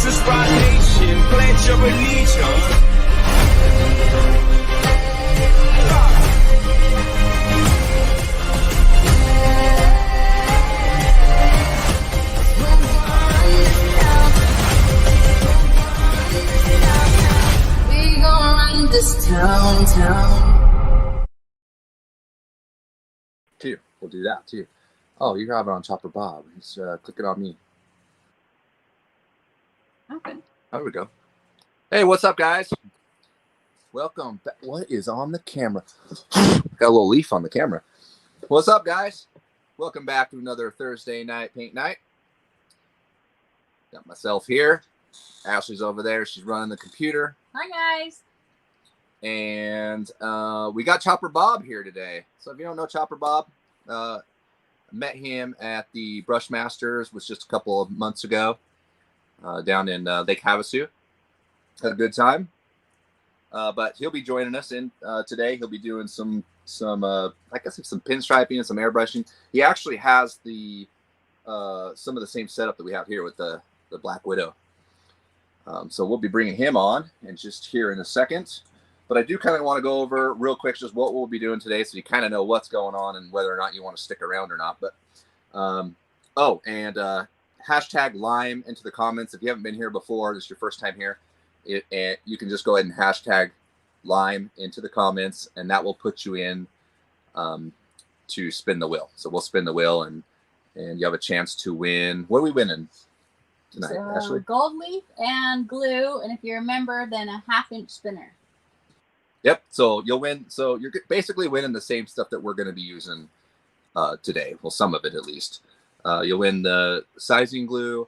This is Rock Nation. Pledge your allegiance. This town. Too. We'll do that too. Oh, you have it on Chopper Bob. He's clicking on me. Okay. There we go. Hey, what's up, guys? Welcome back. What is on the camera? Got a little leaf on the camera. What's up, guys? Welcome back to another Thursday night paint night. Got myself here. Ashley's over there. She's running the computer. Hi, guys. And we got Chopper Bob here today. So if you don't know Chopper Bob, met him at the Brushmasters, was just a couple of months ago, down in Lake Havasu. Had a good time. But he'll be joining us in today. He'll be doing some I guess some pinstriping and some airbrushing. He actually has the some of the same setup that we have here with the Black Widow. So we'll be bringing him on and just here in a second. But I do kind of want to go over real quick just what we'll be doing today so you kind of know what's going on and whether or not you want to stick around or not. But hashtag Lime into the comments. If you haven't been here before, this is your first time here, you can just go ahead and hashtag Lime into the comments, and that will put you in to spin the wheel. So we'll spin the wheel, and you have a chance to win. What are we winning tonight, Ashley? Gold leaf and glue, and if you remember, then a 1/2-inch spinner. Yep. So you'll win. So you're basically winning the same stuff that we're going to be using today. Well, some of it at least. You'll win the sizing glue,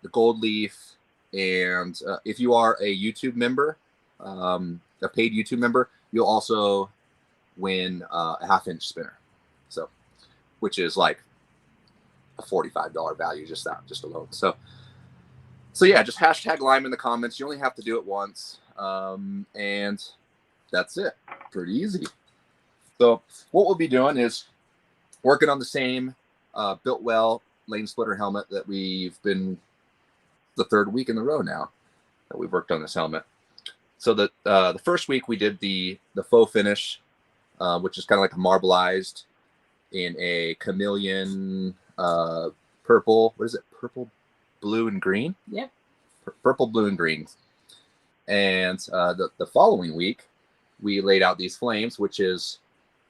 the gold leaf, and if you are a YouTube member, a paid YouTube member, you'll also win a 1/2-inch spinner. So, which is like a $45 value, just alone. So yeah, just hashtag Lime in the comments. You only have to do it once, and that's it. Pretty easy. So what we'll be doing is working on the same Biltwell lane splitter helmet that we've been the 3rd week in a row now that we've worked on this helmet. So the first week we did the faux finish, which is kind of like a marbleized in a chameleon purple. What is it? Purple, blue, and green? Yep. Purple, blue, and green. And the following week, we laid out these flames, which is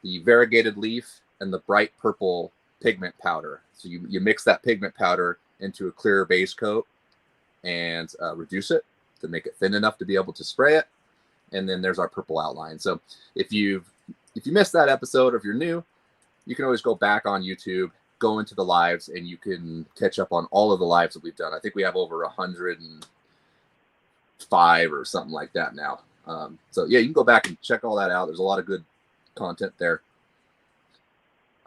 the variegated leaf and the bright purple pigment powder. So you mix that pigment powder into a clear base coat and reduce it to make it thin enough to be able to spray it. And then there's our purple outline. So if you missed that episode, or if you're new, you can always go back on YouTube, go into the lives, and you can catch up on all of the lives that we've done. I think we have over 105 or something like that now. So yeah, you can go back and check all that out. There's a lot of good content there.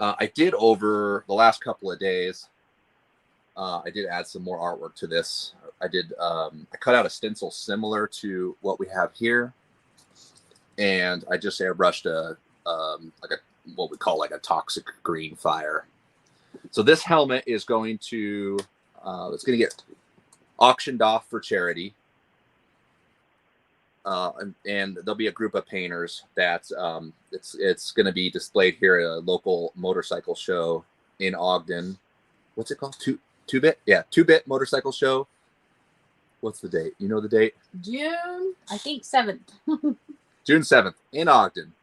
I did, over the last couple of days, I did add some more artwork to this. I cut out a stencil similar to what we have here, and I just airbrushed what we call like a toxic green fire. So this helmet is going to get auctioned off for charity. And there'll be a group of painters that it's going to be displayed here at a local motorcycle show in Ogden. What's it called? Two-Bit? Yeah, Two-Bit Motorcycle Show. What's the date? You know the date? June, I think 7th. June 7th in Ogden.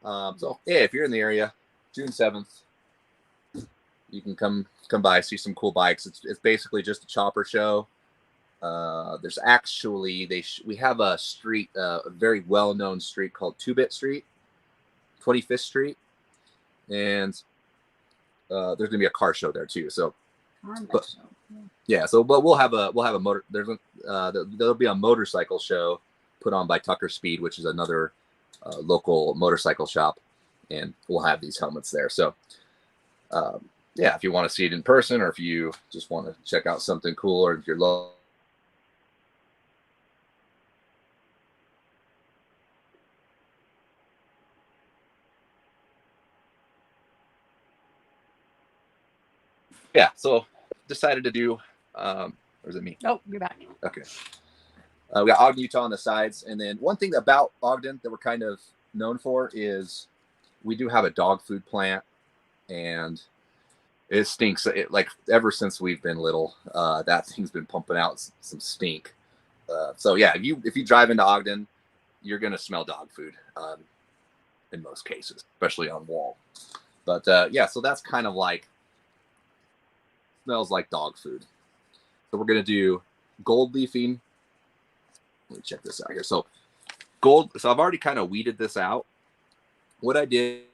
So yeah, if you're in the area, June 7th, you can come by, see some cool bikes. It's basically just a chopper show. There's actually we have a street, a very well-known street called Two-Bit Street, 25th Street, and there's gonna be a car show there too. So, but we'll have a motor. There'll be a motorcycle show put on by Tucker Speed, which is another local motorcycle shop, and we'll have these helmets there. So, yeah, if you want to see it in person, or if you just want to check out something cool, or if you're low. Yeah, so decided to do, or Or is it me? Oh, you're back. Okay. We got Ogden, Utah on the sides. And then one thing about Ogden that we're kind of known for is we do have a dog food plant, and it stinks. Like ever since we've been little, that thing's been pumping out some stink. So yeah, if you drive into Ogden, you're going to smell dog food in most cases, especially on Wall. But yeah, so that's kind of like, smells like dog food. So we're going to do gold leafing. Let me check this out here. So so I've already kind of weeded this out. What I did,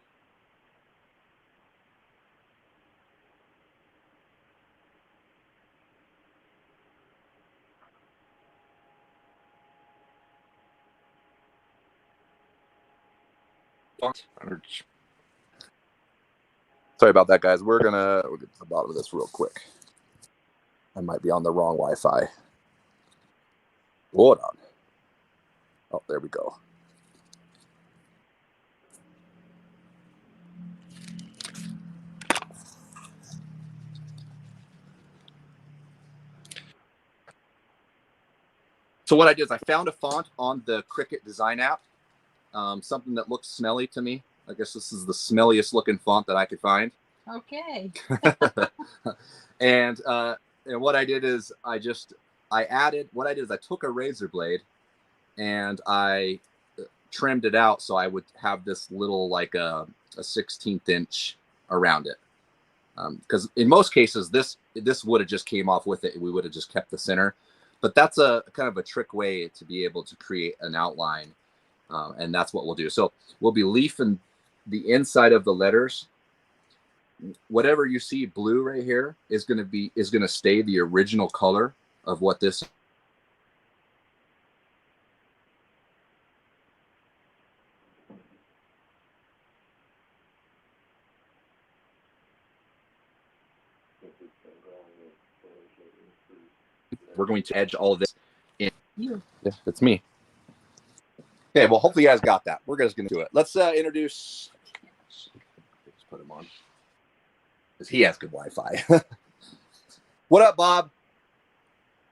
sorry about that, guys. We'll get to the bottom of this real quick. I might be on the wrong Wi-Fi. Hold on. Oh, there we go. So what I did is I found a font on the Cricut Design app, something that looks smelly to me. I guess this is the smelliest looking font that I could find. Okay. And what I did is I took a razor blade and I trimmed it out so I would have this little like a 16th inch around it. Because in most cases this would have just came off with it. We would have just kept the center. But that's a kind of a trick way to be able to create an outline. And that's what we'll do. So we'll be leafing the inside of the letters. Whatever you see blue right here is going to stay the original color of what this. We're going to edge all of this in. Yeah, it's me. Okay, well, hopefully you guys got that. We're just going to do it. Let's introduce. Let's put him on. Because he has good Wi-Fi. What up, Bob?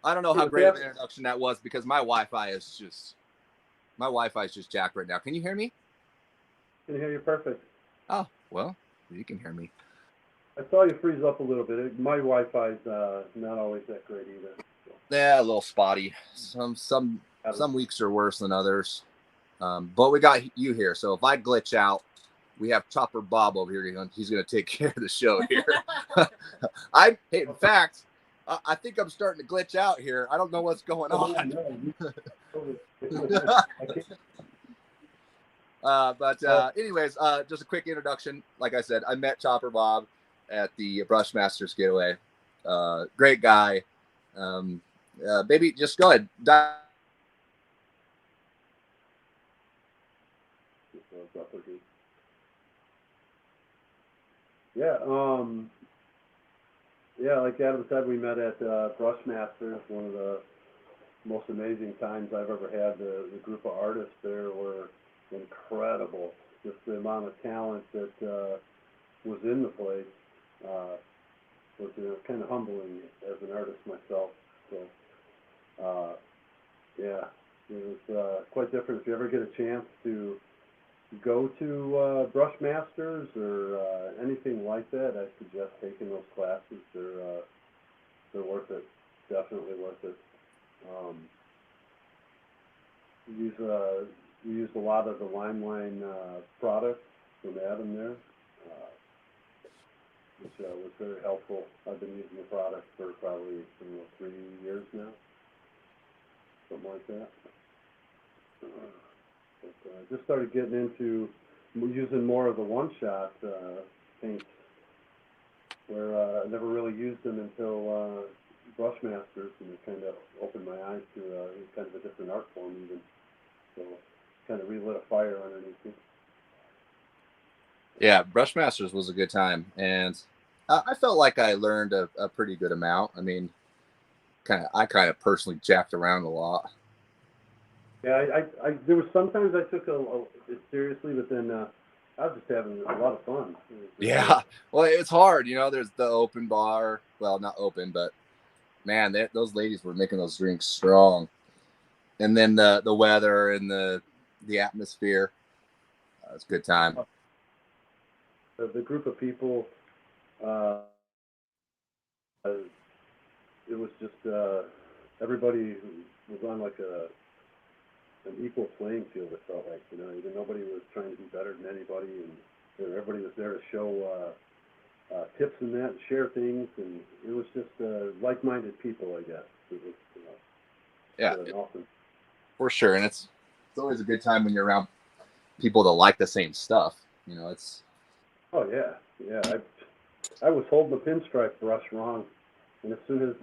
I don't know how great of an introduction that was because my Wi-Fi is just jacked right now. Can you hear me? I can hear you perfect. Oh, well, you can hear me. I saw you freeze up a little bit. My Wi-Fi's not always that great either. So. Yeah, a little spotty. Some weeks are worse than others. But we got you here, so if I glitch out, we have Chopper Bob over here. He's going to take care of the show here. In fact, I think I'm starting to glitch out here. I don't know what's going on. Anyways, just a quick introduction. Like I said, I met Chopper Bob at the Brushmasters Getaway. Great guy. Baby, just go ahead. Yeah, like Adam said, we met at Brushmasters, one of the most amazing times I've ever had. The group of artists there were incredible. Just the amount of talent that was in the place was kind of humbling as an artist myself. So, yeah, it was quite different. If you ever get a chance to go to Brushmasters or anything like that, I suggest taking those classes. They're worth it. Definitely worth it. We used a lot of the Limeline products from Adam there, which was very helpful. I've been using the product for probably 3 years now, something like that. But I just started getting into using more of the one-shot paints, where I never really used them until Brushmasters, and it kind of opened my eyes to kind of a different art form even. So kind of relit a fire underneath me. Yeah, Brushmasters was a good time, and I felt like I learned a pretty good amount. I mean, I kind of personally jacked around a lot. Yeah, there was sometimes I took it seriously, but then I was just having a lot of fun. Yeah, well, it's hard, there's the open bar. Well, not open, but man, those ladies were making those drinks strong. And then the weather and the atmosphere, it's a good time. The group of people, it was just everybody was on like an equal playing field. It felt like, you know, even nobody was trying to be better than anybody, and everybody was there to show tips and that, and share things, and it was just like-minded people, I guess. It was, Yeah, awesome. for sure. And it's always a good time when you're around people that like the same stuff. You know, it's. Oh yeah, yeah. I was holding the pinstripe brush wrong, and as soon as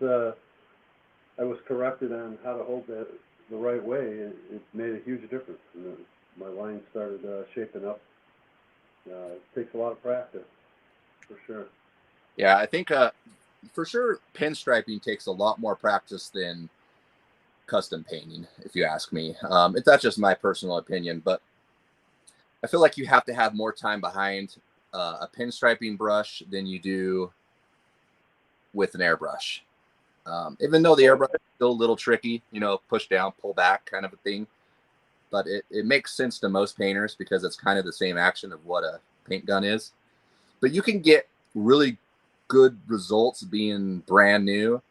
I was corrected on how to hold that the right way, it made a huge difference. And my line started shaping up. It takes a lot of practice, for sure. Yeah, I think for sure pinstriping takes a lot more practice than custom painting, if you ask me. That's just my personal opinion, but I feel like you have to have more time behind a pinstriping brush than you do with an airbrush. Even though the airbrush is still a little tricky, you know, push down, pull back kind of a thing. But it makes sense to most painters because it's kind of the same action of what a paint gun is. But you can get really good results being brand new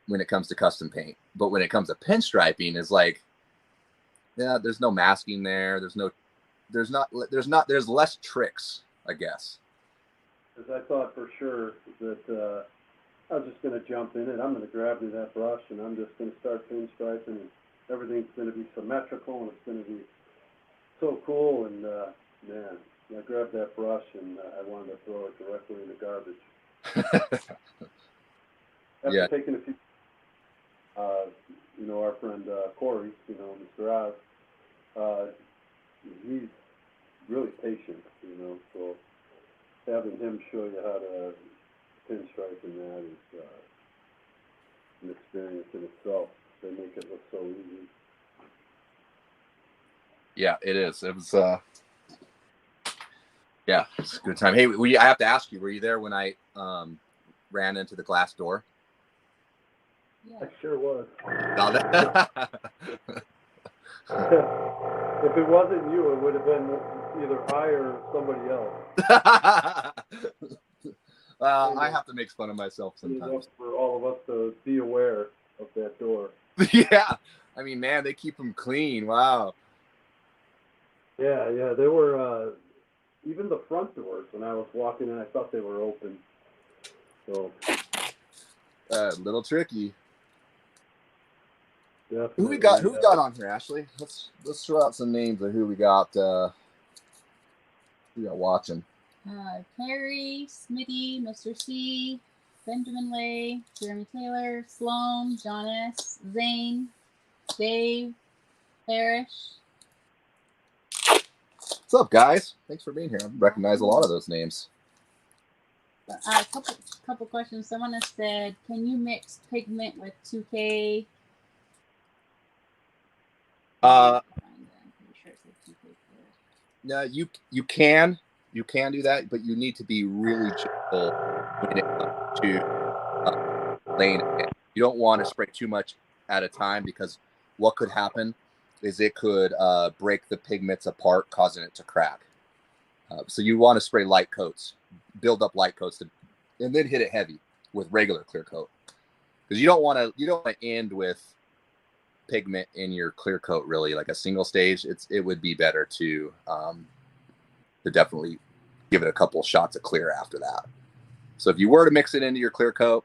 when it comes to custom paint. But when it comes to pinstriping, is like, yeah, there's no masking there. There's less tricks, I guess. Because I thought for sure that I was just going to jump in it. I'm going to grab me that brush, and I'm just going to start pinstriping, and everything's going to be symmetrical, and it's going to be so cool. And man, I grabbed that brush, and I wanted to throw it directly in the garbage. After taking a few, you know, our friend Corey, you know, Mr. Oz, he's really patient, you know, so having him show you how to pinstripe in that is an experience in itself. They make it look so easy. Yeah, it is. It was yeah, it's a good time. Hey, I have to ask you, were you there when I ran into the glass door? Yeah. I sure was. No, If it wasn't you, it would have been either I or somebody else. I have to make fun of myself sometimes. For all of us to be aware of that door. Yeah, I mean, man, they keep them clean. Wow. Yeah, they were, even the front doors, when I was walking in, I thought they were open. So. A little tricky. Definitely. Who we got on here, Ashley? Let's throw out some names of who we got watching. Carrie, Smitty, Mr. C, Benjamin Lay, Jeremy Taylor, Sloan, John S, Zane, Dave, Parrish. What's up, guys? Thanks for being here. I recognize a lot of those names. A couple questions. Someone has said, can you mix pigment with 2K? No, you can do that, but you need to be really gentle when it comes to laying it. You don't want to spray too much at a time, because what could happen is it could break the pigments apart, causing it to crack. So you want to spray light coats, build up light coats, and then hit it heavy with regular clear coat, because you don't want to end with pigment in your clear coat, really, like a single stage. It would be better to definitely give it a couple shots of clear after that. So if you were to mix it into your clear coat,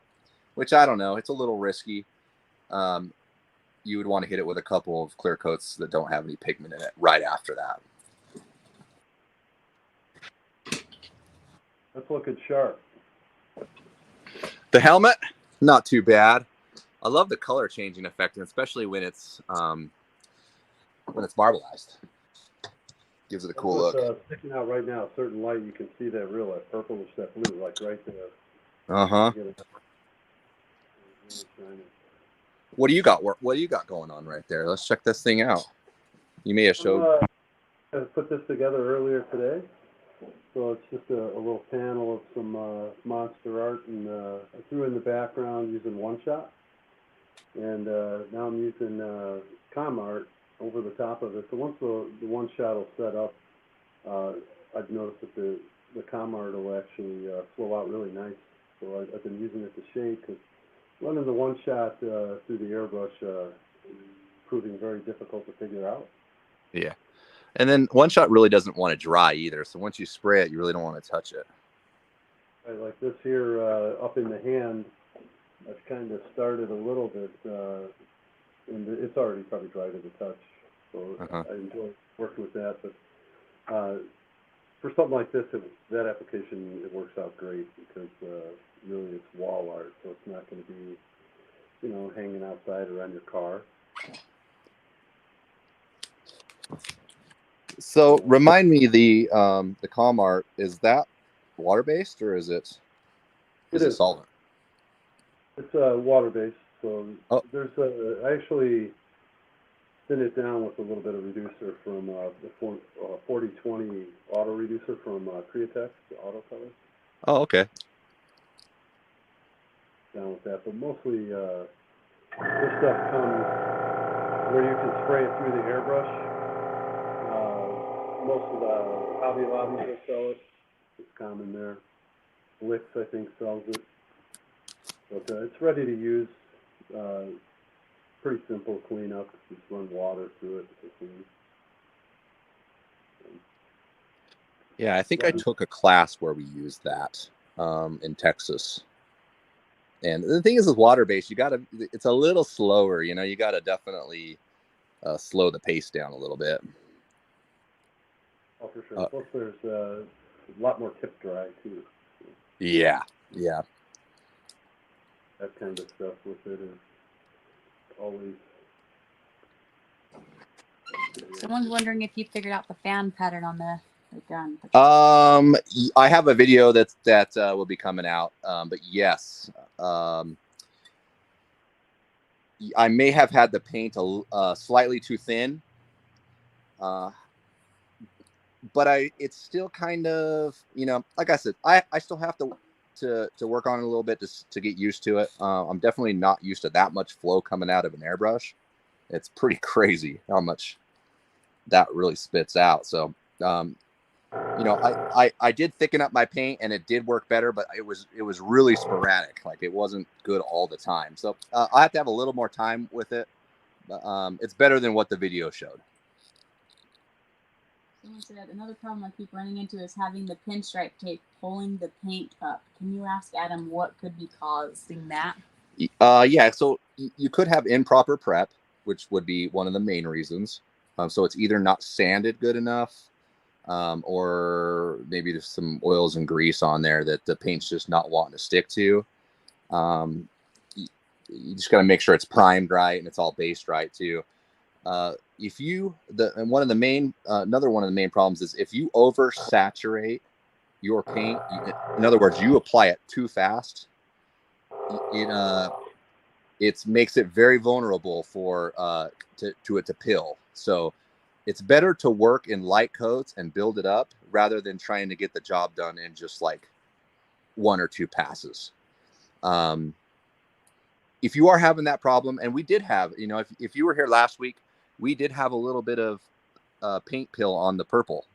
which I don't know, it's a little risky, you would want to hit it with a couple of clear coats that don't have any pigment in it right after that. That's looking sharp. The helmet, not too bad. I love the color changing effect, and especially when it's marbleized. Gives it a cool look. Sticking out right now, a certain light, you can see that real, that purplish, that blue, like right there. Uh-huh. What do you got? What do you got going on right there? Let's check this thing out. You may have showed. I put this together earlier today. so it's just a little panel of some monster art, and I threw in the background using one shot, and now I'm using com art over the top of it. So once the one shot will set up, I've noticed that the com art will actually flow out really nice. So I've been using it to shade, because running the one shot through the airbrush is proving very difficult to figure out. Yeah. And then one shot really doesn't want to dry either. So once you spray it, you really don't want to touch it. Right, like this here up in the hand, I've kind of started a little bit, and it's already probably dry to the touch. So I enjoy working with that. But for something like this, that application, it works out great, because really it's wall art, so it's not going to be, you know, hanging outside or on your car. So remind me, the com art, is that water based, or is it solvent? It's water based. So there's I actually thin it down with a little bit of reducer from the 4020 auto reducer from Createx, the auto color. Oh, okay. Down with that, but mostly this stuff comes where you can spray it through the airbrush. Most of the Hobby Lobbies will sell it. It's common there. Wix, I think, sells it. But it's ready to use. Pretty simple cleanup. Just run water through it to clean. Yeah, I think I took a class where we used that in Texas. And the thing is, with water-based, it's a little slower, you know, you got to definitely slow the pace down a little bit. Oh, for sure. Plus, there's a lot more tip dry, too. Yeah. That kind of stuff with it is always... Someone's wondering if you figured out the fan pattern on the gun. I have a video that will be coming out, but yes, I may have had the paint slightly too thin, but it's still kind of, you know, like I said, I still have to work on it a little bit to get used to it. I'm definitely not used to that much flow coming out of an airbrush. It's pretty crazy how much that really spits out. So, you know, I did thicken up my paint, and it did work better, but it was really sporadic. Like, it wasn't good all the time. So I have to have a little more time with it. But it's better than what the video showed. Someone said another problem I keep running into is having the pinstripe tape pulling the paint up. Can you ask Adam what could be causing that? Yeah, so you could have improper prep, which would be one of the main reasons. So it's either not sanded good enough, or maybe there's some oils and grease on there that the paint's just not wanting to stick to. You just got to make sure it's primed right and it's all based right too. Another one of the main problems is if you oversaturate your paint. In other words, you apply it too fast. It makes it very vulnerable for it to pill. So it's better to work in light coats and build it up rather than trying to get the job done in just like 1 or 2 passes. If you are having that problem, and we did have, you know, if you were here last week, we did have a little bit of paint pill on the purple,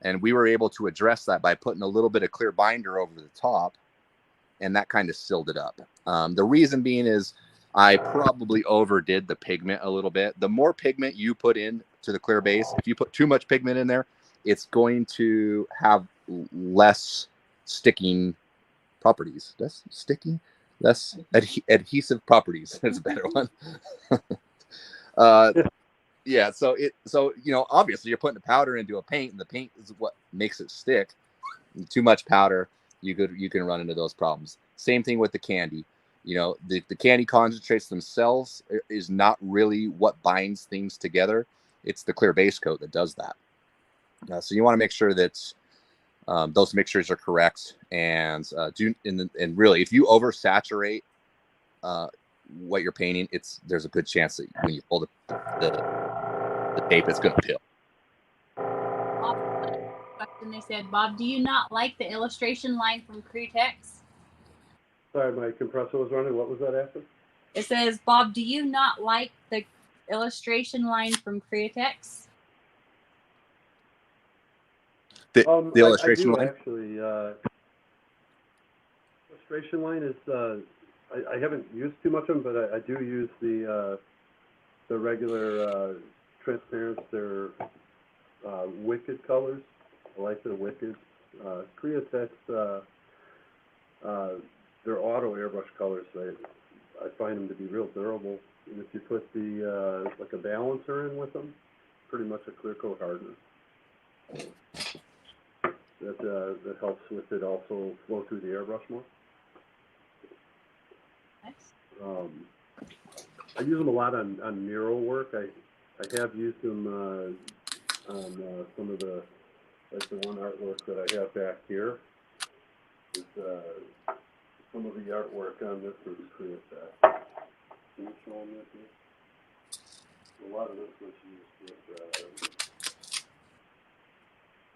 and we were able to address that by putting a little bit of clear binder over the top, and that kind of sealed it up. The reason being is I probably overdid the pigment a little bit. The more pigment you put in to the clear base, if you put too much pigment in there, it's going to have less sticking properties. Less adhesive properties. That's a better one. Yeah. So you know, obviously you're putting the powder into a paint, and the paint is what makes it stick. Too much powder, you can run into those problems. Same thing with the candy. You know, the candy concentrates themselves is not really what binds things together. It's the clear base coat that does that. So you want to make sure that those mixtures are correct, and really, if you oversaturate what you're painting, there's a good chance that when you pull the tape, it's going to peel. question. They said, Bob, do you not like the illustration line from Cretex? Sorry, my compressor was running. What was that after? It says, Bob, do you not like the illustration line from Cretex? The illustration I do line? actually. Illustration line is. I haven't used too much of them, but I do use the regular transparent. They're wicked colors. I like the wicked. Createx. They're auto airbrush colors. I find them to be real durable. And if you put the like a balancer in with them, pretty much a clear coat hardener. That helps with it also flow through the airbrush more. Nice. I use them a lot on mural work. I have used them on some of the, like the one artwork that I have back here. Is some of the artwork on this was Createx. Can you show them this? A lot of this was used with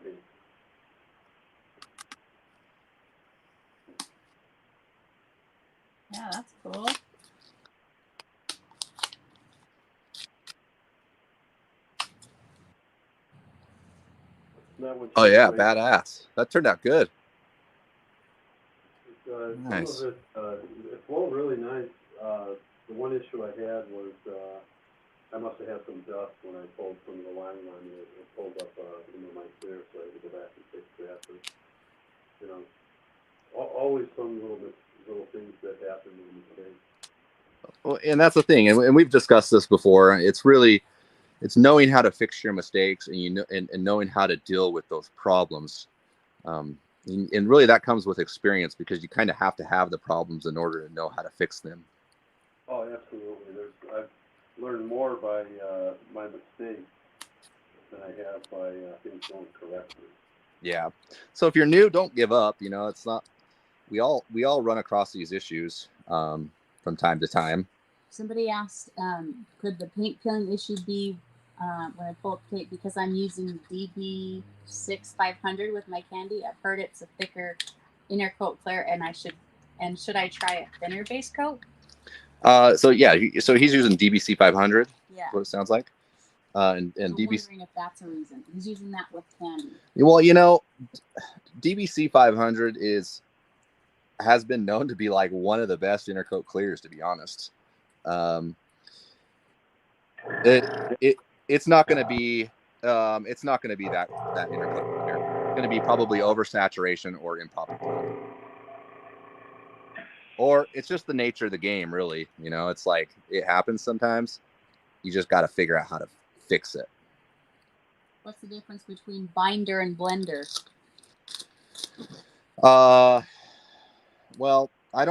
paint. Yeah, that's cool. Oh yeah, badass. That turned out good. Nice. Some of it flowed really nice. The one issue I had was I must have had some dust when I pulled some of the line on it. It pulled up into my clear, so I had to go back and fix that. But, you know, always some little things that happen when you paint. Well, and that's the thing, and we've discussed this before. It's knowing how to fix your mistakes, and and knowing how to deal with those problems. And really, that comes with experience, because you kind of have to have the problems in order to know how to fix them. Oh, absolutely. I've learned more by my mistakes than I have by things going correctly. Yeah. So if you're new, don't give up. You know, it's not. We all run across these issues from time to time. Somebody asked, could the paint peeling issue be when I pull up tape, because I'm using DB6 500 with my candy? I've heard it's a thicker inner coat clear, and should I try a thinner base coat? So yeah, so he's using DBC 500. Yeah. What it sounds like. And I'm DBC. wondering if that's a reason. He's using that with candy. Well, you know, DBC 500 has been known to be like one of the best intercoat clears, to be honest. It's not going to be that intercoat clear. It's going to be probably oversaturation or improper tone. Or it's just the nature of the game, really. You know, it's like it happens sometimes. You just got to figure out how to fix it. What's the difference between binder and blender? Well, I've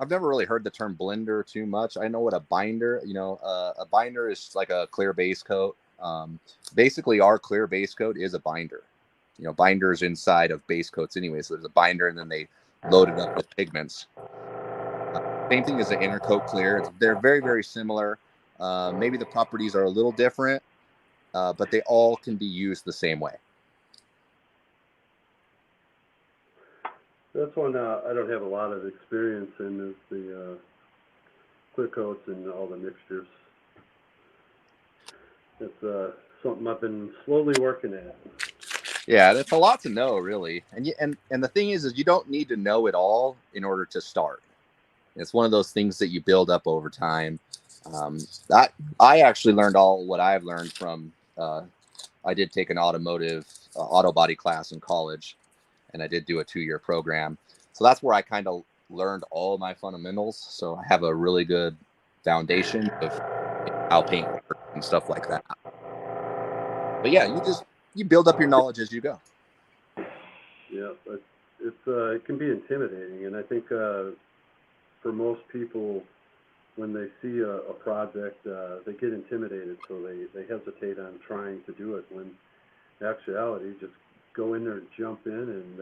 never really heard the term blender too much. I know what a binder, a binder is like a clear base coat. Basically our clear base coat is a binder. You know, binders inside of base coats anyway. So there's a binder, and then they load it up with pigments. Same thing as an intercoat clear. They're very, very similar. Maybe the properties are a little different, but they all can be used the same way. That's one I don't have a lot of experience in, is the clear coats and all the mixtures. It's something I've been slowly working at. Yeah, that's a lot to know, really. And the thing is you don't need to know it all in order to start. It's one of those things that you build up over time. I actually learned all what I've learned from. I did take an automotive auto body class in college, and I did do a 2-year program. So that's where I kind of learned all my fundamentals. So I have a really good foundation of how paint works and stuff like that. But yeah, you build up your knowledge as you go. Yeah, but it can be intimidating, and I think for most people, when they see a project, they get intimidated, so they hesitate on trying to do it. When in actuality, just go in there and jump in,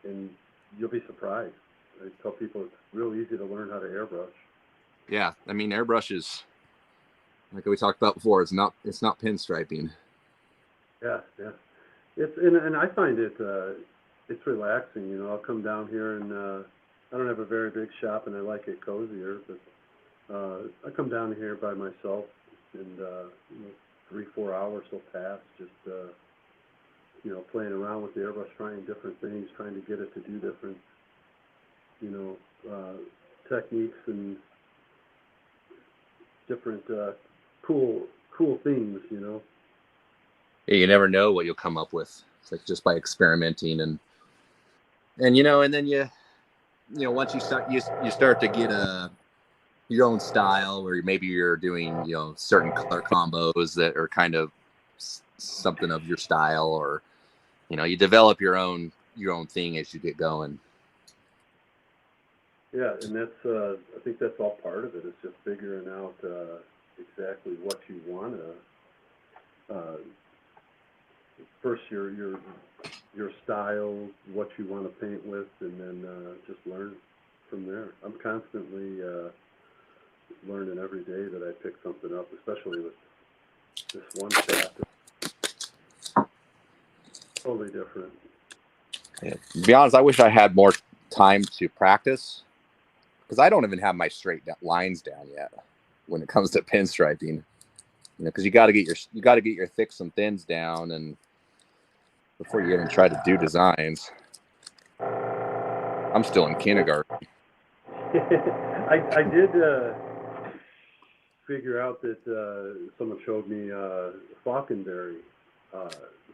and you'll be surprised. I tell people it's real easy to learn how to airbrush. Yeah, I mean, airbrush is, like we talked about before, it's not pinstriping. Yeah, yeah. And I find it's relaxing. You know, I'll come down here and I don't have a very big shop, and I like it cozier. But I come down here by myself, and you know, 3-4 hours will pass just you know, playing around with the airbrush, trying different things, trying to get it to do different, you know, techniques and different cool things. You know. Yeah, you never know what you'll come up with. It's like just by experimenting and you know, and then you know, once you start to get your own style, or maybe you're doing, you know, certain color combos that are kind of something of your style, or you know, you develop your own thing as you get going. Yeah, and that's I think that's all part of it. It's just figuring out exactly what you want to first your style, what you want to paint with, and then just learn from there. I'm constantly learning every day that I pick something up, especially with this one chapter. Totally different. Yeah. To be honest, I wish I had more time to practice, because I don't even have my straight lines down yet when it comes to pinstriping. You know, because you got to get your thicks and thins down, and before you even try to do designs. I'm still in kindergarten. I did figure out that someone showed me Falconberry,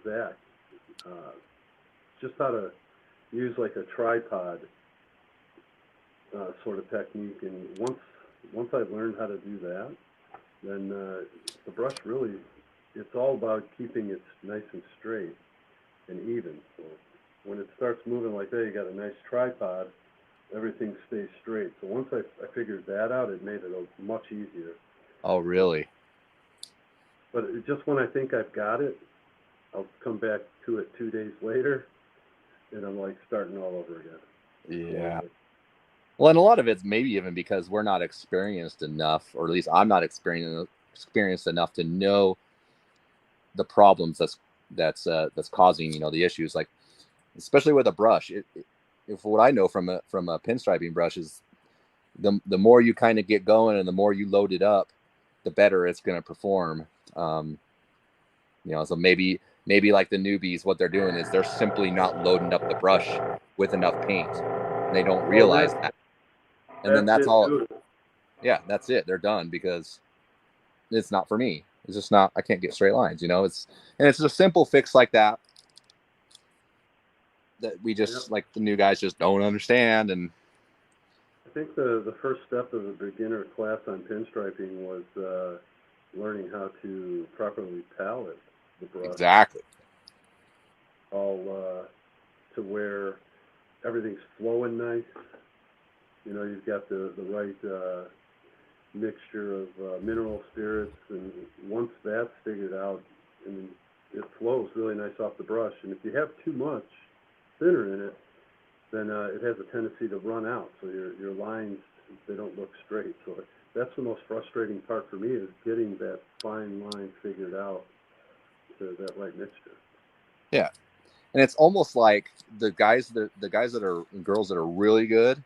Zach, just how to use like a tripod sort of technique. And once I learned how to do that, then the brush really, it's all about keeping it nice and straight and even. So when it starts moving like that, you got a nice tripod, everything stays straight. So once I figured that out, it made it much easier. Oh, really? But just when I think I've got it, I'll come back to it 2 days later, and I'm like starting all over again. Yeah. Well, and a lot of it's maybe even because we're not experienced enough, or at least I'm not experienced enough to know the problems that's causing, you know, the issues. Like, especially with a brush, if what I know from a pinstriping brush is the more you kind of get going and the more you load it up, the better it's going to perform. You know, so maybe like the newbies, what they're doing is they're simply not loading up the brush with enough paint. And they don't realize that. And then that's all. Too. Yeah, that's it. They're done because it's not for me. It's just not. I can't get straight lines. You know, it's a simple fix like that we just like the new guys just don't understand. And I think the first step of a beginner class on pinstriping was learning how to properly palette the brush. Exactly. All to where everything's flowing nice. You know, you've got the right mixture of mineral spirits, and once that's figured out, and it flows really nice off the brush. And if you have too much thinner in it, then it has a tendency to run out. So your lines, they don't look straight. So that's the most frustrating part for me, is getting that fine line figured out to that right mixture. Yeah. And it's almost like the guys that are girls that are really good,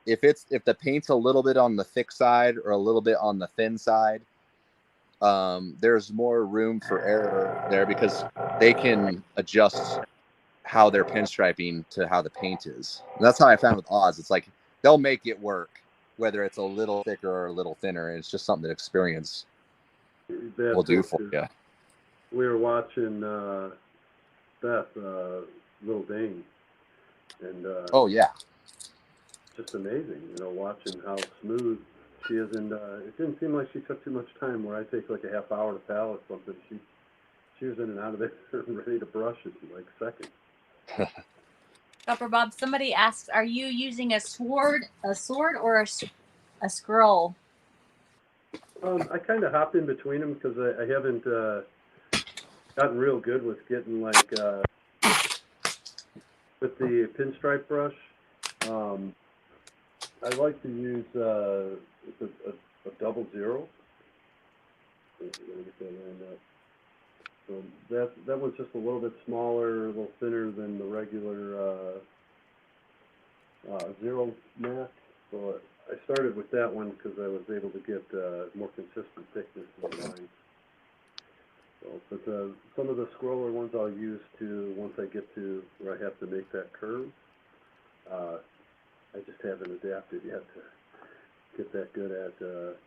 if the paint's a little bit on the thick side or a little bit on the thin side, there's more room for error there, because they can adjust how they're pinstriping to how the paint is. And that's how I found with Oz. It's like they'll make it work, whether it's a little thicker or a little thinner. And it's just something that experience will do for you. We were watching Beth, Little Dane, and oh yeah, just amazing, you know, watching how smooth she is. And it didn't seem like she took too much time, where I take like a half hour to palette something. She was in and out of there and ready to brush it in like seconds. Dr. Bob, somebody asks, are you using a sword or a scroll? I kind of hopped in between them, because I haven't gotten real good with getting like with the pinstripe brush. I like to use a 00. Let me get that lined up. So that one's just a little bit smaller, a little thinner than the regular Zero Mac. So I started with that one because I was able to get more consistent thickness in the lines. So, but some of the scroller ones I'll use to, once I get to where I have to make that curve, I just haven't adapted yet to get that good at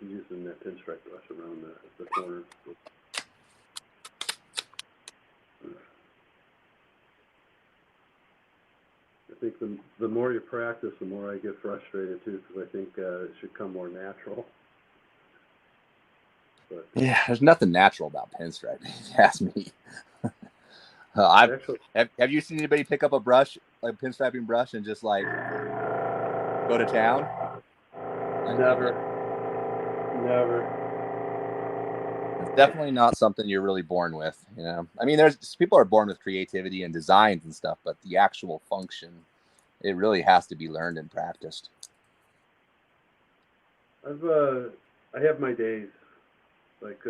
using that pinstripe brush around the corners. I think the more you practice, the more I get frustrated too, because I think it should come more natural. But Yeah, there's nothing natural about pinstriping, if you ask me. actually, Have you seen anybody pick up a brush, like a pinstriping brush, and just like go to town? never. It's definitely not something you're really born with, you know. I mean, there's people are born with creativity and designs and stuff, but the actual function, it really has to be learned and practiced. I have my days, like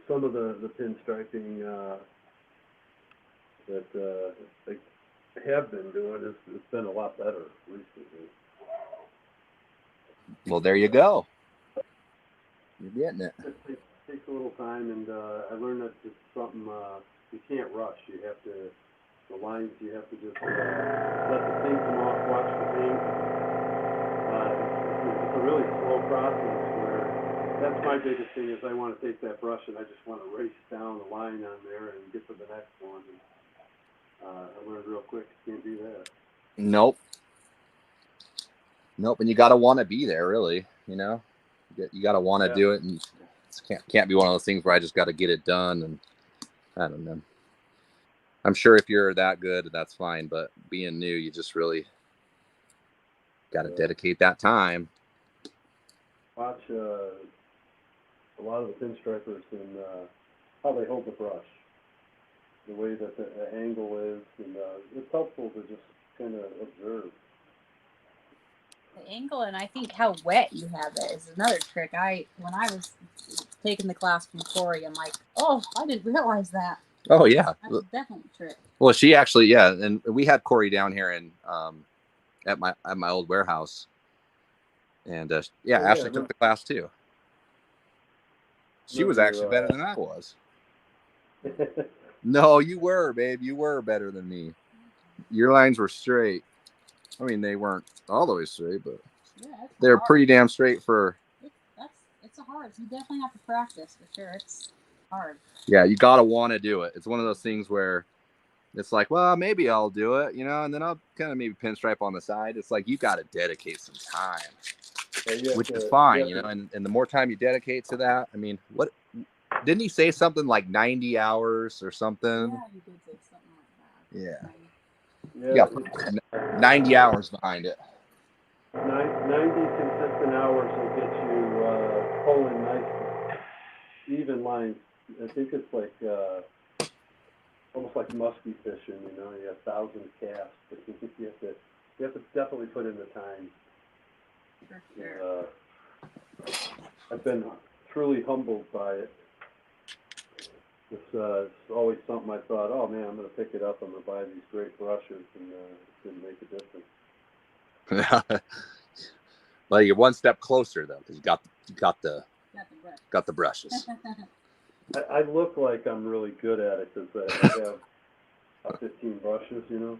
some of the pinstriping that I have been doing it's been a lot better recently. Well, there you go. You're getting it. It takes a little time, and I learned that it's something you can't rush. You have to, the lines, you have to just let the paint come off, watch the paint. It's a really slow process where that's my biggest thing is I want to take that brush and I just want to race down the line on there and get to the next one. And, I learned real quick you can't do that. Nope, and you got to want to be there, really. You know, you got to want to do it, and it can't be one of those things where I just got to get it done. And I don't know. I'm sure if you're that good, that's fine. But being new, you just really got to dedicate that time. Watch a lot of the pinstripers and how they hold the brush, the way that the angle is, and it's helpful to just kind of observe. The angle, and I think how wet you have it is another trick. When I was taking the class from Corey, I'm like, oh, I didn't realize that. Oh yeah, That's definitely a trick. Well, she actually, and we had Corey down here in at my old warehouse, and Ashley took the class too. She was actually better than I was. No, you were, babe. You were better than me. Your lines were straight. I mean, they weren't all the way straight, but they're pretty damn straight for. It's a hard. You definitely have to practice for sure. It's hard. Yeah, you gotta want to do it. It's one of those things where it's like, well, maybe I'll do it, you know, and then I'll kind of maybe pinstripe on the side. It's like you got to dedicate some time, which is fine, you know. And the more time you dedicate to that, I mean, what didn't he say something like 90 hours or something? Yeah, he did say something like that. Yeah, 90 hours behind it. 90 consistent hours will get you pulling nice, even lines. I think it's like almost like musky fishing. You know, you have 1,000 casts. But you have to definitely put in the time. For sure. I've been truly humbled by it. It's always something I thought, oh man, I'm going to pick it up. I'm going to buy these great brushes, and it didn't make a difference. Well, you're one step closer though, because you got the brushes. I look like I'm really good at it because I have 15 brushes, you know,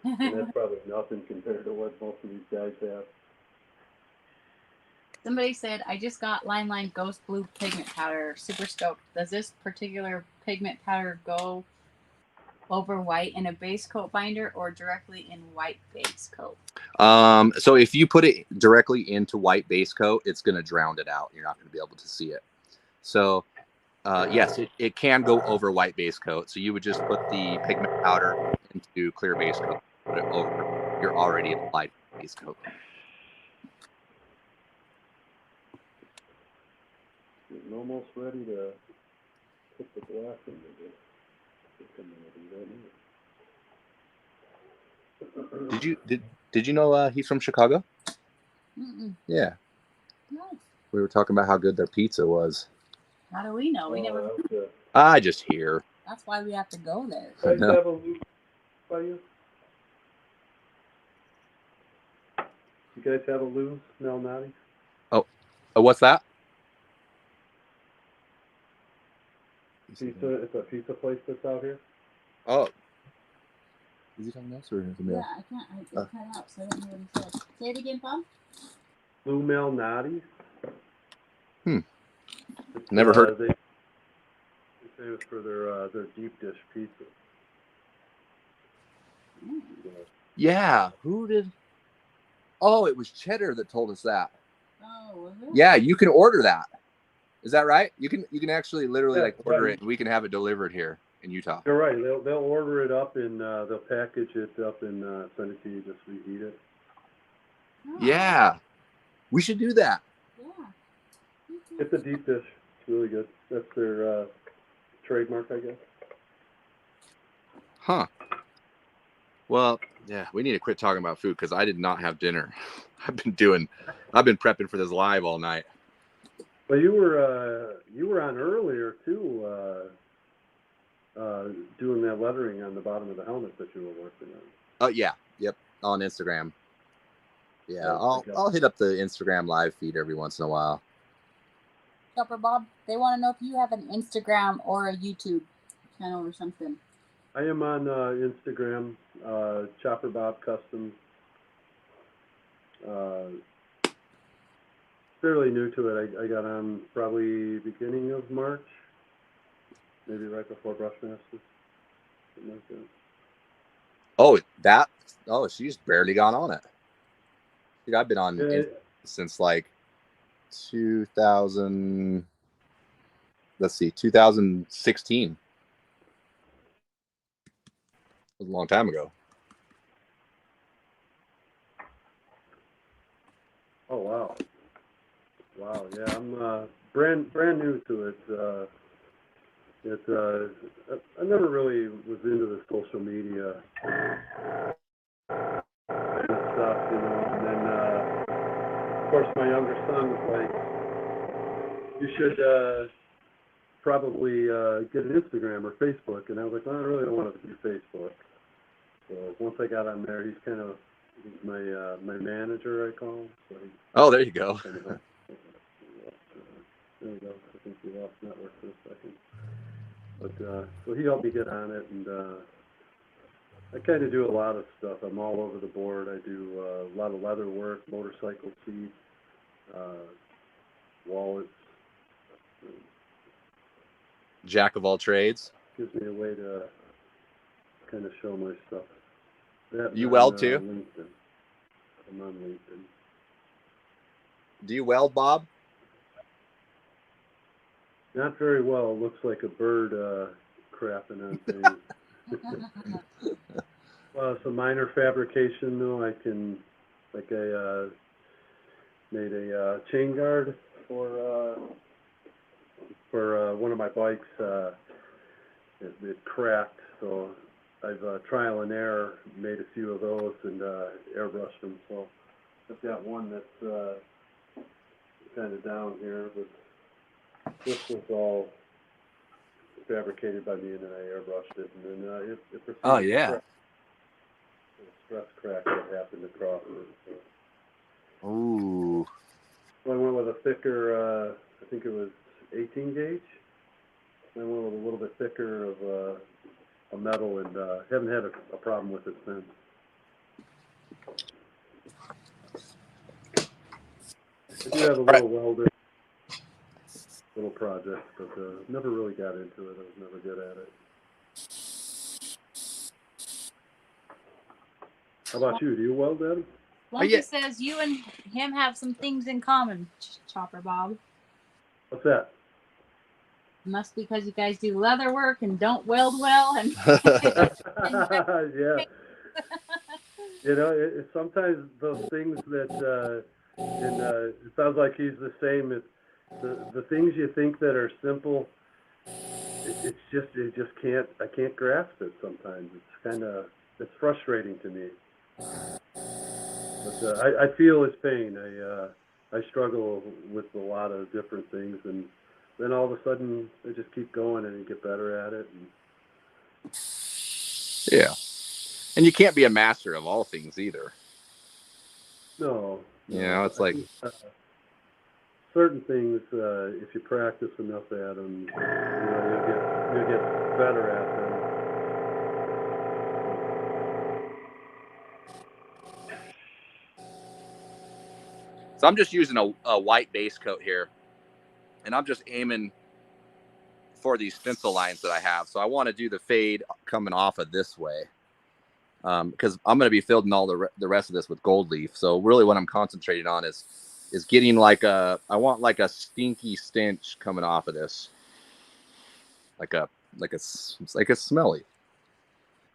and that's probably nothing compared to what most of these guys have. Somebody said, I just got Line Ghost Blue pigment powder, super stoked. Does this particular pigment powder go over white in a base coat binder or directly in white base coat? So if you put it directly into white base coat, it's going to drown it out. You're not going to be able to see it. So yes, it can go over white base coat. So you would just put the pigment powder into clear base coat, put it over your already applied base coat. Getting almost ready to put the glass in there. Did you know he's from Chicago? Mm-mm. Yeah. Nice. We were talking about how good their pizza was. How do we know? We never. I just hear. That's why we have to go there. You guys have a loop by you? You guys have a Lou's Malnati? Oh, what's that? Pizza, it's a pizza place that's out here. Oh. Is he talking to us or is it me? Yeah, I can't. I cut out, so I didn't hear what he said. Say it again, Bob. Lou Malnati. Never heard. They're famous for their deep dish pizza. Yeah. Who did? Oh, it was Cheddar that told us that. Oh, was it? Yeah, you can order that. Is that right? You can actually literally Yeah, like order right. it and we can have it delivered here in Utah. You're right. They'll order it up and they'll package it up and send it to you just so you eat it. Oh, Yeah. We should do that. Yeah. It's a deep dish. It's really good. That's their trademark, I guess. Huh. Well, yeah, we need to quit talking about food because I did not have dinner. I've been prepping for this live all night. Well, you were on earlier too, doing that lettering on the bottom of the helmet that you were working on. Oh yeah, yep, on Instagram. Yeah, Okay. I'll hit up the Instagram live feed every once in a while. Chopper Bob, they want to know if you have an Instagram or a YouTube channel or something. I am on Instagram, Chopper Bob Custom. Fairly new to it. I got on probably beginning of March, maybe right before Brushmasters. Something like that. Oh, she's barely gone on it. Dude, I've been on it since like 2016. It was a long time ago. Oh wow. Wow, yeah, I'm brand new to it. I never really was into the social media kind of stuff, you know. And then, of course, my younger son was like, "You should probably get an Instagram or Facebook." And I was like, "Well, I really don't want to do Facebook." So once I got on there, he's my manager, I call him. So Oh, there you go. There we go. I think we lost network for a second. But so he helped me get on it, and I kind of do a lot of stuff. I'm all over the board. I do a lot of leather work, motorcycle seats, wallets. Jack of all trades. Gives me a way to kind of show my stuff. That You on, weld too? LinkedIn. I'm on LinkedIn. Do you weld, Bob? Not very well. It looks like a bird crapping on things. Well, it's a minor fabrication, though. I made a chain guard for one of my bikes. It cracked, so I've trial and error made a few of those and airbrushed them. So I've got one that's kind of down here, but this was all fabricated by me, and then I airbrushed it, and then it proceeded Oh, to yeah. crack. A stress crack that happened across it. So. Ooh. So I went with a thicker, I think it was 18 gauge. I went with a little bit thicker of a metal, and haven't had a problem with it since. I do have a little welder, little project, but never really got into it. I was never good at it. How about you? Do you weld, Adam? Lumpy says you and him have some things in common, Chopper Bob. What's that? Must be because you guys do leather work and don't weld well. And Yeah. You know, sometimes those things that, it sounds like he's the same. The things you think that are simple, I can't grasp it sometimes. It's frustrating to me. But I feel his pain. I struggle with a lot of different things, and then all of a sudden they just keep going and you get better at it. And Yeah. And you can't be a master of all things either. no, You know, it's like, certain things, if you practice enough at them, you'll get better at them. so I'm just using a white base coat here, and I'm just aiming for these stencil lines that I have. So I want to do the fade coming off of this way, because I'm going to be filling all the rest of this with gold leaf. So really what I'm concentrating on is getting I want like a stinky stench coming off of this. Like a smelly.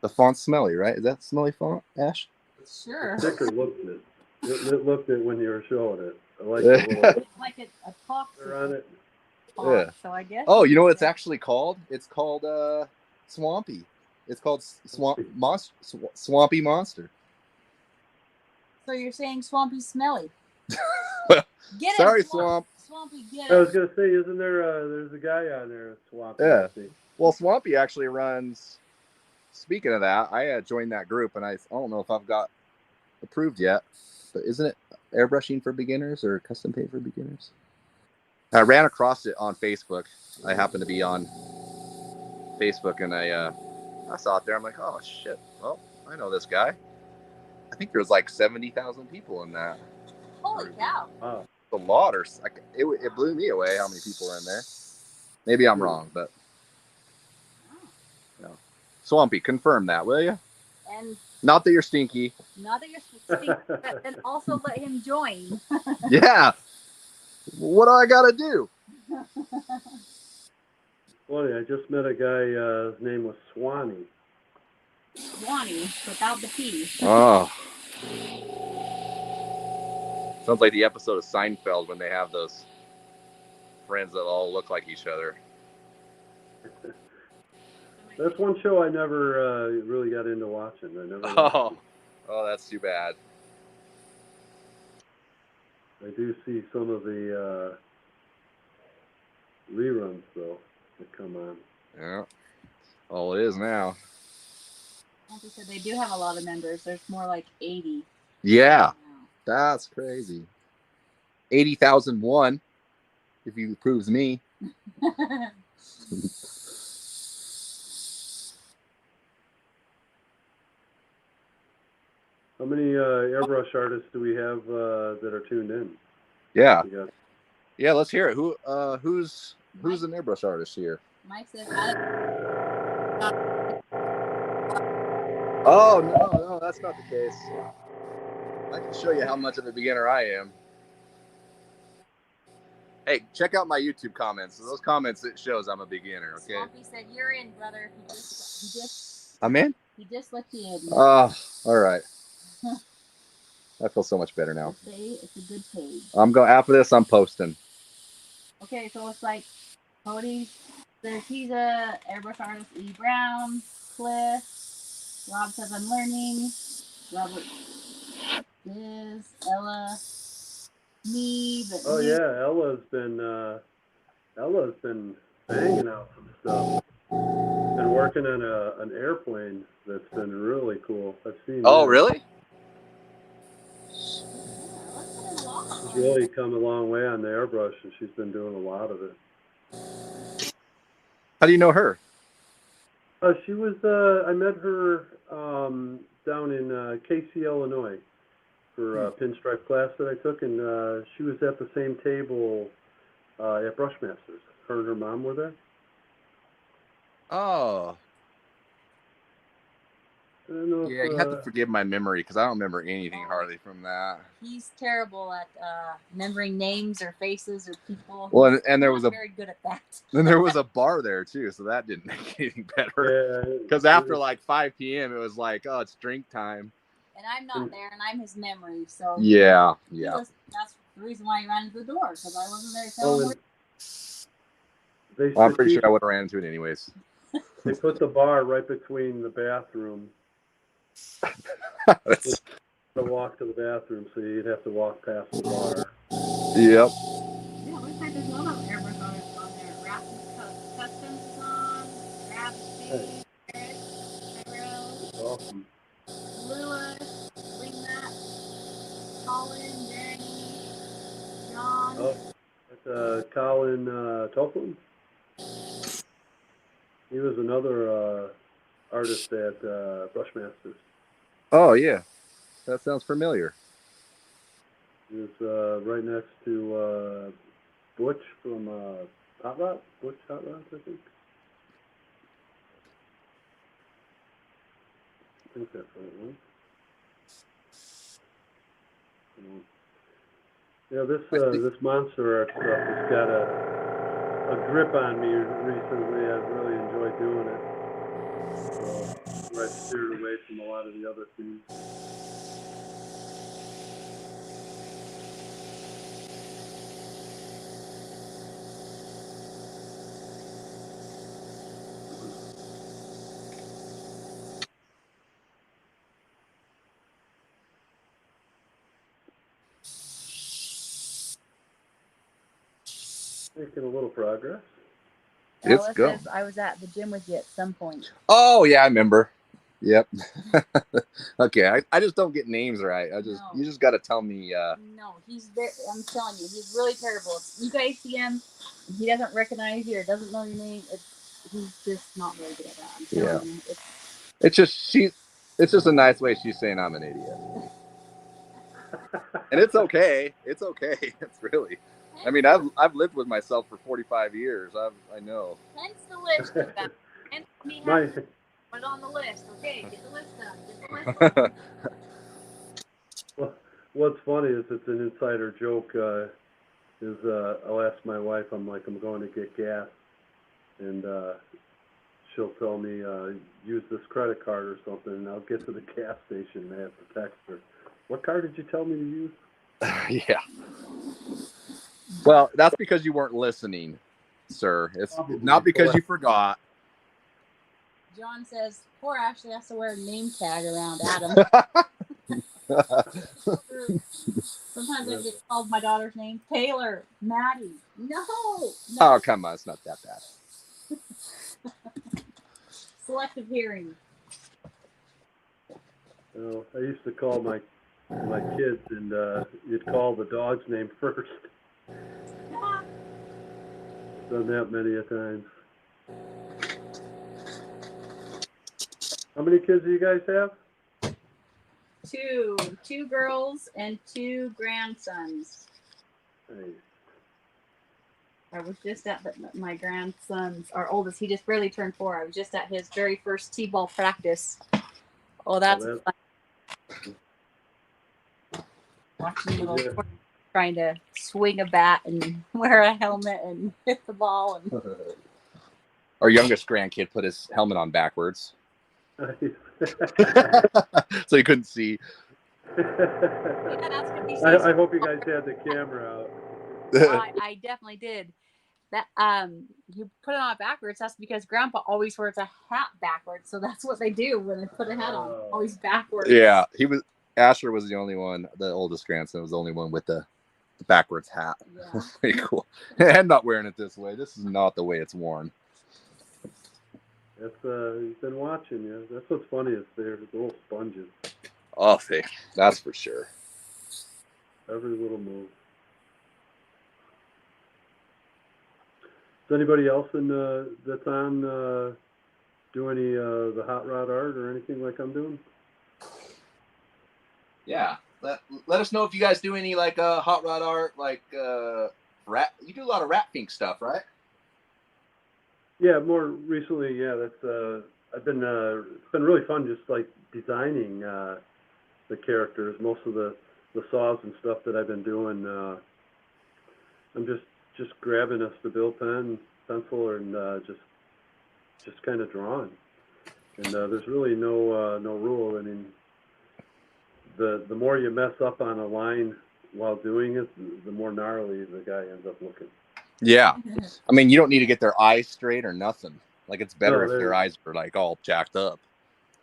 The font's smelly, right? Is that smelly font, Ash? Sure. The sticker looked it. It looked it when you were showing it. I like the little It's like a sticker on it. font, Yeah. so I guess. Oh, you know what it's actually called? It's called Swampy. It's called Swampy Monster. So you're saying Swampy Smelly? Well, Get it, sorry, Swamp. Swampy, get I it. was gonna say, isn't there? There's a guy on there, Swampy. Yeah. I think. Well, Swampy actually runs. Speaking of that, I joined that group, and I don't know if I've got approved yet, but isn't it airbrushing for beginners or custom paint for beginners? I ran across it on Facebook. I happened to be on Facebook, and I saw it there. I'm like, oh shit! Well, I know this guy. I think there's like 70,000 people in that. Holy cow! Wow. A lot, or it blew me away how many people are in there. Maybe I'm wrong, but no. Swampy, confirm that, will you? And not that you're stinky. Not that you're stinky, but then also let him join. Yeah. What do I gotta do? Funny, I just met a guy. His name was Swanee. Swanee, without the P. Oh. Sounds like the episode of Seinfeld when they have those friends that all look like each other. That's one show I never really got into watching. I never. Oh, that's too bad. I do see some of the reruns though that come on. Yeah. Oh, it is now. Like I said, they do have a lot of members. There's more like 80. Yeah. That's crazy. 80,001, if you proves me. How many airbrush artists do we have that are tuned in? Yeah. Yeah, let's hear it. Who's an airbrush artist here? Mike says, oh, no, that's not the case. I can show you how much of a beginner I am. Hey, check out my YouTube comments. So those comments, it shows I'm a beginner, okay? Swampy said, you're in, brother. He just I'm in? He just let you in. Oh, all right. I feel so much better now. It's a good page. After this, I'm posting. Okay, so it's like Cody's, he's a airbrush artist, E. Brown, Cliff, Rob says I'm learning, Robert is, Ella, me, but oh me. yeah, Ella's been banging out some stuff. Been working on an airplane that's been really cool. I've seen. Oh, really? She's really come a long way on the airbrush, and she's been doing a lot of it. How do you know her? She was. I met her down in Casey, Illinois, for a pinstripe class that I took, and she was at the same table at Brushmasters. Her and her mom were there. Oh. I don't know Yeah, you have to forgive my memory because I don't remember anything hardly from that. He's terrible at remembering names or faces or people. Well, and there was very good at that. Then there was a bar there too, so that didn't make anything better. Yeah. Because after like 5 p.m., it was like, oh, it's drink time. And I'm not there, and I'm his memory, so yeah. That's the reason why he ran into the door, because I wasn't there. I'm pretty sure I would have ran into it anyways. They put the bar right between the bathroom. That's... To walk to the bathroom, so you'd have to walk past the bar. Yep. Yeah, looks like there's a lot of airbrush artists on there. Hey, Rose, awesome. Lewis, Matt, Colin, Danny, John. Oh, that's Colin Topham. He was another artist at Brushmasters. Oh yeah, that sounds familiar. He was right next to Butch from Hot Rod. Butch Hot Rods, I think. I think that's what it was. Yeah, this monster art stuff has got a grip on me recently. I've really enjoyed doing it. So I've steered away from a lot of the other things. Making a little progress. It's Ella going. says I was at the gym with you at some point. Oh yeah, I remember. Yep. Okay, I just don't get names right. You just got to tell me. No, I'm telling you, he's really terrible. If you guys see him, and he doesn't recognize you or doesn't know your name, he's just not very good at that. I'm telling you. It's just a nice way she's saying I'm an idiot, and it's okay. It's okay. It's really. I mean, I've lived with myself for 45 years. I know. Hence the list of that. Hence me having to put it on the list. Okay, get the list done. Get the list done. Well, what's funny is it's an insider joke. I'll ask my wife, I'm going to get gas, and she'll tell me, use this credit card or something, and I'll get to the gas station and I have to text her. What card did you tell me to use? Yeah. Well, that's because you weren't listening, sir. It's not because you forgot. John says, poor Ashley has to wear a name tag around Adam. Sometimes I get called my daughter's name. Taylor, Maddie. No. Oh, come on. It's not that bad. Selective hearing. Oh, I used to call my kids, and you'd call the dog's name first. Done that many a times. How many kids do you guys have? Two girls and 2 grandsons. Nice. I was just at my grandson's, our oldest. He just barely turned 4. I was just at his very first t-ball practice. Oh, that's fun. Watching little trying to swing a bat and wear a helmet and hit the ball. And our youngest grandkid put his helmet on backwards. So he couldn't see. I hope you guys had the camera out. I definitely did. That you put it on backwards. That's because Grandpa always wears a hat backwards. So that's what they do when they put a hat on, always backwards. Yeah, Asher was the only one. The oldest grandson was the only one with the backwards hat. Yeah. Pretty cool. I'm not wearing it this way. This is not the way it's worn. That's he's been watching you. That's what's funny is they're little sponges. Oh, that's for sure. Every little move. Does anybody else that's on do any the hot rod art or anything like I'm doing? Yeah. Let us know if you guys do any like hot rod art, like rat. You do a lot of rat pink stuff, right? Yeah, more recently, yeah. That's I've been it's been really fun just like designing the characters. Most of the saws and stuff that I've been doing, I'm just grabbing a Stabile pen, pencil, and just kind of drawing. And there's really no rule. I mean, the more you mess up on a line while doing it, the more gnarly the guy ends up looking. Yeah. I mean, you don't need to get their eyes straight or nothing. Like, it's better if their eyes are, like, all jacked up.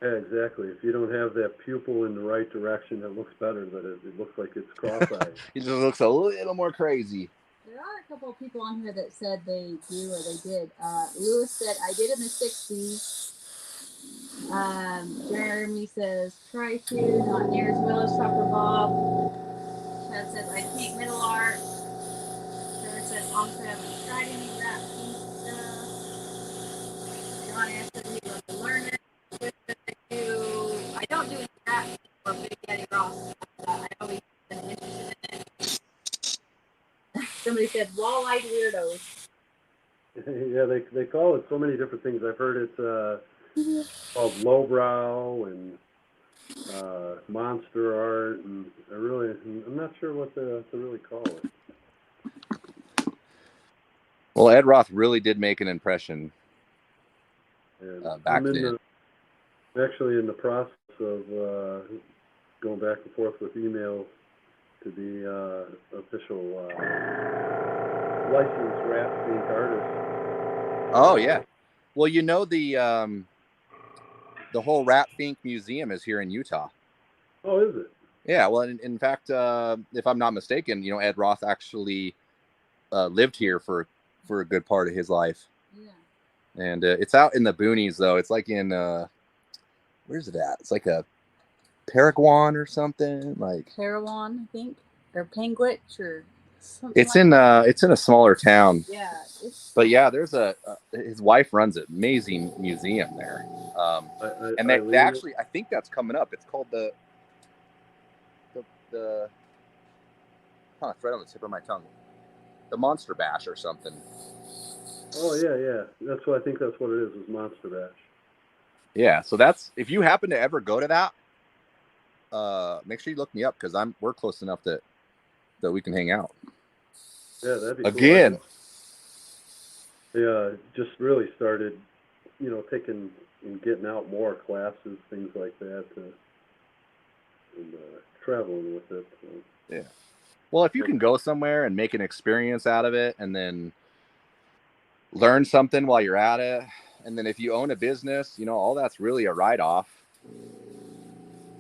Yeah, exactly. If you don't have that pupil in the right direction, it looks better than it looks like it's cross-eyed. He just looks a little more crazy. There are a couple of people on here that said they do or they did. Lewis said, I did in the 60s. Jeremy says, try to, not near as well as Chopper Bob. Chad says, I paint middle art. Trevor says, honestly, I haven't tried any of that stuff. John answered, he'd love to learn it. I don't do any rap or Big Daddy Ross. I always been interested in it. Somebody said, wall-eyed weirdos. Yeah, they call it so many different things. I've heard it's called lowbrow and monster art, and I'm not sure what to really call it. Well, Ed Roth really did make an impression back I'm then. Actually in the process of going back and forth with emails to the official licensed rap themed artist. Oh yeah. Well, you know the whole Rat Fink Museum is here in Utah. Oh, is it? Yeah. Well, in fact, if I'm not mistaken, you know, Ed Roth actually lived here for a good part of his life. Yeah. And it's out in the boonies, though. It's like in where's it at? It's like a Paraguay or something, like Paraguay, I think, or Panguitch, or something. It's in a smaller town. Yeah. But yeah, there's his wife runs an amazing museum there. And they actually, I think that's coming up. It's called the it's right on the tip of my tongue. The Monster Bash or something. Oh yeah. That's what I think. That's what it is Monster Bash. Yeah. So that's, if you happen to ever go to that, make sure you look me up, because we're close enough that we can hang out. Yeah, that'd be again. Cool. Yeah, just really started, taking and getting out more classes, things like that, and traveling with it. So. Yeah. Well, if you can go somewhere and make an experience out of it, and then learn something while you're at it, and then if you own a business, all that's really a write-off.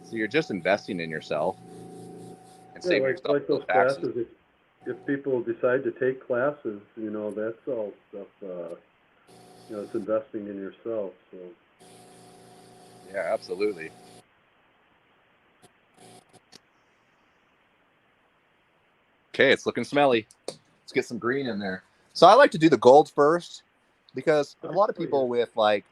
So you're just investing in yourself and saving yourself like those taxes. Classes. If people decide to take classes, that's all stuff. It's investing in yourself. So. Yeah, absolutely. Okay, it's looking smelly. Let's get some green in there. So I like to do the gold first, because a lot of people with, like,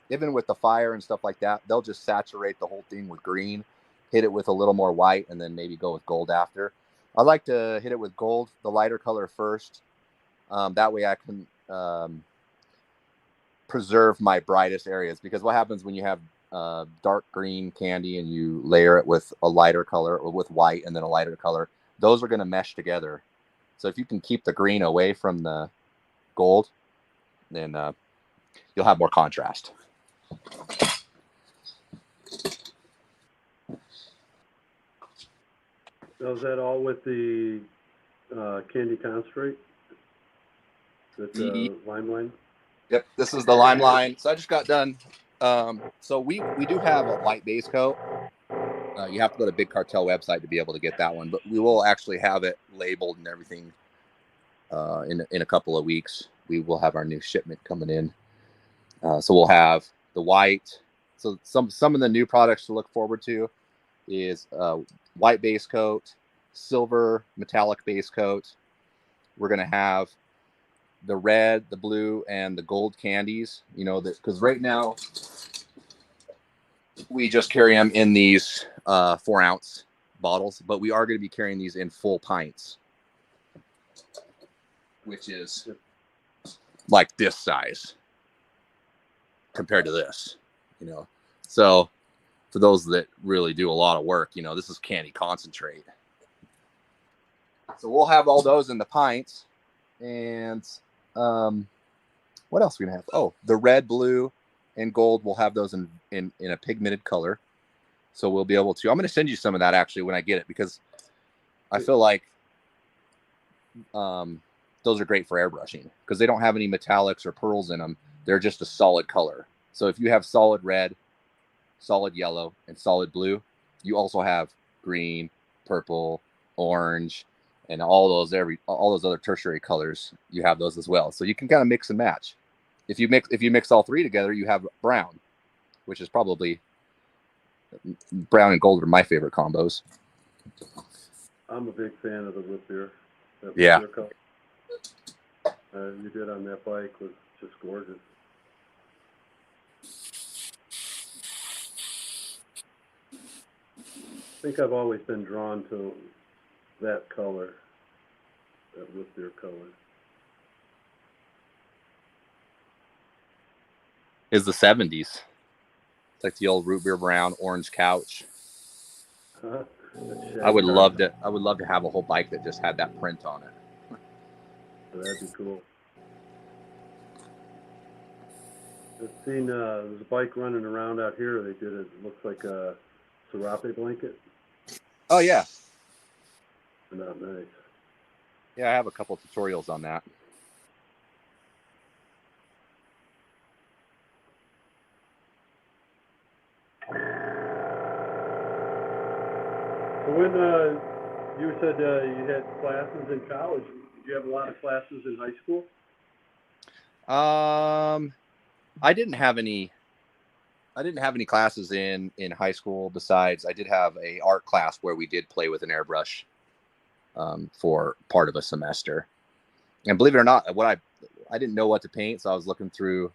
even with the fire and stuff like that, they'll just saturate the whole thing with green, hit it with a little more white, and then maybe go with gold after. I like to hit it with gold, the lighter color first. That way I can preserve my brightest areas, because what happens when you have dark green candy and you layer it with a lighter color, or with white and then a lighter color, those are going to mesh together. So if you can keep the green away from the gold, then you'll have more contrast. So is that all with the candy concentrate? The lime line? Yep, this is the lime line. So I just got done. So we do have a white base coat. You have to go to Big Cartel website to be able to get that one, but we will actually have it labeled and everything in a couple of weeks. We will have our new shipment coming in. So we'll have the white. So some of the new products to look forward to is white base coat, silver metallic base coat. We're going to have the red, the blue, and the gold candies, because right now we just carry them in these 4-ounce bottles, but we are going to be carrying these in full pints, which is like this size compared to this, So for those that really do a lot of work, this is candy concentrate. So we'll have all those in the pints. And what else are we gonna have? Oh, the red, blue, and gold. We'll have those in a pigmented color. So we'll be able to. I'm gonna send you some of that actually when I get it, because I feel like those are great for airbrushing, because they don't have any metallics or pearls in them. They're just a solid color. So if you have solid red, solid yellow, and solid blue, you also have green, purple, orange, and all those other tertiary colors. You have those as well. So you can kind of mix and match. If you mix all three together, you have brown, which is probably brown and gold are my favorite combos. I'm a big fan of the whip beer. That Yeah. whip beer color you did on that bike was just gorgeous. I think I've always been drawn to that color, that whip beer color. Is the 70s. It's like the old root beer brown orange couch. Huh? I would love to have a whole bike that just had that print on it. That'd be cool. I've seen there's a bike running around out here. They did it looks like a serape blanket. Oh yeah. Not nice. Yeah, I have a couple tutorials on that. So when you said you had classes in college, did you have a lot of classes in high school? I didn't have any classes in high school. Besides, I did have a art class where we did play with an airbrush for part of a semester. And believe it or not, I didn't know what to paint, so I was looking through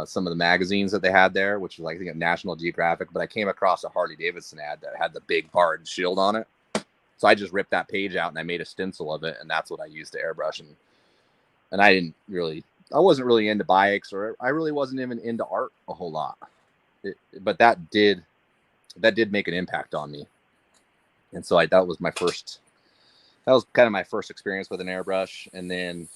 some of the magazines that they had there, which was like I think National Geographic. But I came across a Harley Davidson ad that had the big barred shield on it, so I just ripped that page out and I made a stencil of it, and that's what I used to airbrush. And I wasn't really into bikes, or I really wasn't even into art a whole lot. But that did make an impact on me, and so that was kind of my first experience with an airbrush. And then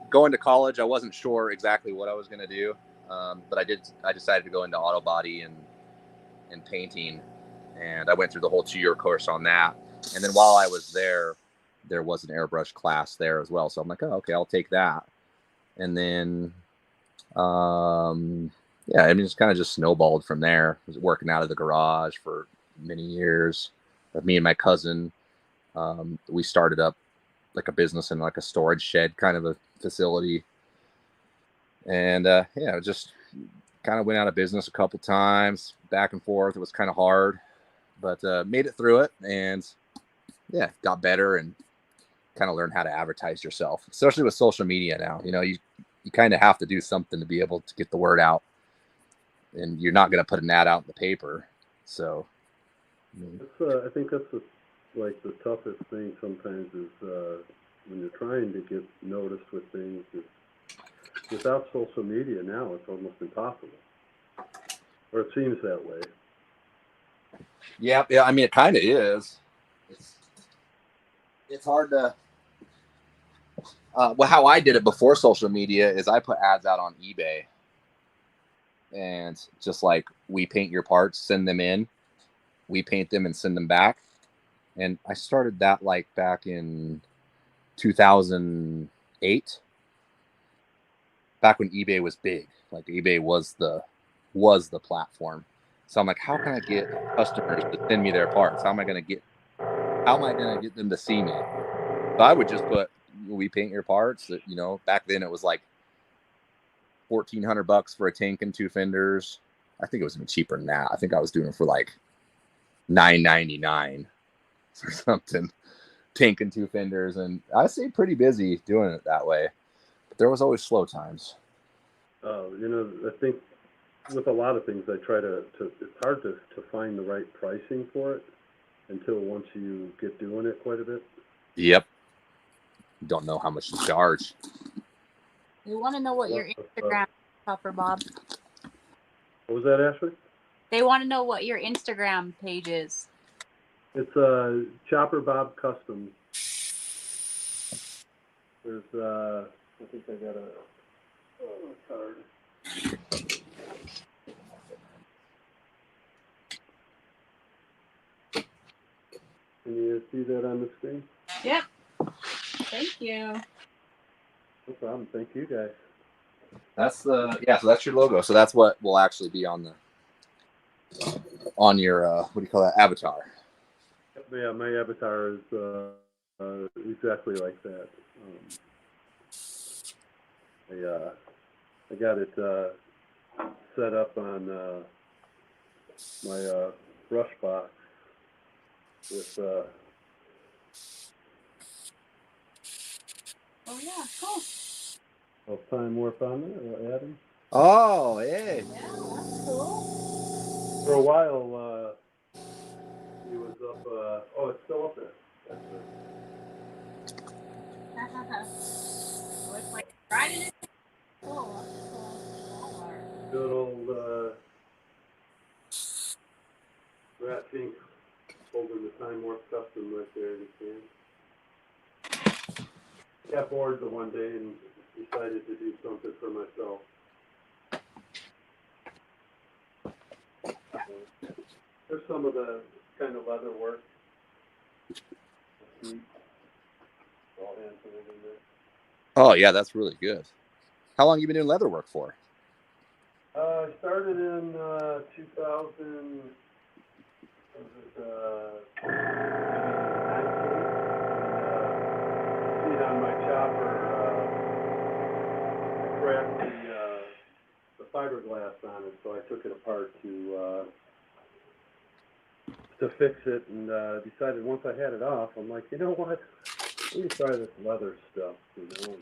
going to college, I wasn't sure exactly what I was going to do, but I decided to go into auto body and painting, and I went through the whole 2-year course on that. And then while I was there was an airbrush class there as well, so I'm like, oh, okay, I'll take that. And then yeah, I mean, it's kind of just snowballed from there. I was working out of the garage for many years. Me and my cousin, we started up like a business in like a storage shed kind of a facility. And yeah, just kind of went out of business a couple times, back and forth. It was kind of hard, but made it through it, and yeah, got better and kind of learned how to advertise yourself, especially with social media now. You know, you kind of have to do something to be able to get the word out, and you're not going to put an ad out in the paper. So I think that's the toughest thing sometimes is when you're trying to get noticed with things. Without social media now, it's almost impossible, or it seems that way. Yeah. I mean, it kind of is. It's hard to. Well, how I did it before social media is I put ads out on eBay, and just like, we paint your parts, send them in, we paint them and send them back. And I started that like back in 2008, back when eBay was big. Like, eBay was the platform. So I'm like, how can I get customers to send me their parts? How am I going to get them to see me? So I would just put, we paint your parts. That, you know, back then it was like $1,400 for a tank and 2 fenders. I think it was even cheaper than that. I think I was doing it for like $9.99 or something. Tank and 2 fenders, and I stayed pretty busy doing it that way. But there was always slow times. You know, I think with a lot of things, I try to it's hard to find the right pricing for it until once you get doing it quite a bit. Yep. Don't know how much to charge. They want to know what your Instagram Chopper Bob. What was that, Ashley? They want to know what your Instagram page is. It's Chopper Bob Custom. There's I think I got a card. Can you see that on the screen? Yep. Thank you. No problem. Thank you, guys. That's so that's your logo. So that's what will actually be on your what do you call that, avatar? Yeah, my avatar is exactly like that. I got it set up on my brush box with Oh yeah, cool. time warp on there, Adam. Oh, hey. Yeah, that's cool. For a while, he was up. Oh, it's still up there. That's it. Oh, it's like Friday. Cool. That's cool. Good old Rat Pink holding the time warp custom right there. You can. Got bored the one day and decided to do something for myself. There's some of the kind of leather work. All hand painted in there. Oh, yeah, that's really good. How long you been doing leather work for? I started in 2000. Was it 19? See it on my chopper. I cracked the fiberglass on it, so I took it apart to fix it, and decided once I had it off, I'm like, you know what? Let me try this leather stuff. You know,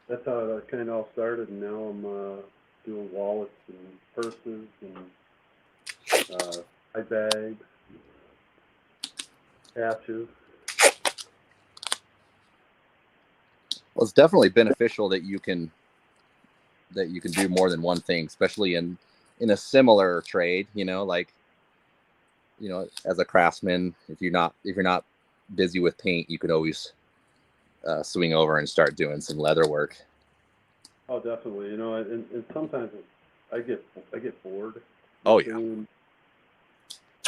that's how it kind of all started, and now I'm doing wallets and purses and eye bags, patches. Well, it's definitely beneficial that you can do more than one thing, especially in a similar trade, you know, like, you know, as a craftsman, if you're not busy with paint, you could always swing over and start doing some leather work. Oh, definitely. You know, and sometimes I get bored. Oh, yeah. Doing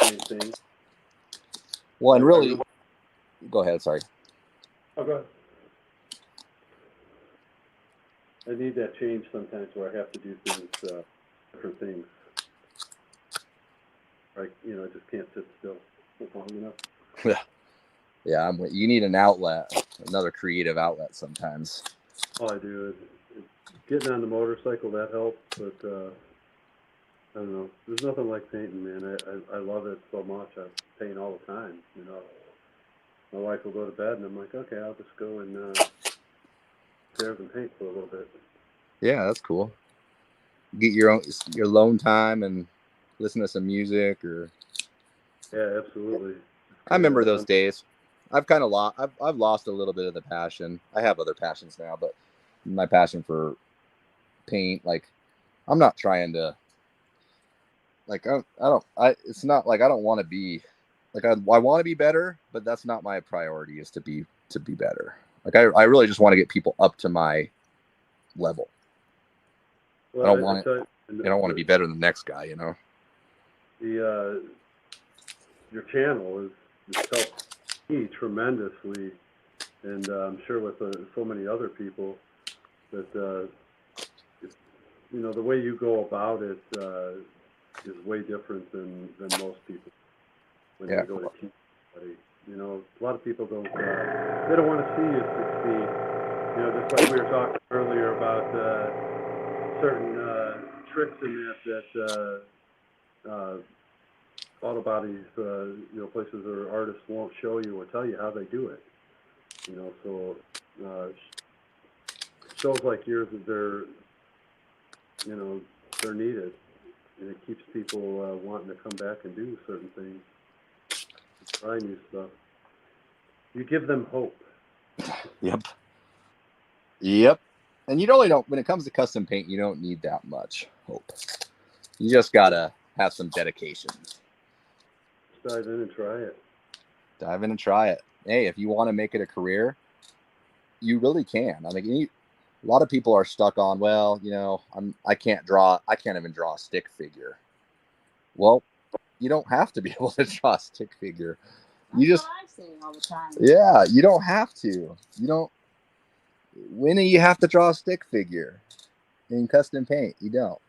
same thing. Well, and really, go ahead. Sorry. Oh, go ahead. I need that change sometimes where I have to do things, different things. Like, you know, I just can't sit still long enough. Yeah, you need an outlet, another creative outlet sometimes. All I do is getting on the motorcycle, that helps, but I don't know. There's nothing like painting, man. I love it so much. I paint all the time, you know. My wife will go to bed, and I'm like, okay, I'll just go and stairs and paint for a little bit. Yeah, that's cool. Get your alone time and listen to some music, or Yeah, absolutely. I remember those days. I've kind of I've lost a little bit of the passion. I have other passions now, but my passion for paint, like, I'm not trying to, like, it's not like I don't want to be, like, I want to be better, but that's not my priority, is to be better. Like, I really just want to get people up to my level. Well, I don't want to be better than the next guy, you know. Your channel is helped me tremendously, and I'm sure with so many other people that you know, the way you go about it is way different than most people when Yeah. they go to teach somebody. You know, a lot of people don't they don't want to see you succeed. You know, just like we were talking earlier about certain tricks in that auto bodies, you know, places where artists won't show you or tell you how they do it. You know, so shows like yours, they're needed, and it keeps people wanting to come back and do certain things, try new stuff. You give them hope. Yep. And you really don't, when it comes to custom paint, you don't need that much hope. You just gotta have some dedication. Dive in and try it. Hey, if you want to make it a career, you really can. I mean, a lot of people are stuck on, well, you know, I can't even draw a stick figure. Well, you don't have to be able to draw a stick figure. That's what I say all the time. Yeah, you don't have to. When do you have to draw a stick figure in custom paint? You don't.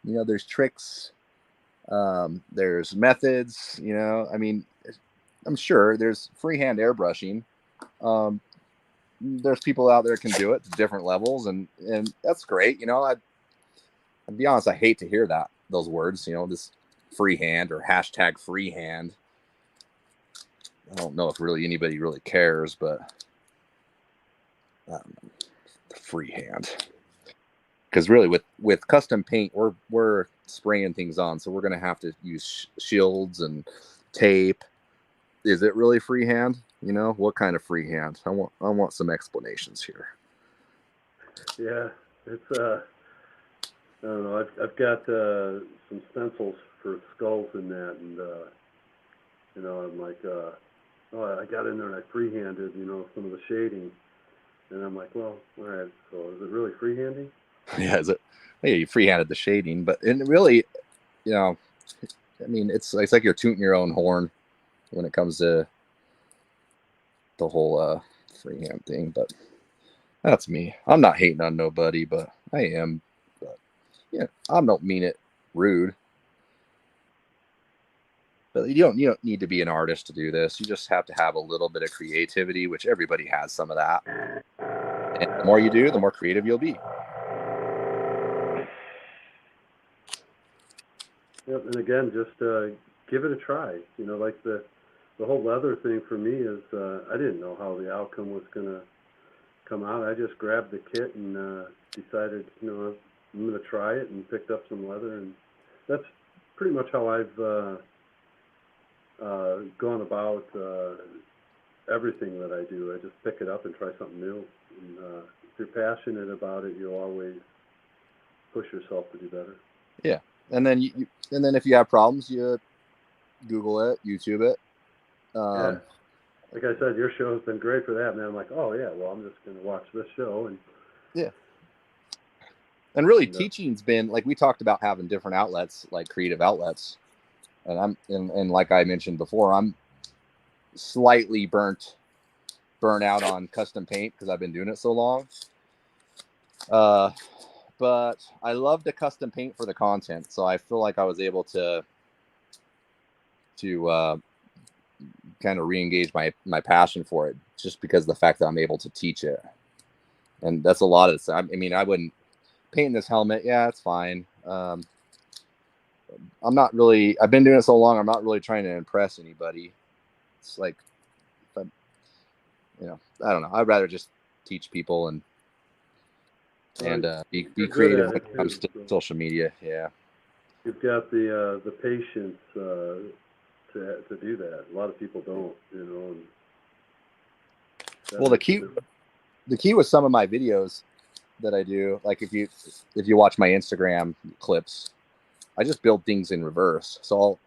You know, there's tricks, there's methods, you know. I mean, I'm sure there's freehand airbrushing. There's people out there can do it to different levels, and that's great. You know, I'll be honest, I hate to hear those words, you know, this freehand or hashtag freehand. I don't know if really anybody really cares, but freehand. Because really, with custom paint, we're spraying things on, so we're gonna have to use shields and tape. Is it really freehand? You know, what kind of freehand? I want some explanations here. Yeah, it's I don't know. I've got some stencils for skulls in that, and you know, I'm like, oh, I got in there and I freehanded, you know, some of the shading, and I'm like, well, all right. So is it really freehanding? Yeah, is it? Yeah, you freehanded the shading, but and really, you know, I mean, it's like you're tooting your own horn when it comes to the whole freehand thing. But that's me. I'm not hating on nobody, but I am. But yeah, I don't mean it rude. But you don't need to be an artist to do this. You just have to have a little bit of creativity, which everybody has some of that. And the more you do, the more creative you'll be. Yep, and again, just give it a try. You know, like the whole leather thing for me is I didn't know how the outcome was going to come out. I just grabbed the kit and decided, you know, I'm going to try it, and picked up some leather, and that's pretty much how I've gone about everything that I do. I just pick it up and try something new. And if you're passionate about it, you'll always push yourself to do better. Yeah. And then and then if you have problems, you Google it, YouTube it. Yeah. Like I said, your show has been great for that, man. I'm like, oh yeah, well, I'm just going to watch this show, and yeah. And really, teaching's been, like we talked about, having different outlets, like creative outlets. And and like I mentioned before, I'm slightly burnt out on custom paint because I've been doing it so long. But I love to custom paint for the content, so I feel like I was able to kind of re-engage my passion for it, just because of the fact that I'm able to teach it. And that's a lot of this. I mean, I wouldn't paint this helmet. Yeah, it's fine. I'm not really, I've been doing it so long, I'm not really trying to impress anybody. It's like, you know, I don't know. I'd rather just teach people and be creative when it comes to social media. Yeah. You've got the patience to do that. A lot of people don't, you know. And well, the key with some of my videos that I do, like if you watch my Instagram clips, I just build things in reverse. So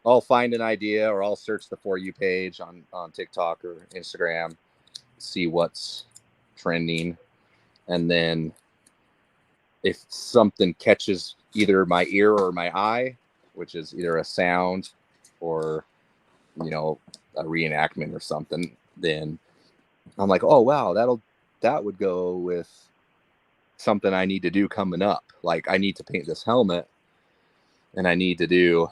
I'll find an idea, or I'll search the For You page on TikTok or Instagram, see what's trending, and then if something catches either my ear or my eye, which is either a sound or, you know, a reenactment or something, then I'm like, oh wow, that would go with something I need to do coming up. Like, I need to paint this helmet, and I need to do,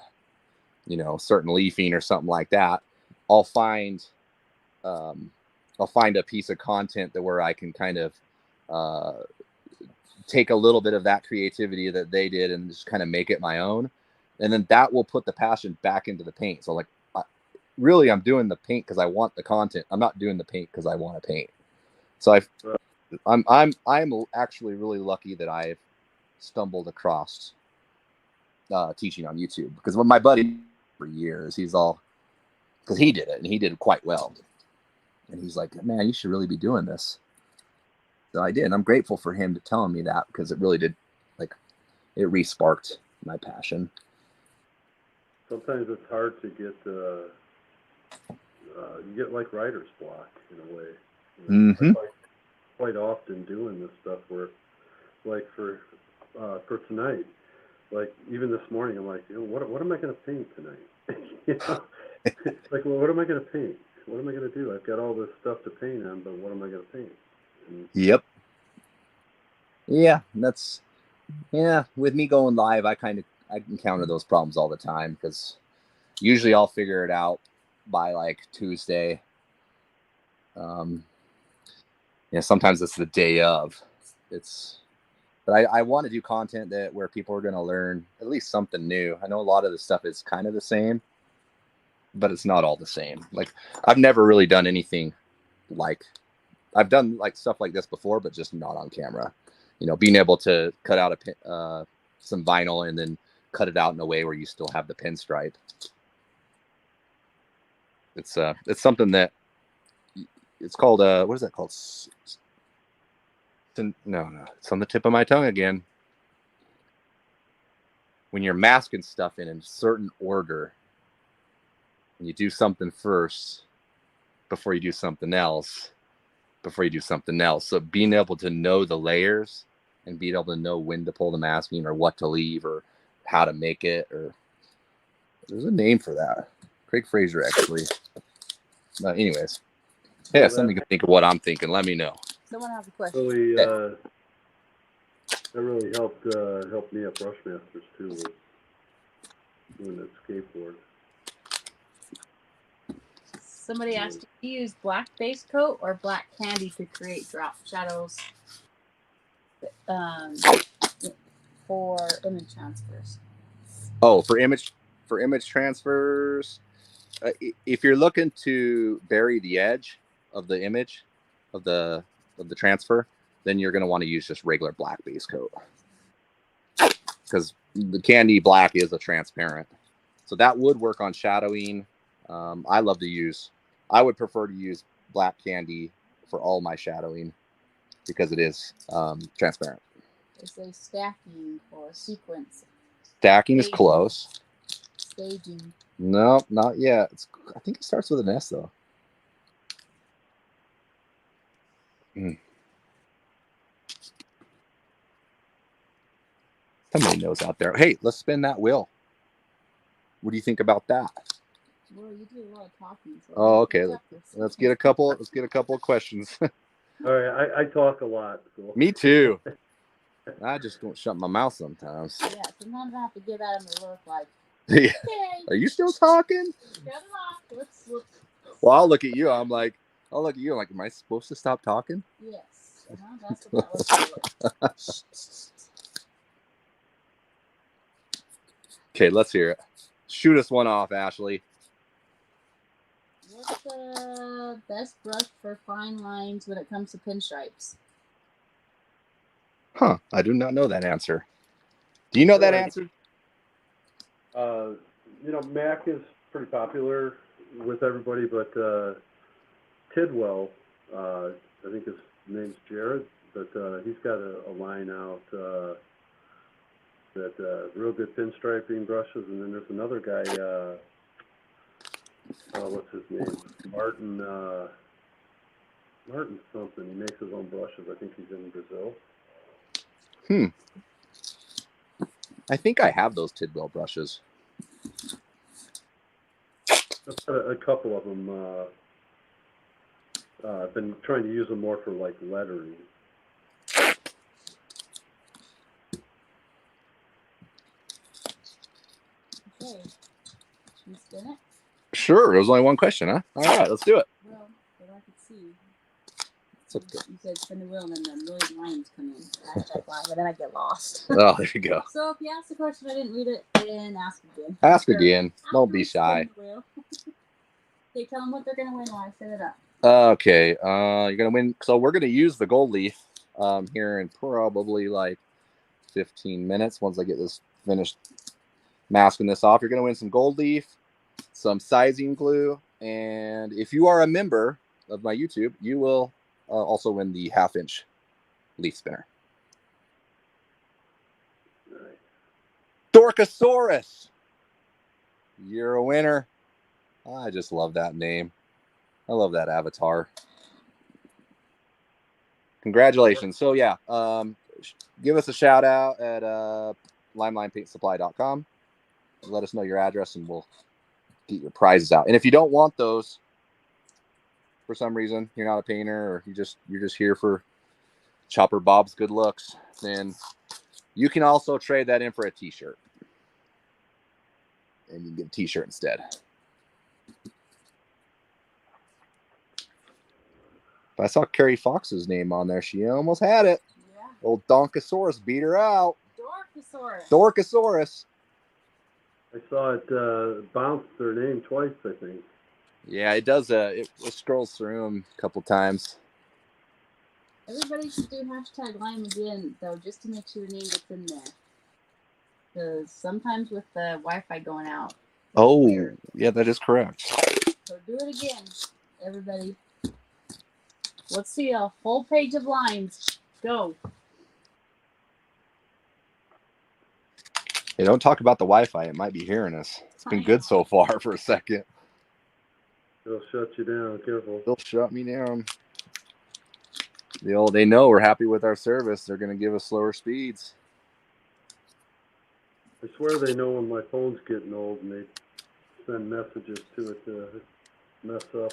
you know, certain leafing or something like that. I'll find a piece of content where I can kind of take a little bit of that creativity that they did and just kind of make it my own. And then that will put the passion back into the paint. So like, really, I'm doing the paint because I want the content. I'm not doing the paint because I want to paint. So I'm actually really lucky that I've stumbled across teaching on YouTube, because when my buddy for years, because he did it and he did it quite well. And he's like, man, you should really be doing this. So I did. And I'm grateful for him to telling me that, because it really did, like, it re-sparked my passion. Sometimes it's hard to get, you get like writer's block in a way. You know, Mm-hmm. quite often doing this stuff where, like for tonight, like even this morning, I'm like, you know, what am I going to paint tonight? You know? Like, well, what am I going to paint? What am I going to do? I've got all this stuff to paint on, but what am I going to paint? And yep. Yeah, with me going live, I encounter those problems all the time, because usually I'll figure it out by like Tuesday. Sometimes it's the day of. It's But I want to do content that where people are going to learn at least something new. I know a lot of the stuff is kind of the same, but it's not all the same. Like I've never really done anything like I've done like stuff like this before, but just not on camera. You know, being able to cut out some vinyl and then cut it out in a way where you still have the pinstripe. It's something that it's called what is that called? No, it's on the tip of my tongue again. When you're masking stuff in a certain order, and you do something first before you do something else, So being able to know the layers and being able to know when to pull the masking or what to leave or how to make it, or there's a name for that. Craig Fraser, actually. Anyways, yeah, something you can think of what I'm thinking. Let me know. Someone has a question. Really, that really helped me at Brushmasters too, was doing that skateboard. Somebody asked, do you use black base coat or black candy to create drop shadows for image transfers? Oh, for image transfers, if you're looking to bury the edge of the image of the transfer, then you're going to want to use just regular black base coat, because the candy black is a transparent, so that would work on shadowing. I would prefer to use black candy for all my shadowing because it is transparent. They say stacking or sequence. Stacking is close. Staging. No, not yet. I think it starts with an S though. Somebody knows out there. Hey, let's spin that wheel. What do you think about that? Well, you do a lot of talking. So oh, okay. Let's get a couple of questions. All right, I talk a lot. So. Me too. I just don't shut my mouth sometimes. Yeah, sometimes I have to give Adam a look like, yeah. Okay. Are you still talking? Shut it off. Let's well, I'll look at you. I'm like, am I supposed to stop talking? Yes. That's what that looks like. Okay, let's hear it. Shoot us one off, Ashley. What's the best brush for fine lines when it comes to pinstripes? Huh, I do not know that answer. Do you know that answer? Mac is pretty popular with everybody, but Tidwell, I think his name's Jared, but he's got a line out that real good pinstriping brushes, and then there's another guy, what's his name? Martin something. He makes his own brushes. I think he's in Brazil. I think I have those Tidwell brushes. I've got a couple of them. I've been trying to use them more for like lettering. Okay. Can you spin it? Sure. There was only one question, huh? All right, let's do it. Well, if I could see. It's okay. You said spin the wheel and then the million lines come in. Hashtag live, and then I get lost. Oh, there you go. So if you ask the question, I didn't read it, then ask again. Ask again. Don't be shy. Okay, tell them what they're going to win while I set it up. Okay, you're going to win. So we're going to use the gold leaf here in probably like 15 minutes. Once I get this finished masking this off, you're going to win some gold leaf, some sizing glue, and if you are a member of my YouTube, you will also win the 1/2-inch leaf spinner. Dorkosaurus, you're a winner. I just love that name. I love that avatar. Congratulations. So yeah, give us a shout out at limelinepaintsupply.com. Let us know your address and we'll get your prizes out. And if you don't want those for some reason, you're not a painter or you're just here for Chopper Bob's good looks, then you can also trade that in for a t-shirt. And you can get a t-shirt instead. If I saw Carrie Fox's name on there, she almost had it. Yeah. Old Donkosaurus beat her out. Dorkosaurus. Dorkosaurus. I saw it bounce their name twice, I think. Yeah, it does. It scrolls through them a couple times. Everybody should do hashtag Lime again, though, just to make sure your name gets in there. Because sometimes with the Wi-Fi going out. Oh, weird. yeah, that is correct. So do it again, everybody. Let's see a whole page of lines. Go. Hey, don't talk about the Wi-Fi. It might be hearing us. It's been good so far for a second. It'll shut you down. Careful. They'll shut me down. They know we're happy with our service. They're going to give us slower speeds. I swear they know when my phone's getting old and they send messages to it to mess up.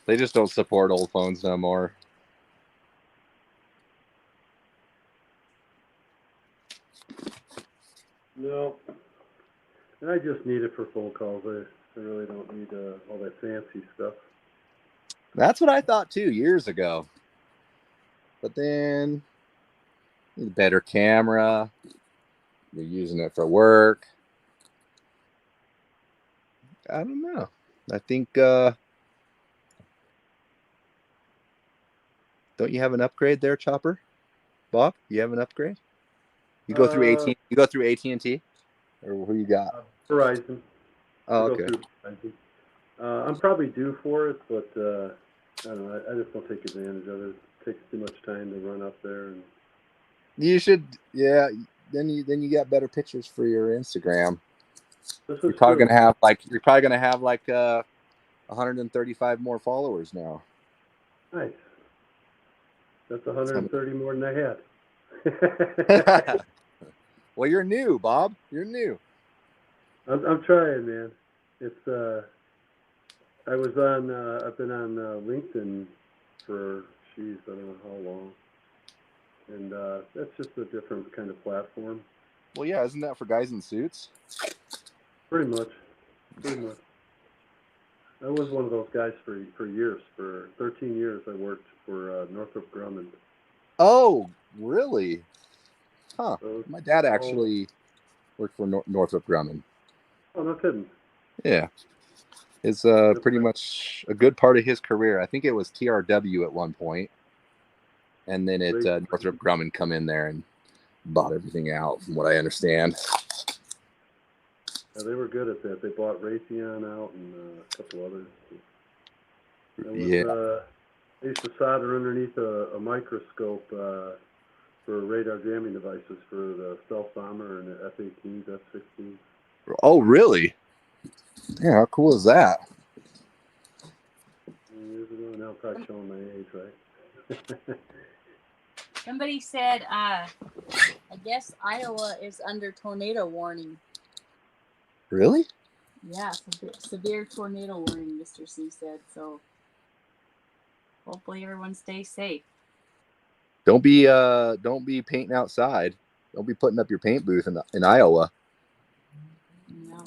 They just don't support old phones no more. No. And I just need it for phone calls. I really don't need all that fancy stuff. That's what I thought too years ago. But then, better camera. You're using it for work. I don't know. I think, don't you have an upgrade there, Chopper? Bob, you have an upgrade? You go through AT. You go through AT&T, or who you got? Verizon. Oh, okay. I'm probably due for it, but I don't know. I just don't take advantage of it. It takes too much time to run up there. And you should, yeah. Then you got better pictures for your Instagram. You're probably gonna have like 135 more followers now. Nice. That's 130 more than I had. Well, you're new, Bob. You're new. I'm trying, man. It's I was on. I've been on LinkedIn for I don't know how long, and that's just a different kind of platform. Well, yeah, isn't that for guys in suits? Pretty much. I was one of those guys for years. For 13 years, I worked for Northrop Grumman. Oh, really? Huh. So, my dad actually worked for Northrop Grumman. Oh, no kidding. Yeah. It's pretty much a good part of his career. I think it was TRW at one point. And then Northrop Grumman come in there and bought everything out, from what I understand. Yeah, they were good at that. They bought Raytheon out and a couple others. I used to solder underneath a microscope for radar jamming devices for the stealth bomber and the F-18s, F-16s. Oh, really? Yeah, how cool is that? Years ago, now I'm probably showing my age, right? Somebody said, I guess Iowa is under tornado warning. Really? Yeah, severe tornado warning, Mr. C said. So hopefully everyone stays safe. Don't be painting outside. Don't be putting up your paint booth in Iowa. No.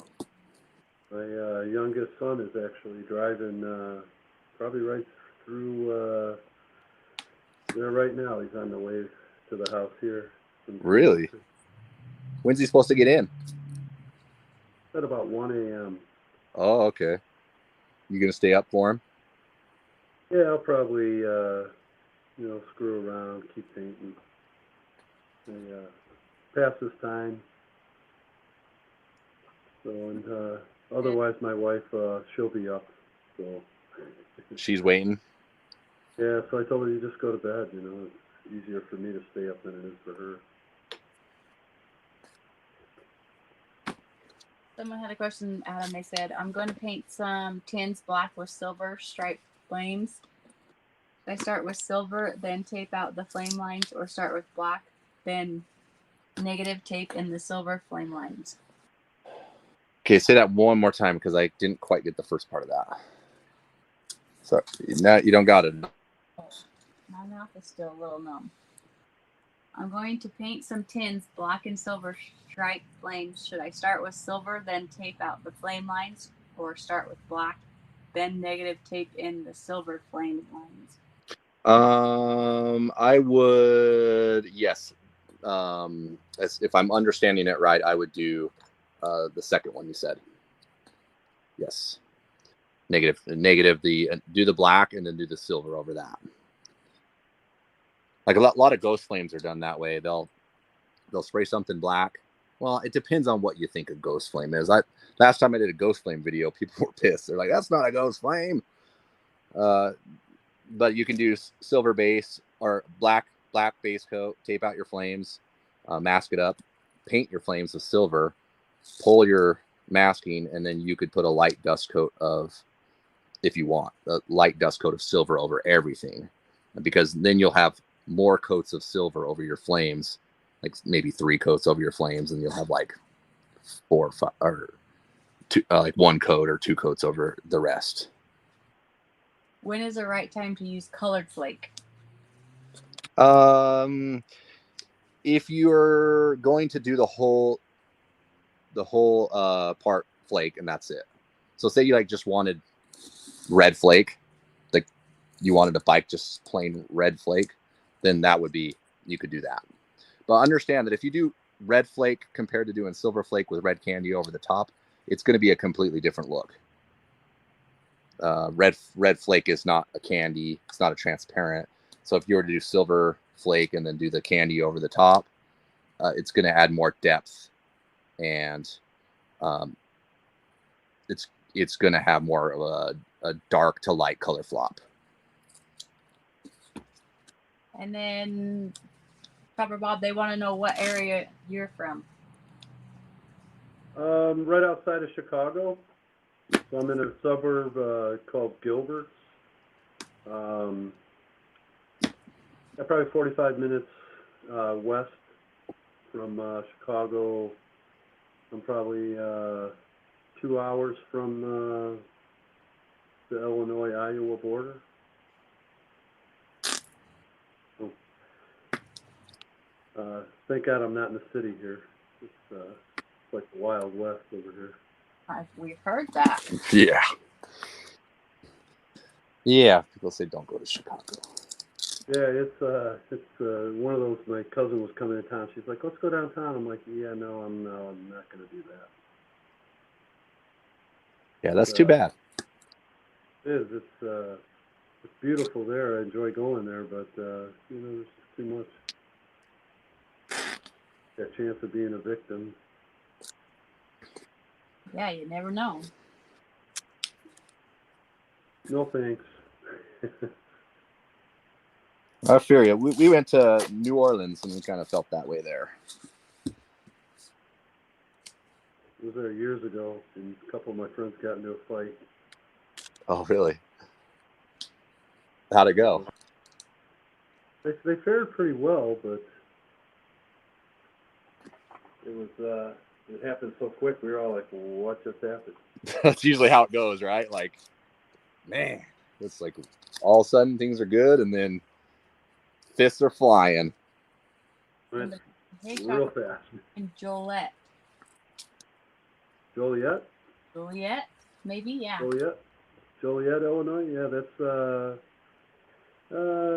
My youngest son is actually driving probably right through there right now. He's on the way to the house here. Really? When's he supposed to get in? At about 1 a.m. Oh, okay. You gonna stay up for him? Yeah, I'll probably screw around, keep painting, and pass his time. So, and otherwise, my wife, she'll be up. So she's waiting. Yeah, so I told her, you just go to bed. It's easier for me to stay up than it is for her. Someone had a question, Adam. They said, I'm going to paint some tins black with silver striped flames. Should I start with silver, then tape out the flame lines, or start with black, then negative tape in the silver flame lines? Okay, say that one more time because I didn't quite get the first part of that. So now you don't got it. Oh, my mouth is still a little numb. I'm going to paint some tins black and silver striped flames. Should I start with silver, then tape out the flame lines, or start with black, then negative tape in the silver flame lines? I would, yes. If I'm understanding it right, I would do the second one you said. Yes. Negative. Do the black and then do the silver over that. Like a lot of ghost flames are done that way. They'll spray something black. Well, it depends on what you think a ghost flame is. Last time I did a ghost flame video, people were pissed. They're like, "That's not a ghost flame." But you can do silver base or black base coat, tape out your flames, mask it up, paint your flames with silver, pull your masking, and then you could put a light dust coat of, if you want, a light dust coat of silver over everything, because then you'll have more coats of silver over your flames, like maybe 3 coats over your flames, and you'll have like 4 or 5 or 2, like 1 coat or 2 coats over the rest. When is the right time to use colored flake? If you're going to do the whole part flake and that's it. So say you like just wanted red flake, like you wanted a bike just plain red flake, then that would be, you could do that. But understand that if you do red flake compared to doing silver flake with red candy over the top, it's going to be a completely different look. Red flake is not a candy. It's not a transparent. So if you were to do silver flake and then do the candy over the top, it's going to add more depth, and it's going to have more of a dark to light color flop. And then, Copper Bob, they want to know what area you're from. Right outside of Chicago. So I'm in a suburb called Gilbert. I'm probably 45 minutes west from Chicago. I'm probably 2 hours from the Illinois-Iowa border. Thank God I'm not in the city here. It's like the Wild West over here. We've heard that. Yeah. Yeah. People say don't go to Chicago. Yeah, it's one of those. My cousin was coming to town. She's like, "Let's go downtown." I'm like, "Yeah, no, I'm not going to do that." Yeah, that's too bad. It is. It's beautiful there. I enjoy going there, but there's just too much. That chance of being a victim. Yeah, you never know. No thanks. I fear you. We went to New Orleans and we kind of felt that way there. I was there years ago, and a couple of my friends got into a fight. Oh, really? How'd it go? They fared pretty well, but it was it happened so quick. We were all like, "What just happened?" That's usually how it goes, right? Like, man, it's like all of a sudden things are good, and then fists are flying. Right? Hey, Real fast. And Joliet, Joliet, maybe, yeah. Joliet, Illinois. Yeah, that's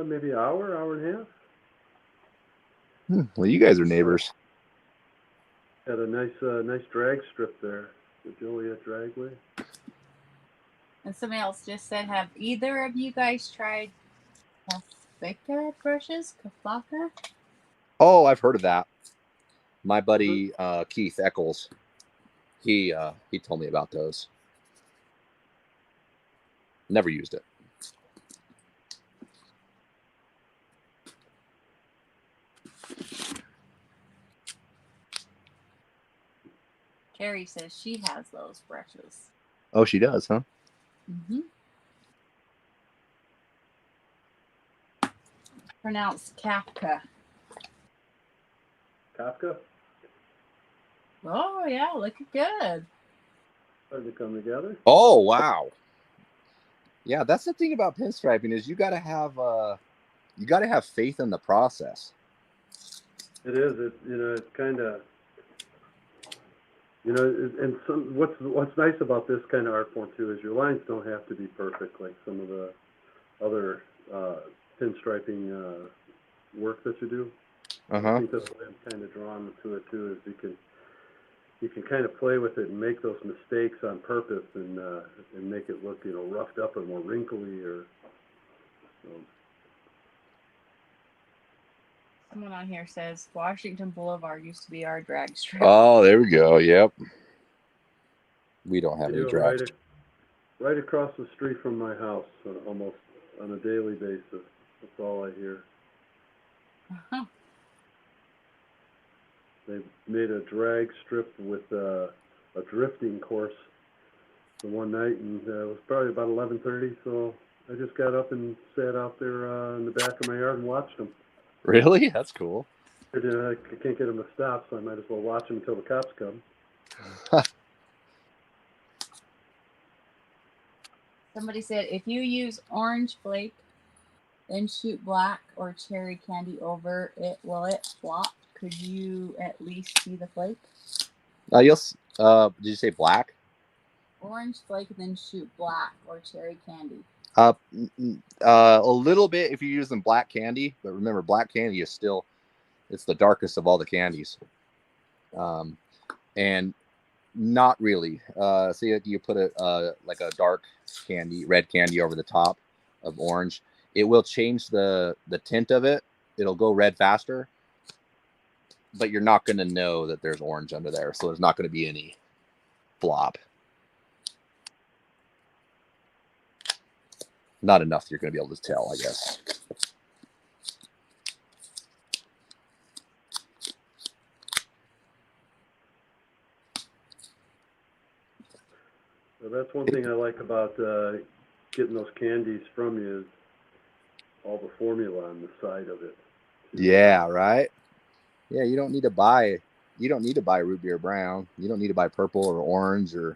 maybe an hour and a half. Well, you guys are neighbors. Had a nice drag strip there, the Joliet Dragway. And somebody else just said, have either of you guys tried Kafaka brushes? Kafaka? Oh, I've heard of that. My buddy Keith Eccles, he told me about those. Never used it. Carrie says she has those brushes. Oh, she does, huh? Mm-hmm. Pronounced Kafka. Kafka? Oh, yeah, looking good. Starting to come together. Oh, wow. Yeah, that's the thing about pinstriping is you got to have faith in the process. It is. It's kind of, and what's nice about this kind of art form too is your lines don't have to be perfect like some of the other pinstriping work that you do. I think that's what I'm kind of drawn to it too. Is you can kind of play with it and make those mistakes on purpose and make it look, you know, roughed up and more wrinkly or. Someone on here says Washington Boulevard used to be our drag strip. Oh, there we go. Yep. We don't have any drag. Right across the street from my house, almost on a daily basis. That's all I hear. Uh-huh. They made a drag strip with a drifting course the one night, and it was probably about 11:30. So I just got up and sat out there in the back of my yard and watched them. Really? That's cool. I can't get them to stop, so I might as well watch them until the cops come. Somebody said if you use orange flake, then shoot black or cherry candy over it, will it flop? Could you at least see the flake? Yes. Did you say black? Orange flake, then shoot black or cherry candy. A little bit if you're using black candy, but remember, black candy is still, it's the darkest of all the candies. And not really. See, you put like a dark candy, red candy over the top of orange. It will change the tint of it. It'll go red faster, but you're not going to know that there's orange under there. So there's not going to be any flop. Not enough you're going to be able to tell, I guess. So that's one thing I like about getting those candies from you is all the formula on the side of it. Yeah, right? Yeah, you don't need to buy root beer brown. You don't need to buy purple or orange or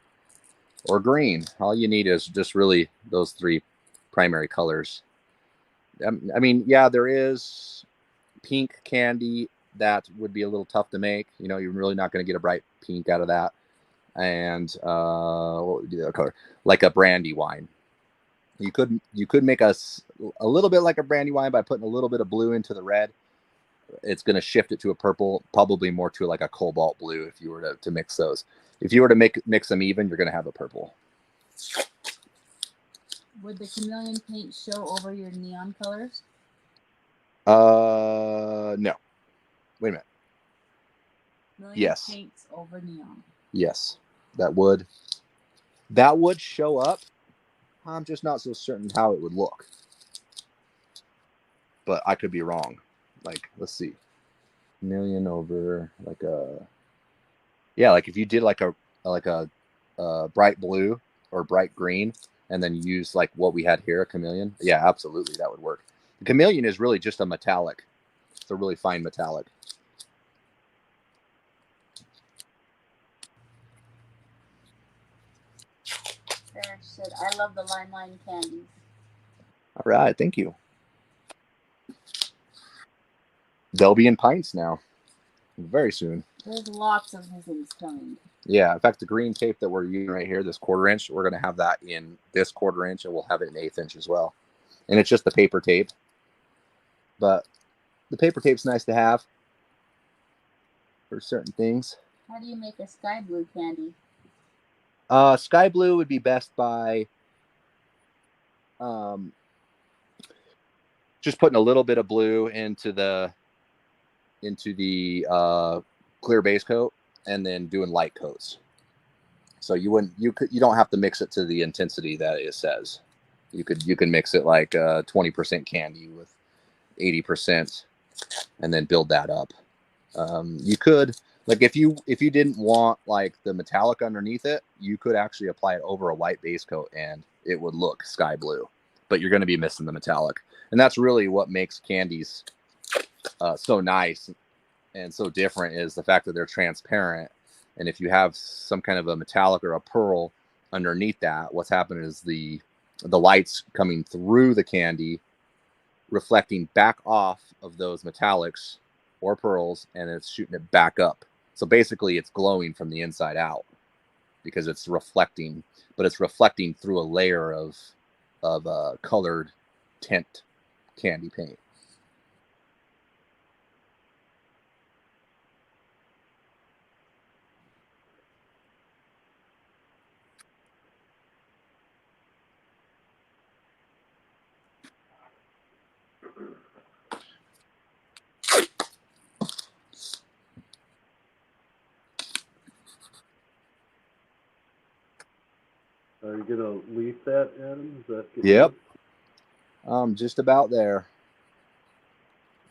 green. All you need is just really those three primary colors. I mean, yeah, there is pink candy that would be a little tough to make. You know, you're really not going to get a bright pink out of that. And what would be the other color? Like a brandy wine. You could make a little bit like a brandy wine by putting a little bit of blue into the red. It's going to shift it to a purple, probably more to like a cobalt blue if you were to mix those. If you were to mix them even, you're going to have a purple. Would the chameleon paint show over your neon colors? No. Wait a minute. Chameleon Yes. paints over neon. Yes, that would show up. I'm just not so certain how it would look. But I could be wrong. Like, let's see. Chameleon over like like if you did like a bright blue or bright green, and then use like what we had here, a chameleon. Yeah, absolutely, that would work. The chameleon is really just a metallic. It's a really fine metallic. Sarah said, I love the line candies. All right, thank you. They'll be in pints now, very soon. There's lots of things coming. Yeah, in fact, the green tape that we're using right here, this 1/4 inch, we're going to have that in this 1/4 inch, and we'll have it in 1/8 inch as well. And it's just the paper tape. But the paper tape's nice to have for certain things. How do you make a sky blue candy? Sky blue would be best by just putting a little bit of blue into the clear base coat, and then doing light coats. So you don't have to mix it to the intensity that it says. You can mix it like 20% candy with 80%, and then build that up. You could, like, if you didn't want like the metallic underneath it, you could actually apply it over a white base coat and it would look sky blue, but you're going to be missing the metallic. And that's really what makes candies so nice and so different, is the fact that they're transparent. And if you have some kind of a metallic or a pearl underneath that, what's happening is the light's coming through the candy, reflecting back off of those metallics or pearls, and it's shooting it back up. So basically it's glowing from the inside out because it's reflecting, but it's reflecting through a layer of colored tint candy paint. Are you gonna leaf that, Adam? Is that good? Yep. Just about there.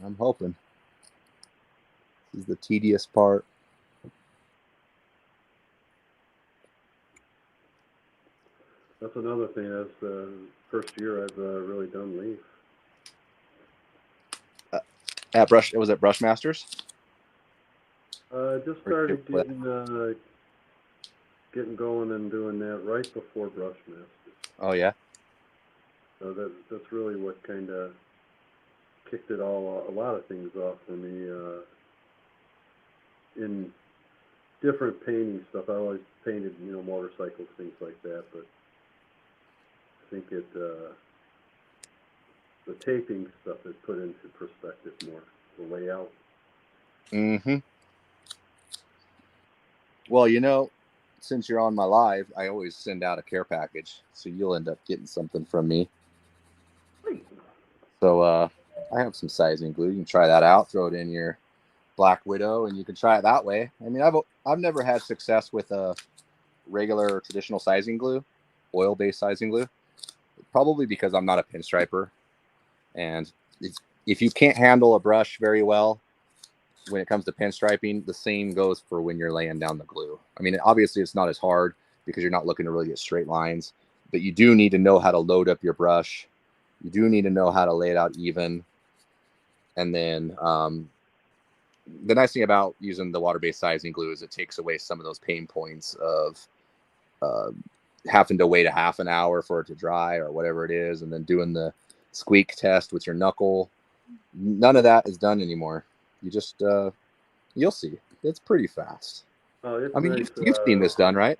I'm hoping. This is the tedious part. That's another thing. That's the first year I've really done leaf. Was it Brushmasters? Just started getting going and doing that right before Brushmasters. Oh yeah. So that's really what kind of kicked it all. A lot of things off for me in different painting stuff. I always painted, motorcycles, things like that. But I think the taping stuff is put into perspective more. The layout. Mm-hmm. Well, since you're on my live, I always send out a care package, so you'll end up getting something from me. So I have some sizing glue. You can try that out. Throw it in your Black Widow, and you can try it that way. I mean, I've never had success with a regular or traditional sizing glue, oil-based sizing glue, probably because I'm not a pinstriper, and if you can't handle a brush very well when it comes to pinstriping, the same goes for when you're laying down the glue. I mean, obviously it's not as hard because you're not looking to really get straight lines, but you do need to know how to load up your brush. You do need to know how to lay it out even. And then the nice thing about using the water-based sizing glue is it takes away some of those pain points of having to wait a half an hour for it to dry or whatever it is, and then doing the squeak test with your knuckle. None of that is done anymore. You just you'll see, it's pretty fast. Oh, it's I mean, nice. you've seen this done, right,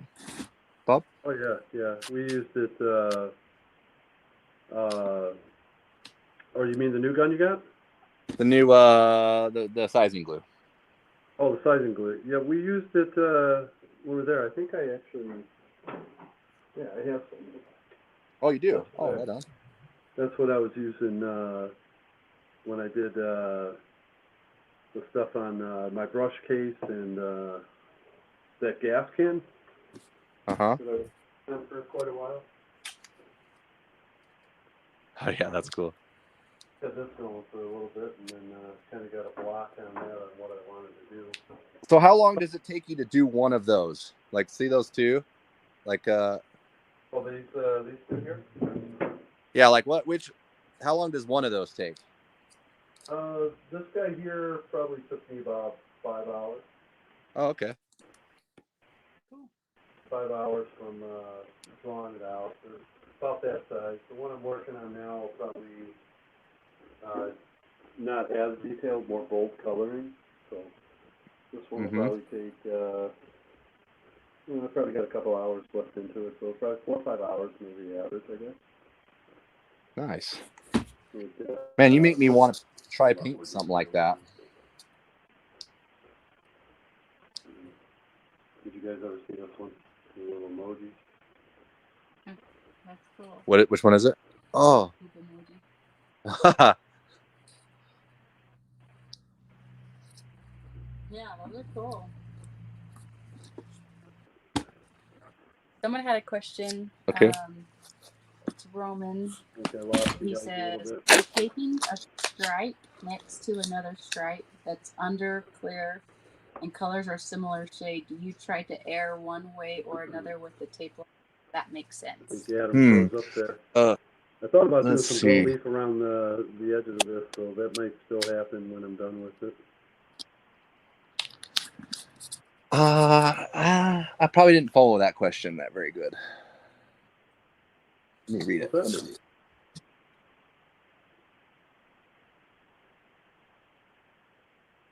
Bob? Oh yeah. We used it. Oh, you mean the new gun you got? The new the sizing glue. Oh, the sizing glue. Yeah, we used it when we were there. I think I actually. Yeah, I have some. Oh, you do? Oh, right on. That's what I was using when I did the stuff on my brush case and that gas can. Uh-huh. That I done for quite a while. Oh, yeah, that's cool. Had this going for a little bit, and then kind of got a block on that on what I wanted to do. So how long does it take you to do one of those? Like, see those two? Like, Oh, these two here? yeah, like how long does one of those take? This guy here probably took me about 5 hours. Oh, okay. 5 hours from drawing it out. They're about that size. The one I'm working on now will probably not as detailed, more bold coloring. So this one will probably take, I probably got a couple hours left into it. So probably 4 or 5 hours, maybe average, I guess. Nice. With, Man, you make me want to try painting something like that. Did you guys ever see this one? The little emojis. That's cool. Which one is it? Oh. Yeah, those are cool. Someone had a question. Okay. It's Roman. Okay, He says, by taking a stripe next to another stripe that's under clear and colors are similar shade, do you try to err one way or another with the tape line? That makes sense. Yeah, Adam goes up there. I thought about doing some gold leaf around the edges of this, so that might still happen when I'm done with it. I probably didn't follow that question that very good. Let me read it.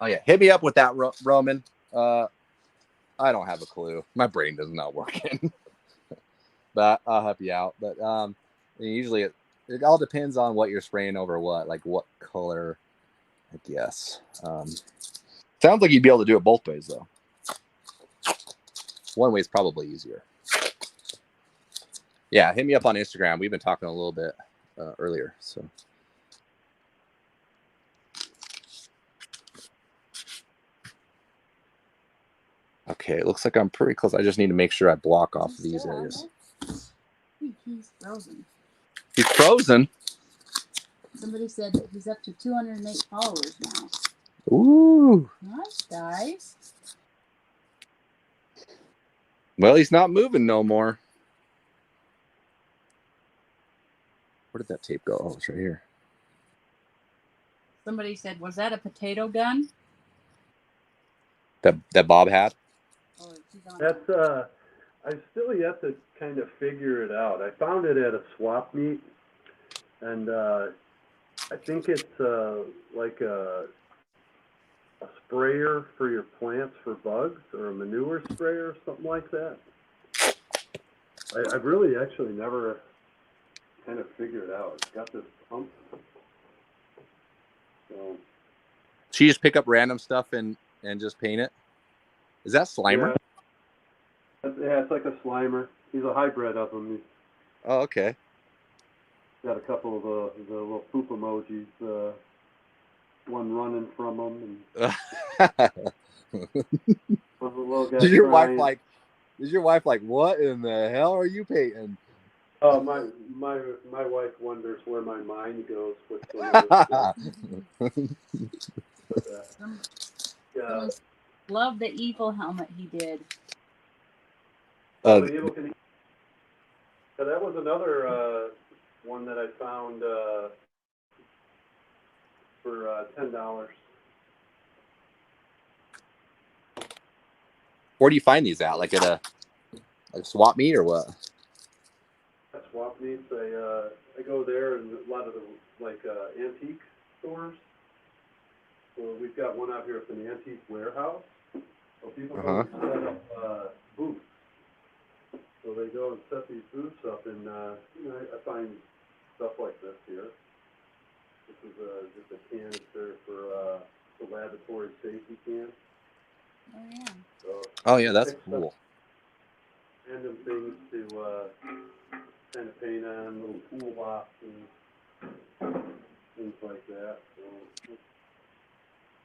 Oh yeah, hit me up with that, Roman. I don't have a clue. My brain is not working, but I'll help you out. But usually it all depends on what you're spraying over what, like what color, I guess. Sounds like you'd be able to do it both ways, though. One way is probably easier. Yeah, hit me up on Instagram. We've been talking a little bit earlier, so. Okay, it looks like I'm pretty close. I just need to make sure I block off these areas. He's frozen. He's frozen? Somebody said that he's up to 208 followers now. Ooh. Nice, guys. Well, he's not moving no more. Where did that tape go? Oh, it's right here. Somebody said, was that a potato gun? That Bob had? Oh, That's I've still yet to kind of figure it out. I found it at a swap meet, and I think it's like a sprayer for your plants for bugs, or a manure sprayer or something like that. I've really actually never kind of figured it out. It's got this pump. So, you just pick up random stuff and just paint it? Is that Slimer? Yeah, it's like a Slimer. He's a hybrid of them. He's Oh, okay. got a couple of the little poop emojis, one running from him, and one little guy Is your crying. wife like, what in the hell are you painting? Oh, my wife wonders where my mind goes with some of this stuff. Yeah. Love the evil helmet he did. Yeah, that was another one that I found for $10. Where do you find these at? Like at a swap meet or what? At swap meets, I go there, and a lot of the antique stores. So we've got one out here at an antique warehouse. So people go and set up booths. So they go and set these booths up, and I find stuff like this here. This is just a canister for the laboratory safety can. Oh, yeah. So Oh, yeah, that's cool. Random things to kind of paint on, little toolboxes, things like that. So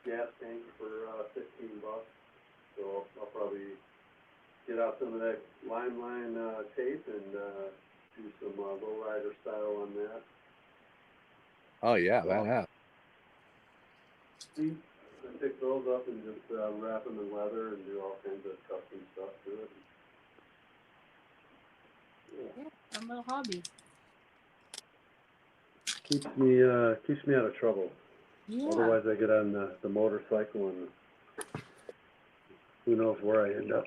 gas tank for $15. So I'll probably get out some of that line tape and do some lowrider style on that. Oh, yeah, that has. I pick those up and just wrap them in leather and do all kinds of custom stuff to it. Yeah, some little hobby. Keeps me out of trouble. Yeah. Otherwise, I get on the motorcycle and who knows where I end up.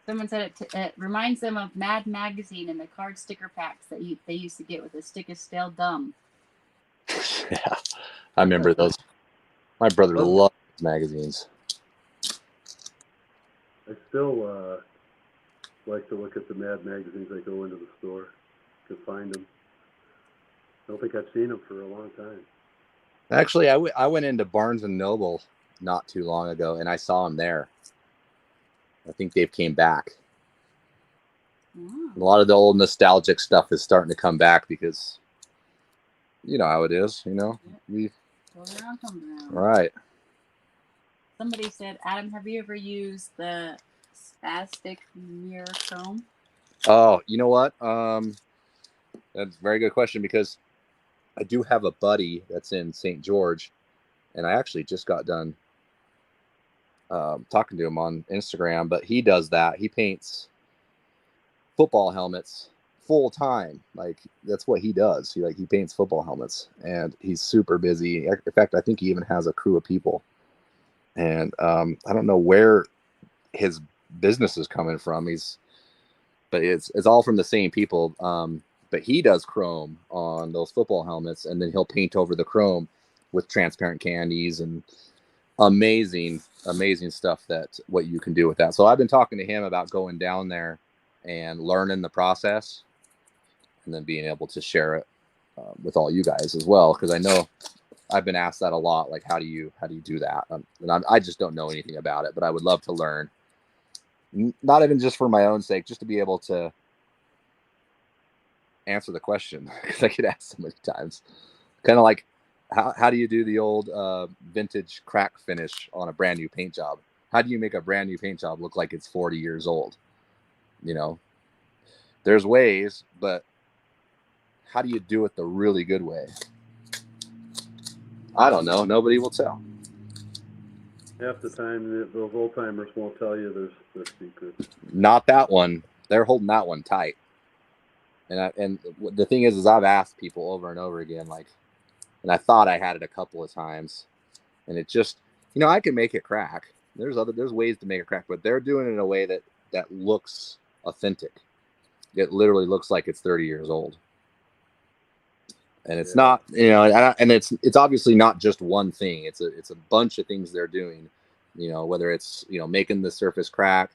Someone said it reminds them of Mad Magazine and the card sticker packs that they used to get with a stick of stale gum. Yeah, I remember those. My brother loved magazines. I still like to look at the Mad magazines. I go into the store to find them. I don't think I've seen them for a long time. Actually, I went into Barnes and Noble not too long ago, and I saw them there. I think they've came back. Wow. A lot of the old nostalgic stuff is starting to come back because you know how it is. You know, Goes around, comes around. Right. Somebody said, Adam, have you ever used the spastic mirror chrome? Oh, you know what? That's a very good question because I do have a buddy that's in St. George, and I actually just got done talking to him on Instagram, but he does that. He paints football helmets full time. Like that's what he does. He paints football helmets, and he's super busy. In fact, I think he even has a crew of people. And I don't know where his business is coming from. But it's all from the same people. But he does chrome on those football helmets, and then he'll paint over the chrome with transparent candies and amazing stuff what you can do with that. So I've been talking to him about going down there and learning the process, and then being able to share it with all you guys as well. Because I know I've been asked that a lot, like how do you do that? And I just don't know anything about it, but I would love to learn. Not even just for my own sake, just to be able to answer the question, because I get asked so many times. Kind of like, how do you do the old vintage crack finish on a brand new paint job? How do you make a brand new paint job look like it's 40 years old? You know, there's ways, but how do you do it the really good way? I don't know. Nobody will tell. Half the time, those old timers won't tell you their secrets. Not that one. They're holding that one tight. And the thing is I've asked people over and over again, like, and I thought I had it a couple of times, and it just, I can make it crack. There's ways to make it crack, but they're doing it in a way that looks authentic. It literally looks like it's 30 years old. And it's not, and it's obviously not just one thing. It's a bunch of things they're doing, whether it's, making the surface crack.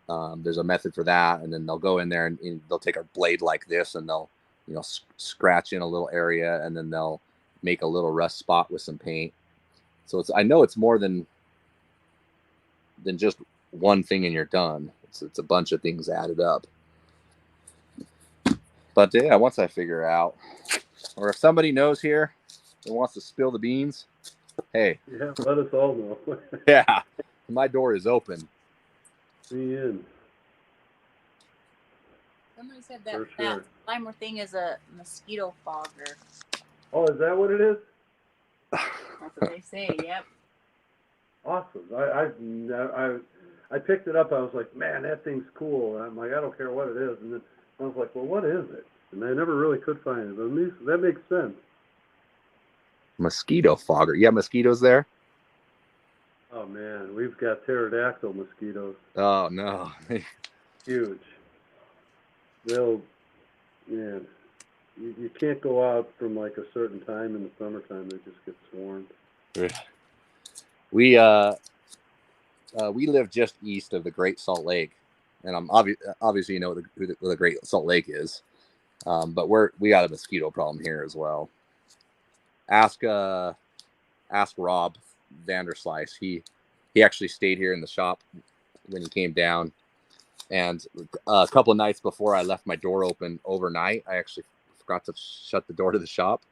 There's a method for that. And then they'll go in there and they'll take a blade like this and they'll, scratch in a little area, and then they'll make a little rust spot with some paint. So I know it's more than just one thing and you're done. It's a bunch of things added up. But yeah, once I figure out, or if somebody knows here and wants to spill the beans, hey. Yeah, let us all know. Yeah, my door is open. See in. Somebody said that For that sure. Slimer thing is a mosquito fogger. Oh, is that what it is? That's what they say. Yep. Awesome. I picked it up. I was like, man, that thing's cool. And I'm like, I don't care what it is. And then I was like, well, what is it? And I never really could find it. But that makes sense. Mosquito fogger. Yeah, mosquitoes there? Oh, man, we've got pterodactyl mosquitoes. Oh, no. Huge. Man, you can't go out from like a certain time in the summertime. They just get swarmed. We live just east of the Great Salt Lake, and I'm obviously who the Great Salt Lake is, but we got a mosquito problem here as well. Ask Rob Vanderslice. He actually stayed here in the shop when he came down, and a couple of nights before I left my door open overnight, I actually forgot to shut the door to the shop,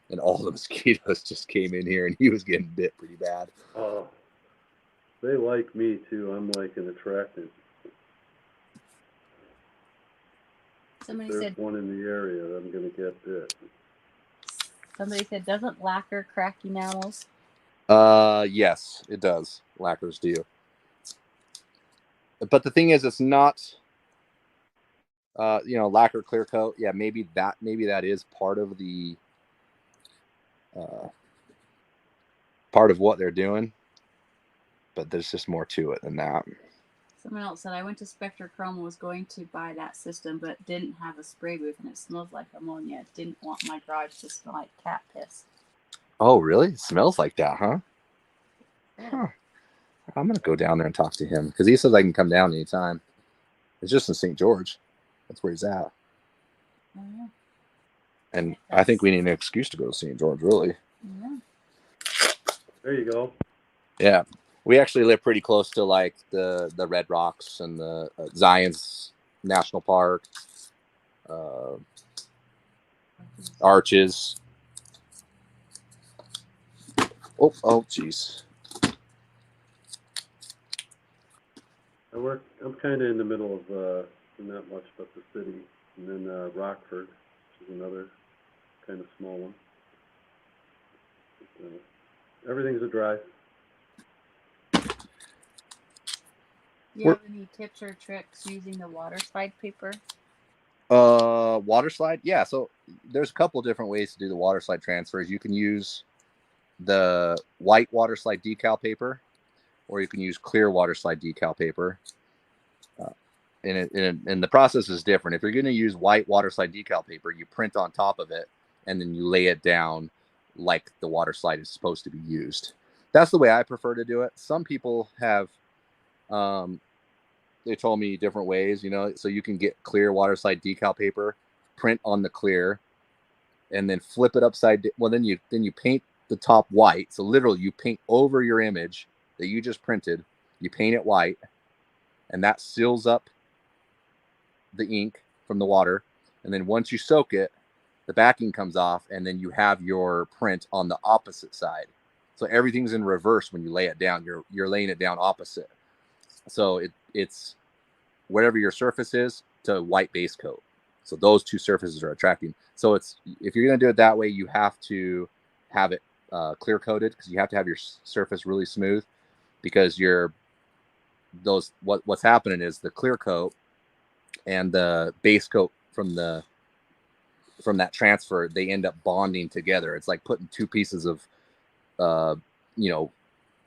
and all the mosquitoes just came in here, and he was getting bit pretty bad. Oh, they like me too. I'm like an attractant. Somebody There's said. one in the area that I'm gonna get bit. Somebody said, doesn't lacquer crack enamels? Yes, it does. Lacquers do. But the thing is, it's not, lacquer clear coat. Yeah, maybe that is part of the, part of what they're doing. But there's just more to it than that. Someone else said, I went to Spectre Chrome and was going to buy that system, but didn't have a spray booth, and it smells like ammonia. Didn't want my garage to smell like cat piss. Oh, really? It smells like that, huh? Yeah. Huh. I'm going to go down there and talk to him, because he says I can come down anytime. It's just in St. George. That's where he's at. Oh, yeah. And I think we need an excuse to go to St. George, really. Yeah. There you go. Yeah. We actually live pretty close to like the Red Rocks and the Zion's National Park, Arches. Oh, geez. I'm kind of in the middle of not much but the city, and then Rockford, which is another kind of small one. Everything's a drive. Do you have any tips or tricks using the water slide paper? Water slide? Yeah, so there's a couple different ways to do the water slide transfers. You can use the white water slide decal paper, or you can use clear water slide decal paper. And the process is different. If you're going to use white water slide decal paper, you print on top of it, and then you lay it down like the water slide is supposed to be used. That's the way I prefer to do it. Some people have they told me different ways, you know, so you can get clear water slide decal paper, print on the clear, and then flip it upside down. Well, then you paint the top white. So literally you paint over your image that you just printed, you paint it white, and that seals up the ink from the water. And then once you soak it, the backing comes off, and then you have your print on the opposite side. So everything's in reverse when you lay it down. You're laying it down opposite. So it's whatever your surface is to white base coat. So those two surfaces are attracting. So it's, if you're going to do it that way, you have to have it clear coated, because you have to have your surface really smooth, because what's happening is the clear coat and the base coat from that transfer, they end up bonding together. It's like putting two pieces of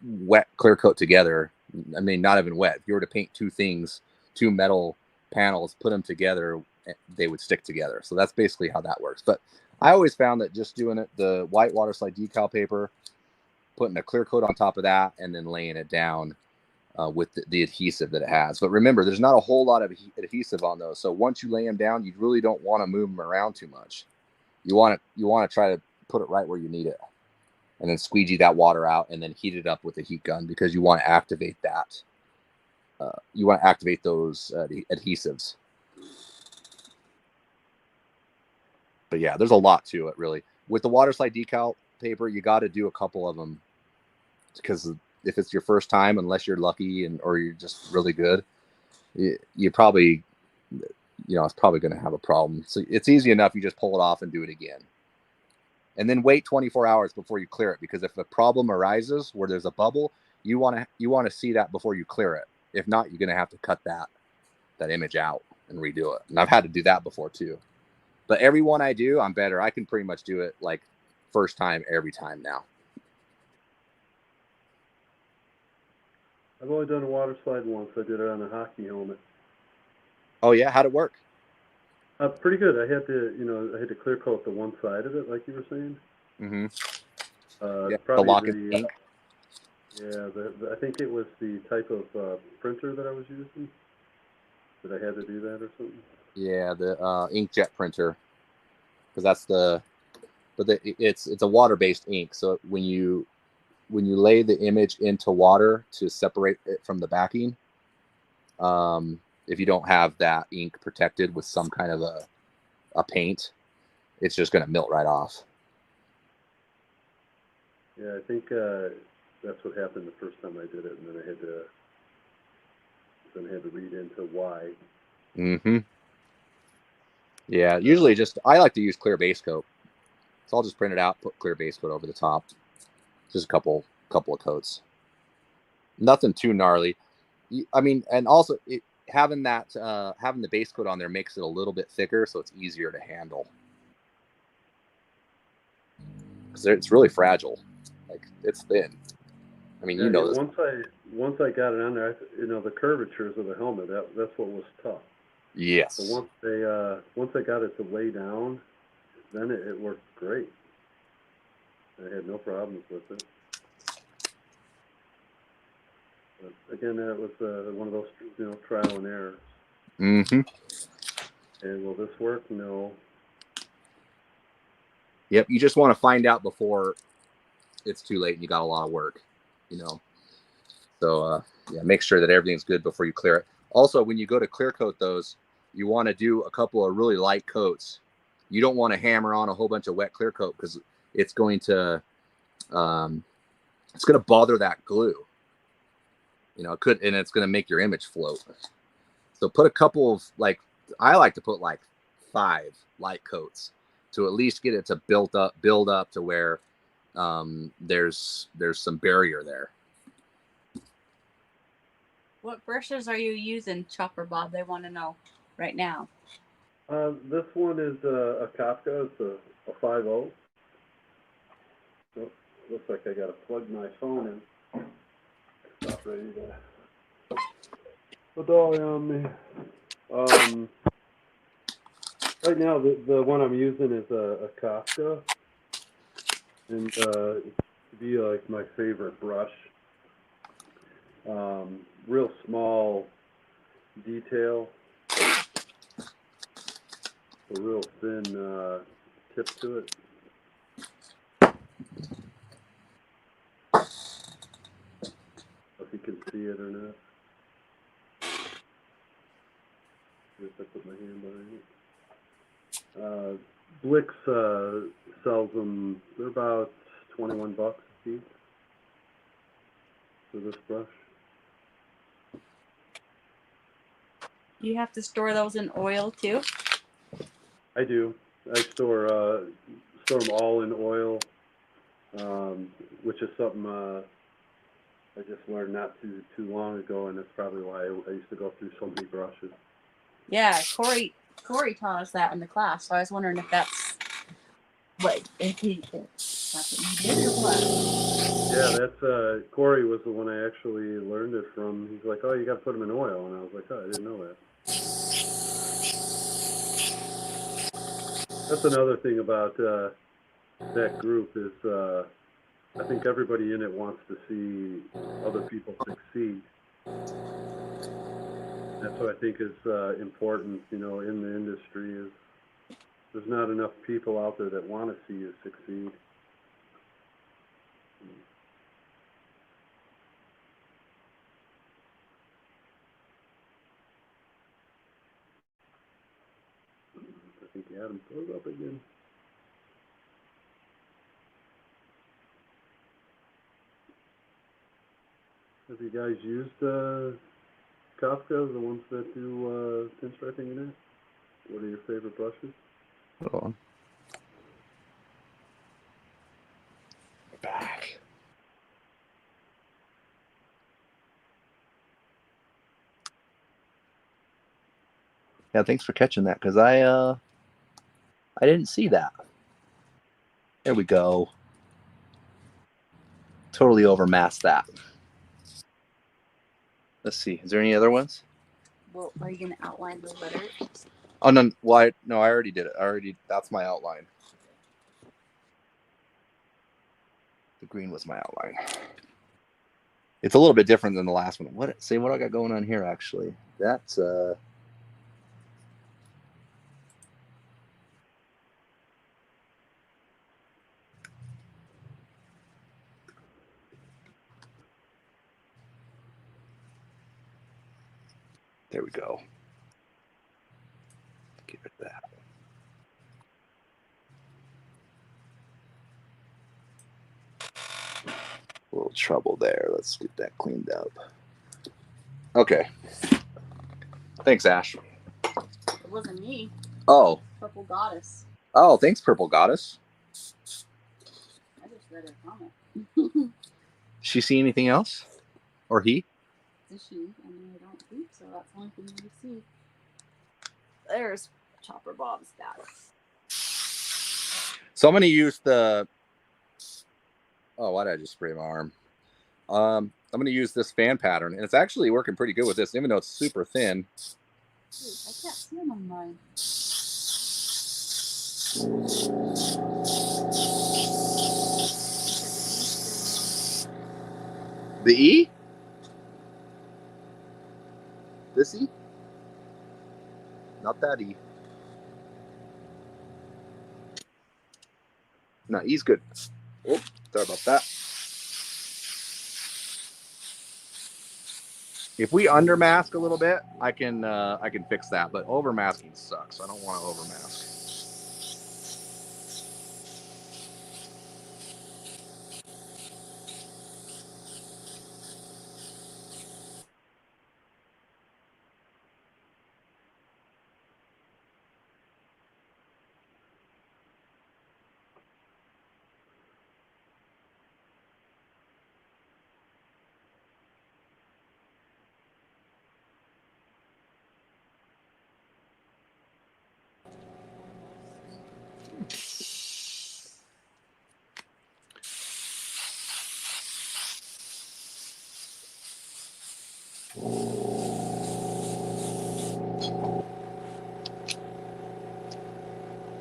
wet clear coat together. I mean, not even wet. If you were to paint two metal panels, put them together, they would stick together. So that's basically how that works. But I always found that just doing it, the white water slide decal paper, putting a clear coat on top of that, and then laying it down with the adhesive that it has. But remember, there's not a whole lot of adhesive on those. So once you lay them down, you really don't want to move them around too much. You want to try to put it right where you need it, and then squeegee that water out, and then heat it up with a heat gun, because you want to activate that. You want to activate those adhesives. But yeah, there's a lot to it, really. With the water slide decal paper, you got to do a couple of them, because if it's your first time, unless you're lucky or you're just really good, you probably, it's probably going to have a problem. So it's easy enough. You just pull it off and do it again. And then wait 24 hours before you clear it, because if a problem arises where there's a bubble, you want to see that before you clear it. If not, you're going to have to cut that image out and redo it. And I've had to do that before too. But every one I do, I'm better. I can pretty much do it like first time every time now. I've only done a water slide once. I did it on a hockey helmet. Oh yeah, how'd it work? Pretty good. I had to clear coat the one side of it, like you were saying. Mm-hmm. Probably the lock and ink. I think it was the type of printer that I was using. Did I have to do that or something? Yeah, the inkjet printer, because it's a water-based ink. So when you lay the image into water to separate it from the backing, if you don't have that ink protected with some kind of a paint, it's just going to melt right off. Yeah, I think that's what happened the first time I did it, and then I had to read into why. Mm-hmm. Yeah, usually I like to use clear base coat. So I'll just print it out, put clear base coat over the top. Just a couple of coats. Nothing too gnarly. I mean, and also having the base coat on there makes it a little bit thicker, so it's easier to handle. Because it's really fragile. Like, it's thin. I mean, this. Once I got it on there, the curvatures of the helmet, that's what was tough. Yes. So once I got it to lay down, then it worked great. I had no problems with it. But again, that was one of those trial and errors. Mm-hmm. And will this work? No. Yep. You just want to find out before it's too late and you got a lot of work. So make sure that everything's good before you clear it. Also, when you go to clear coat those, you want to do a couple of really light coats. You don't want to hammer on a whole bunch of wet clear coat, because it's going to bother that glue. And it's going to make your image float. So put a couple of, I like to put 5 light coats to at least get it to build up to where there's some barrier there. What brushes are you using, Chopper Bob? They want to know right now. This one is a Kafka. It's a 5.0. So, looks like I got to plug my phone in. Stop ready to put dolly on me. Right now, the one I'm using is a Kafka, and to be my favorite brush. Real small detail, a real thin tip to it. If you can see it or not. If I put my hand behind it. Blix sells them. They're about $21 a piece for this brush. You have to store those in oil too? I do. I store them all in oil, which is something I just learned not too long ago, and that's probably why I used to go through so many brushes. Yeah, Corey taught us that in the class, so I was wondering if that's what that's what you did or what? Yeah, that's Corey was the one I actually learned it from. He's like, "Oh, you got to put them in oil," and I was like, "Oh, I didn't know that." That's another thing about that group is I think everybody in it wants to see other people succeed. That's what I think is important, in the industry is there's not enough people out there that want to see you succeed. I think Adam throws up again. Have you guys used Kafka, the ones that do pinstriping in it? What are your favorite brushes? Hold on. Back. Yeah, thanks for catching that, because I didn't see that. There we go. Totally overmasked that. Let's see. Is there any other ones? Well, are you going to outline the letters? Oh, no. Well, I already did it. That's my outline. The green was my outline. It's a little bit different than the last one. What I got going on here, actually? That's, there we go. Give it that. A little trouble there. Let's get that cleaned up. Okay. Thanks, Ash. It wasn't me. Oh. Purple Goddess. Oh, thanks, Purple Goddess. I just read her comment. She see anything else? Or he? Does she? I mean, I don't think so. That's the only thing we see. There's Chopper Bob's back. So I'm going to use the... Oh, why did I just spray my arm? I'm going to use this fan pattern, and it's actually working pretty good with this, even though it's super thin. Dude, I can't see him on mine. The E? This E? Not that E. No, E's good. Oh, sorry about that. If we undermask a little bit, I can fix that. But overmasking sucks. I don't want to overmask.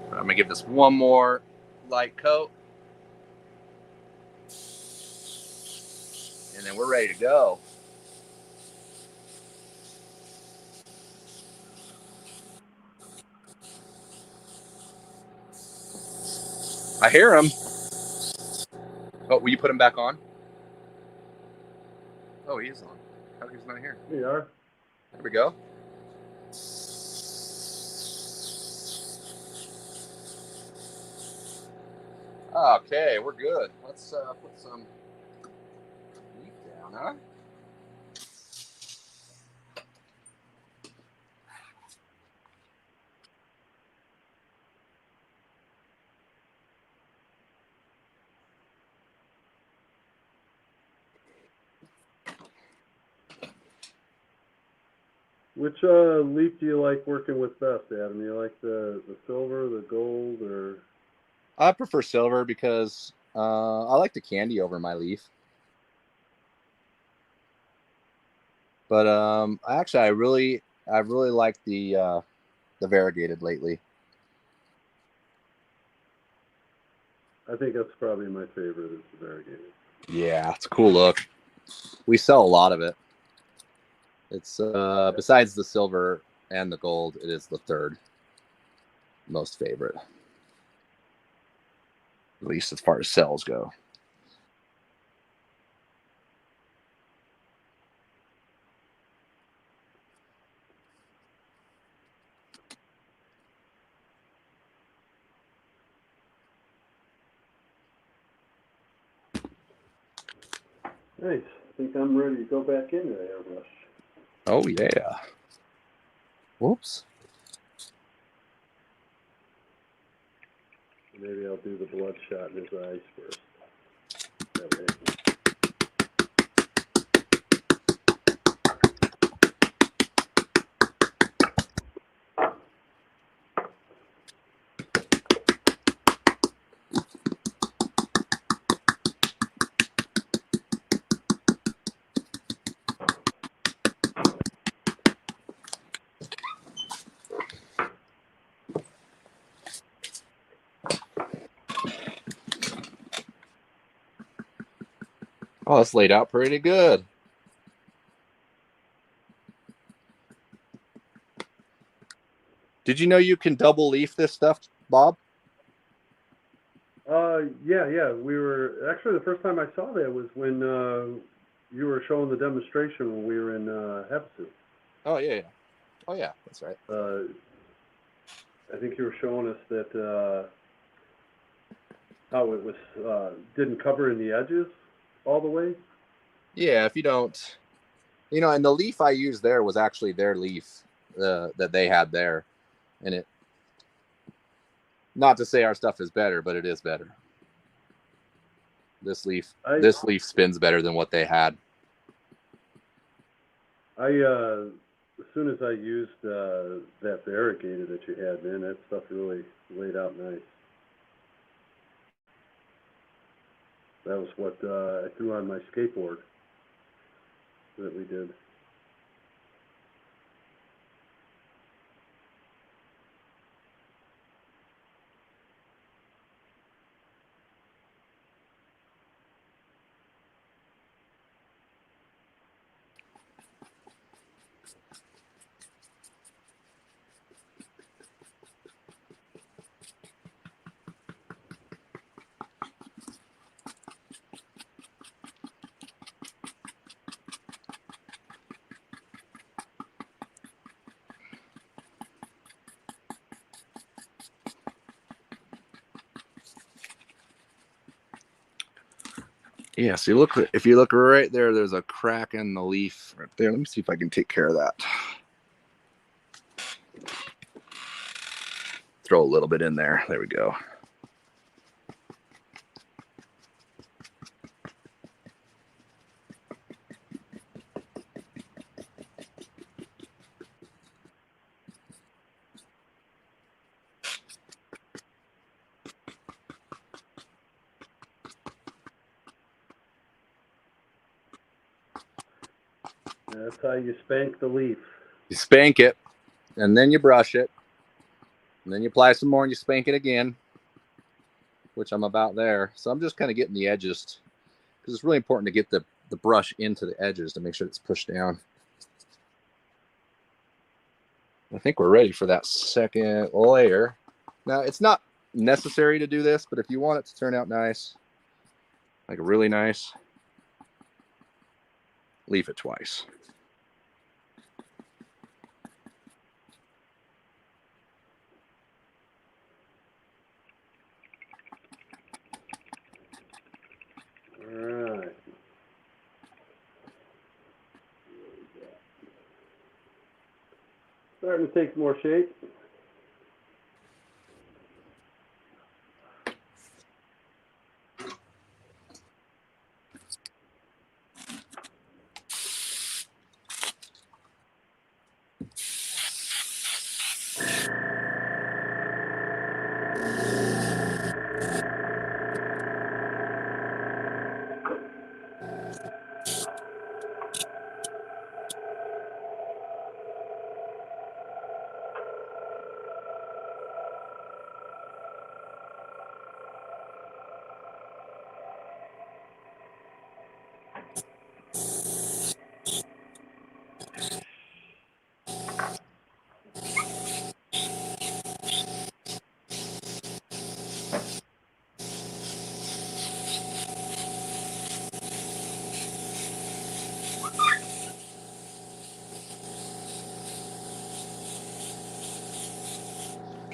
I'm going to give this one more light coat. And then we're ready to go. I hear him. Oh, will you put him back on? Oh, he is on. How he's not here? Here you are. There we go. Okay, we're good. Let's put some meat down, huh? Which leaf do you like working with best, Adam? You like the silver, the gold, or? I prefer silver because I like the candy over my leaf. But I really like the variegated lately. I think that's probably my favorite is the variegated. Yeah, it's a cool look. We sell a lot of it. It's besides the silver and the gold, it is the third most favorite, at least as far as sales go. Nice. I think I'm ready to go back into the airbrush. Oh yeah. Whoops. Maybe I'll do the bloodshot in his eyes first. That way. Oh, that's laid out pretty good. Did you know you can double leaf this stuff, Bob? Yeah. We were actually the first time I saw that was when you were showing the demonstration when we were in Havasu. Oh yeah. Oh yeah, that's right. I think you were showing us that how it was didn't cover in the edges all the way. Yeah, if you don't, and the leaf I used there was actually their leaf that they had there, and it. Not to say our stuff is better, but it is better. This leaf spins better than what they had. As soon as I used that variegated that you had, man, that stuff really laid out nice. That was what I threw on my skateboard that we did. Yeah, so if you look right there, there's a crack in the leaf right there. Let me see if I can take care of that. Throw a little bit in there. There we go. That's how you spank the leaf. You spank it, and then you brush it, and then you apply some more, and you spank it again, which I'm about there. So I'm just kind of getting the edges, because it's really important to get the brush into the edges to make sure it's pushed down. I think we're ready for that second layer. Now, it's not necessary to do this, but if you want it to turn out nice, like really nice, leaf it twice. All right. Starting to take more shape.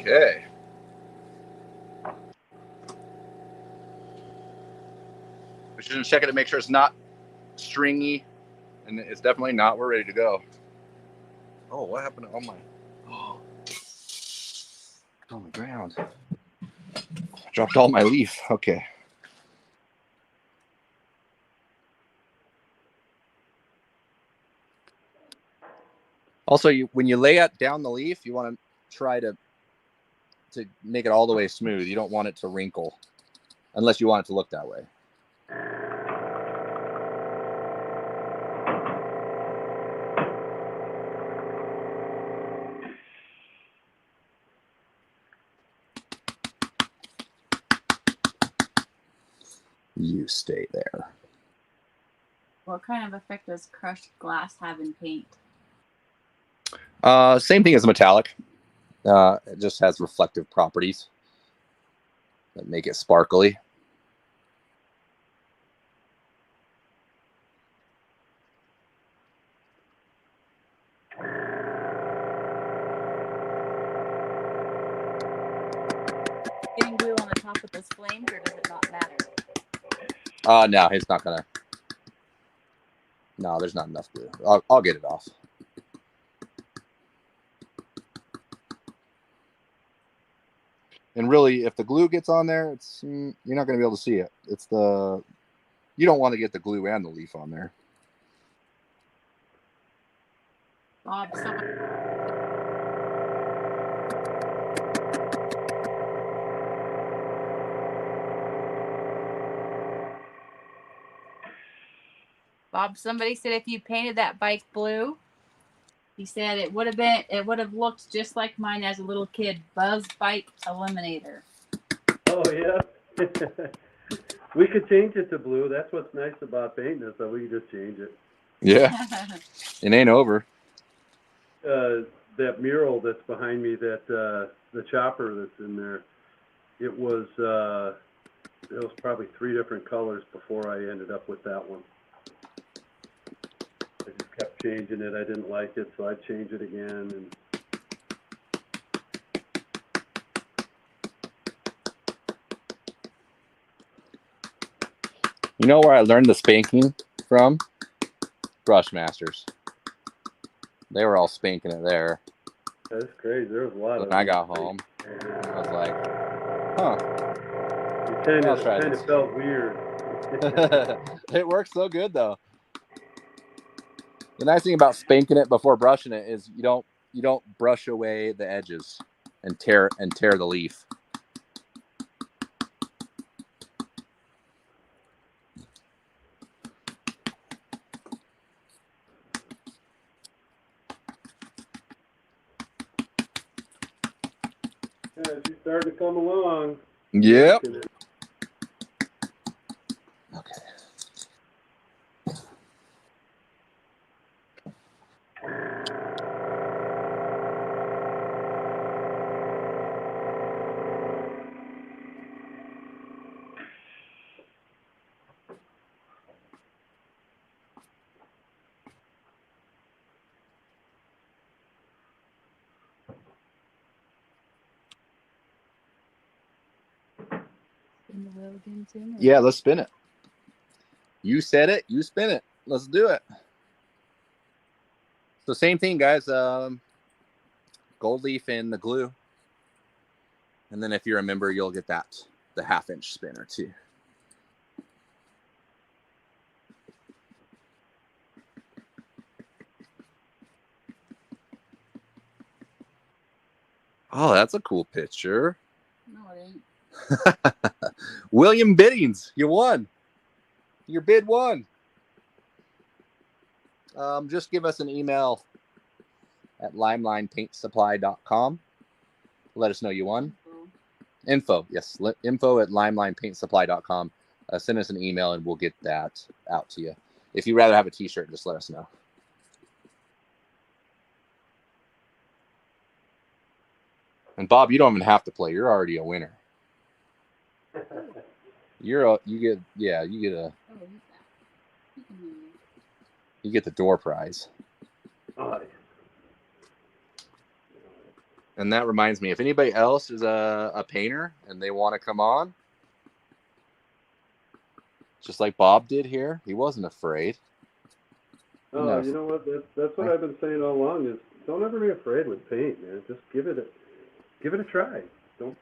Okay. We should just check it to make sure it's not stringy, and it's definitely not. We're ready to go. Oh, what happened to all my... Oh, on the ground. Dropped all my leaf. Okay. Also, when you lay it down the leaf, you want to try to make it all the way smooth. You don't want it to wrinkle, unless you want it to look that way. You stay there. What kind of effect does crushed glass have in paint? Same thing as metallic. It just has reflective properties that make it sparkly. Getting glue on the top of those flames, or does it not matter? No, it's not gonna. No, there's not enough glue. I'll get it off. And really, if the glue gets on there, you're not going to be able to see it. You don't want to get the glue and the leaf on there. Bob, somebody said if you painted that bike blue, he said it would have looked just like mine as a little kid. Buzz Bike Eliminator. Oh, yeah. We could change it to blue. That's what's nice about painting is that we can just change it. Yeah. It ain't over. That mural that's behind me, the chopper that's in there, it was probably 3 different colors before I ended up with that one. I just kept changing it. I didn't like it, so I'd change it again. And You know where I learned the spanking from? Brushmasters. They were all spanking it there. that's crazy. There was a lot of. When I got home, I was like, "Huh." It kind of felt weird. It works so good though. The nice thing about spanking it before brushing it is you don't brush away the edges and tear the leaf. Yeah, she's starting to come along. Yep. Okay. spin the wheel again, Tim? Yeah, let's spin it. You said it. You spin it. Let's do it. So same thing, guys. Gold leaf and the glue. And then if you're a member, you'll get the 1/2-inch spinner too. Oh, that's a cool picture. No, it ain't. William Biddings, you won. Your bid won. Just give us an email at limelinepaintsupply.com. Let us know you won. Info, yes. Info at limelinepaintsupply.com. Send us an email and we'll get that out to you. If you'd rather have a t-shirt, just let us know. And Bob, you don't even have to play. You're already a winner. You get a Oh, he's that. He can hear you. you get the door prize. Nice. And that reminds me, if anybody else is a painter and they want to come on, just like Bob did here, he wasn't afraid. Oh, you know what? That's what I've been saying all along is don't ever be afraid with paint, man. Just give it a try. Don't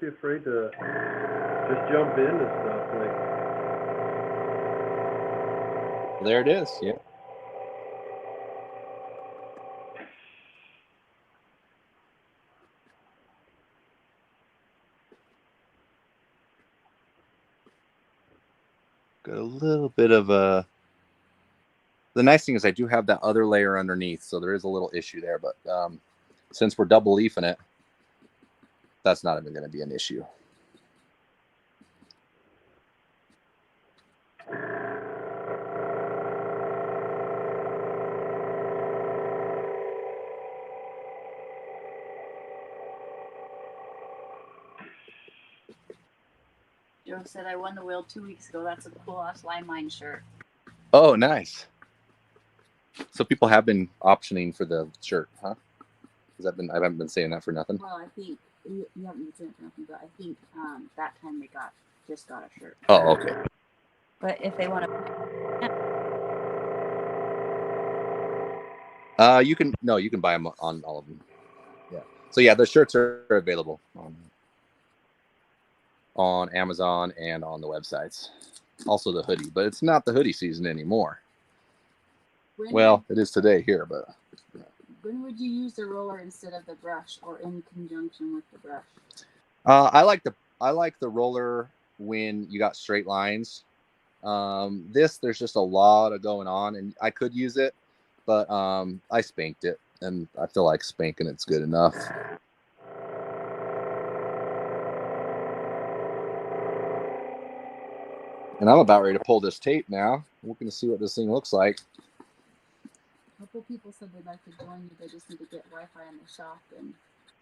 be afraid to just jump into stuff. Like There it is. Yeah. Got a little bit of a. The nice thing is I do have that other layer underneath, so there is a little issue there. But since we're double leafing it, that's not even going to be an issue. Joe said I won the wheel 2 weeks ago. That's a cool ass Limelight shirt. Oh, nice. So people have been optioning for the shirt, huh? I haven't been saying that for nothing. Well, I think you haven't been saying it for nothing, but I think that time they just got a shirt. Oh, okay. But if they want to, you can buy them on all of them. Yeah. So yeah, the shirts are available on Amazon and on the websites. Also the hoodie, but it's not the hoodie season anymore. Well, it is today here, but. When would you use the roller instead of the brush, or in conjunction with the brush? I like the roller when you got straight lines. There's just a lot of going on, and I could use it, but I spanked it, and I feel like spanking it's good enough. And I'm about ready to pull this tape now. We're going to see what this thing looks like. A couple people said they'd like to join you. They just need to get Wi-Fi in the shop and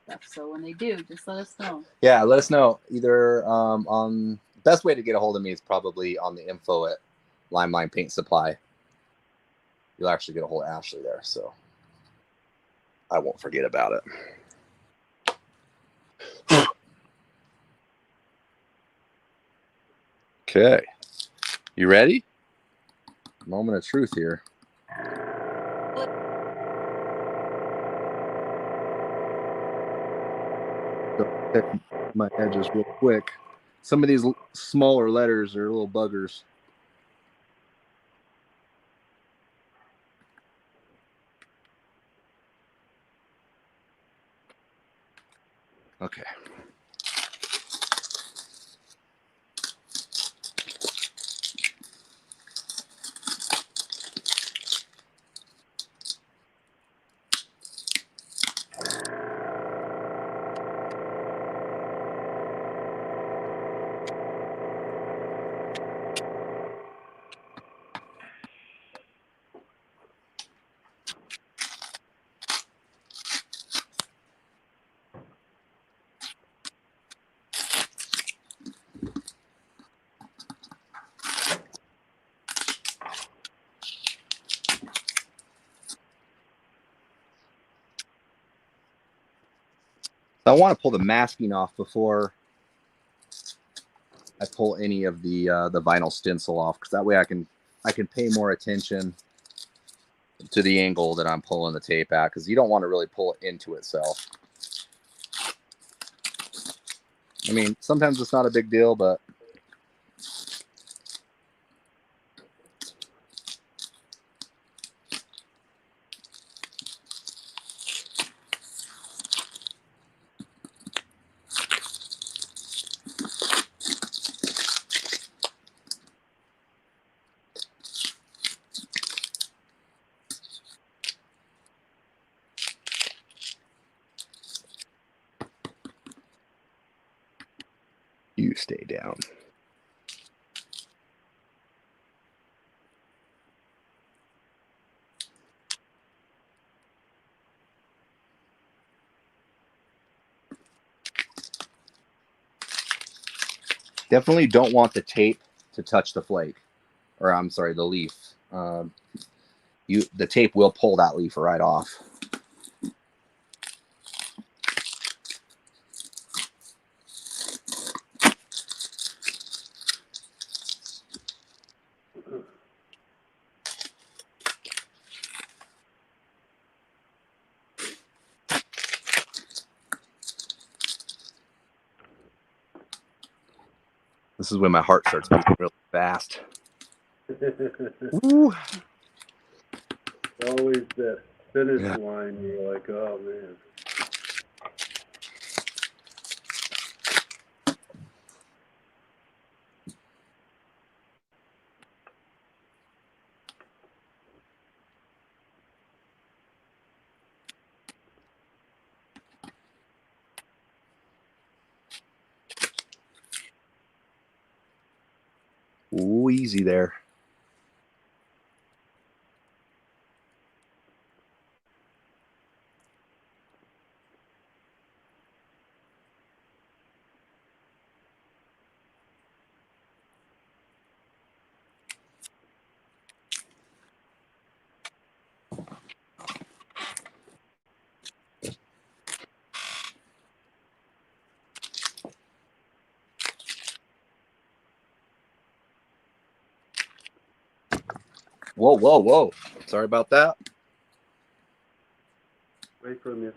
stuff. So when they do, just let us know. Yeah, let us know. Either on the best way to get a hold of me is probably on the info at Limelight Paint Supply. You'll actually get a hold of Ashley there, so I won't forget about it. Okay. You ready? Moment of truth here. Check my edges real quick. Some of these smaller letters are little buggers. Okay. I want to pull the masking off before I pull any of the vinyl stencil off, because that way I can pay more attention to the angle that I'm pulling the tape at, because you don't want to really pull it into itself. I mean, sometimes it's not a big deal, but you stay down. Definitely don't want the tape to touch the flake, or I'm sorry, the leaf. The tape will pull that leaf right off. This is when my heart starts beating really fast. Woo. Always that finish Yeah. line, you're like, oh man. Ooh, easy there. Whoa, whoa, whoa. Sorry about that. Right from you.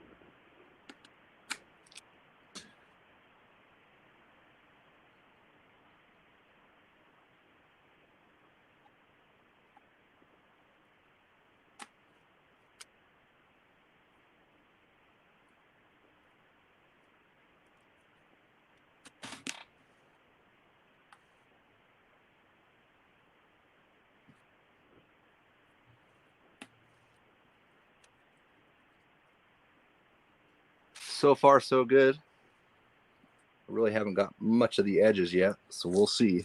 So far, so good. I really haven't got much of the edges yet, so we'll see.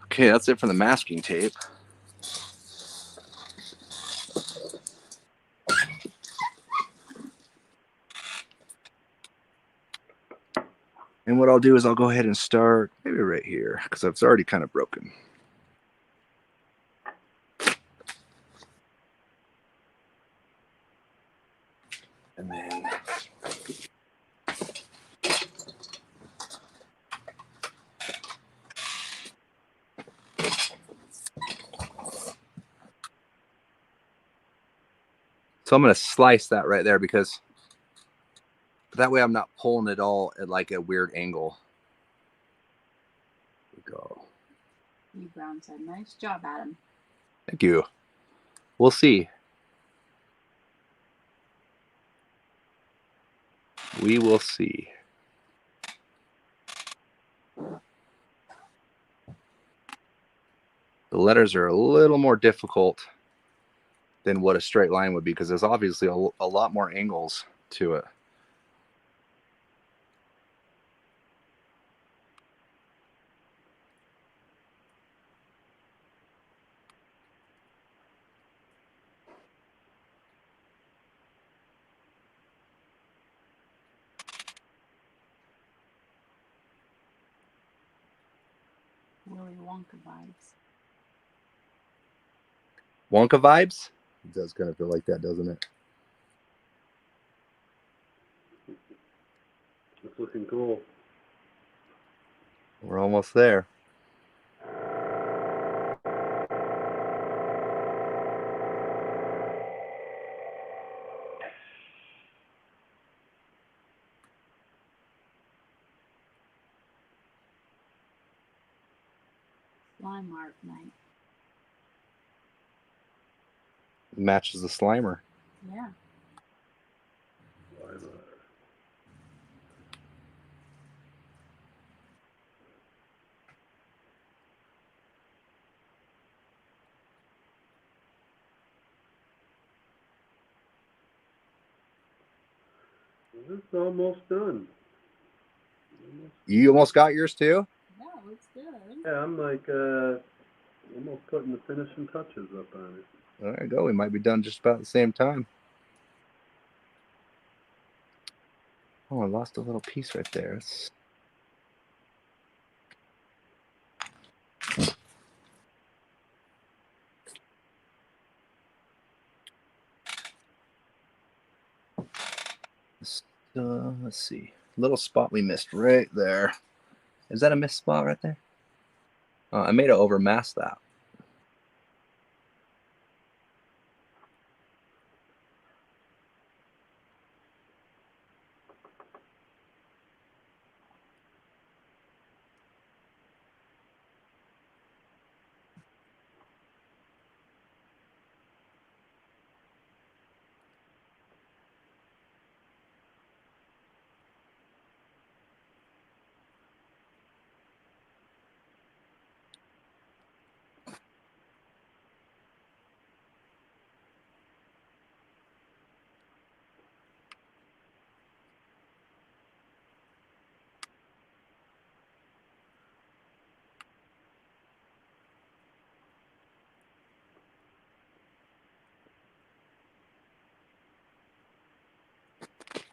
Okay, that's it for the masking tape. And what I'll do is I'll go ahead and start maybe right here, because it's already kind of broken. And then so I'm going to slice that right there, because that way I'm not pulling it all at like a weird angle. There we go. You Brown said, nice job, Adam. Thank you. We'll see. We will see. The letters are a little more difficult than what a straight line would be because there's obviously a lot more angles to it. Willy Wonka vibes. Wonka vibes? It does kind of feel like that, doesn't it? It's looking cool. We're almost there. Slime art night. Matches the Slimer. Yeah. It's almost done. You almost got yours too? Yeah, looks good. Yeah, I'm like almost putting the finishing touches up on it. There you go. We might be done just about the same time. Oh, I lost a little piece right there. Let's see. Little spot we missed right there. Is that a missed spot right there? I made it overmask that.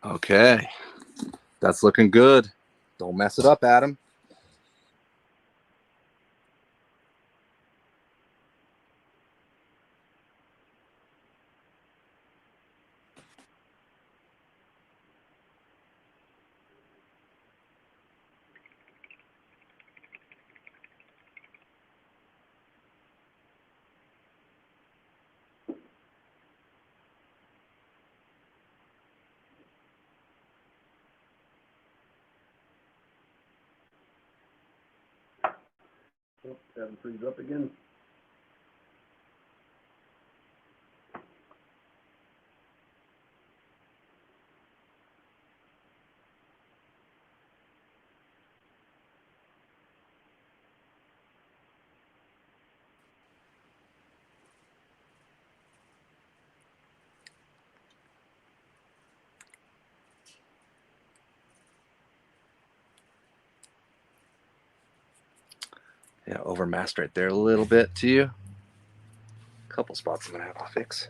Okay. That's looking good. Don't mess it up, Adam. Oh, having freeze up again. Yeah, overmasked right there a little bit to you. A couple spots I'm going to have to fix.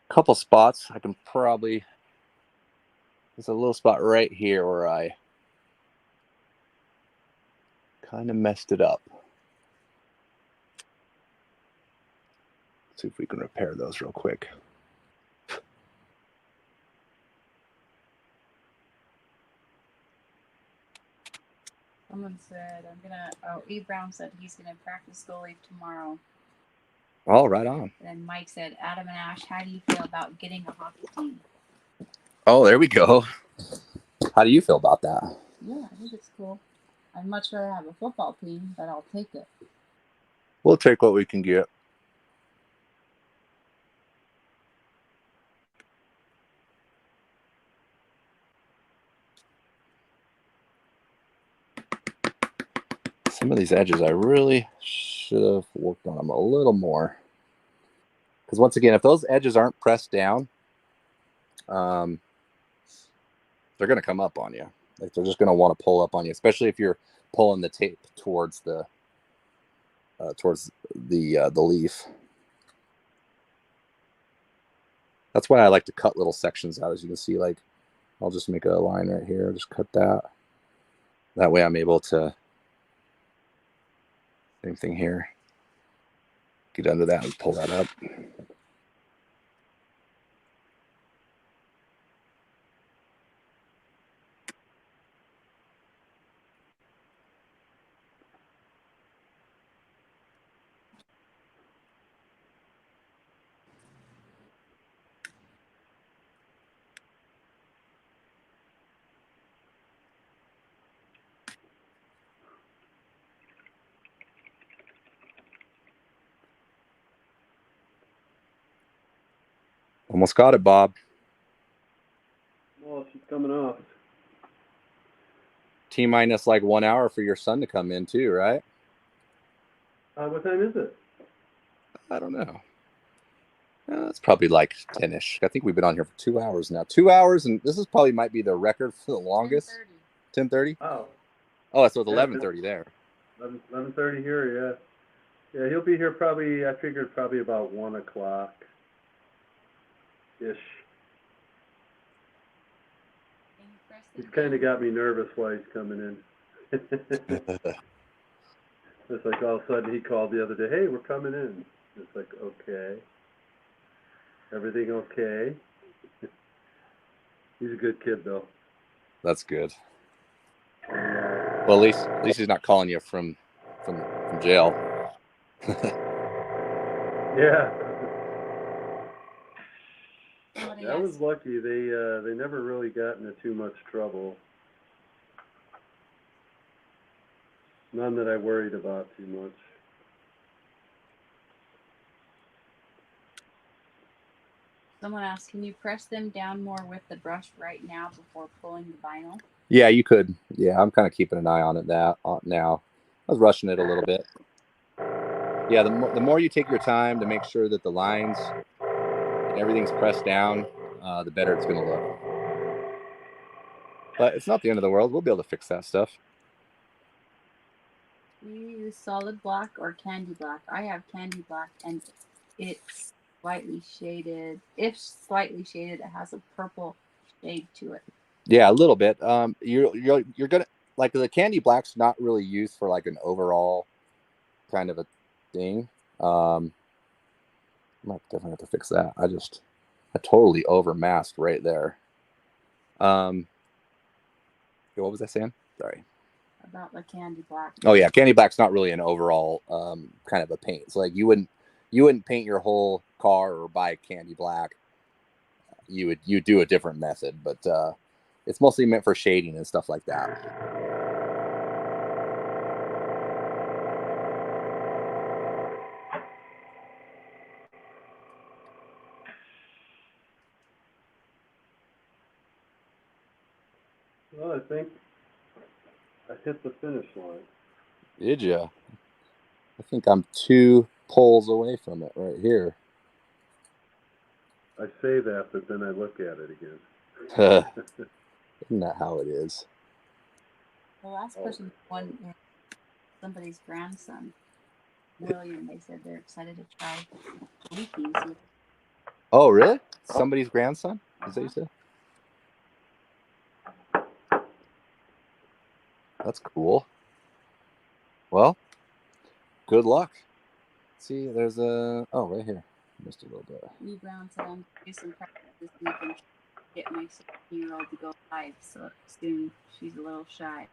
couple spots. I can probably, there's a little spot right here where I kind of messed it up. Let's see if we can repair those real quick. Someone said E. Brown said he's gonna practice goalie tomorrow. Oh, right on. And Mike said, Adam and Ash, how do you feel about getting a hockey team? Oh, there we go. How do you feel about that? Yeah, I think it's cool. I'd much rather have a football team, but I'll take it. We'll take what we can get. Some of these edges, I really should have worked on them a little more. Because once again, if those edges aren't pressed down, they're going to come up on you. Like they're just going to want to pull up on you, especially if you're pulling the tape towards the leaf. That's why I like to cut little sections out. As you can see, like I'll just make a line right here, just cut that. That way I'm able to, same thing here, get under that and pull that up. Almost got it, Bob. Well, she's coming off. T-minus like 1 hour for your son to come in too, right? What time is it? I don't know. It's probably like 10-ish. I think we've been on here for 2 hours now. 2 hours, and this is probably might be the record for the longest. 10:30. Oh. Oh, so it's 11:30 there. 11:30 here, yeah. Yeah, he'll be here probably, I figured probably about 1 o'clock-ish. He's kind of got me nervous while he's coming in. It's like all of a sudden he called the other day, hey, we're coming in. It's like, okay. Everything okay? He's a good kid, though. That's good. Well, at least he's not calling you from jail. Yeah. I was lucky. They never really got into too much trouble. None that I worried about too much. Someone asked, can you press them down more with the brush right now before pulling the vinyl? Yeah, you could. Yeah, I'm kind of keeping an eye on it now. I was rushing it a little bit. Yeah, the more you take your time to make sure that the lines and everything's pressed down, the better it's going to look. But it's not the end of the world. We'll be able to fix that stuff. Do you use solid black or candy black? I have candy black, and it's slightly shaded. If slightly shaded, it has a purple shade to it. Yeah, a little bit. You're gonna like the candy black's not really used for like an overall kind of a thing. I might definitely have to fix that. I totally overmasked right there. What was I saying? Sorry. About the candy black. Oh yeah, candy black's not really an overall kind of a paint. So like you wouldn't paint your whole car or buy candy black. You do a different method, but it's mostly meant for shading and stuff like that. Well, I think I hit the finish line. Did you? I think I'm 2 poles away from it right here. I say that, but then I look at it again. Isn't that how it is? The last person won somebody's grandson, William. They said they're excited to try leaking. Oh, really? somebody's grandson? Is that what you said? That's cool. Well, good luck. See, there's a right here. Missed a little bit. Lee Brown said I'm doing some practice this week and get my 16-year-old to go live. So soon she's a little shy.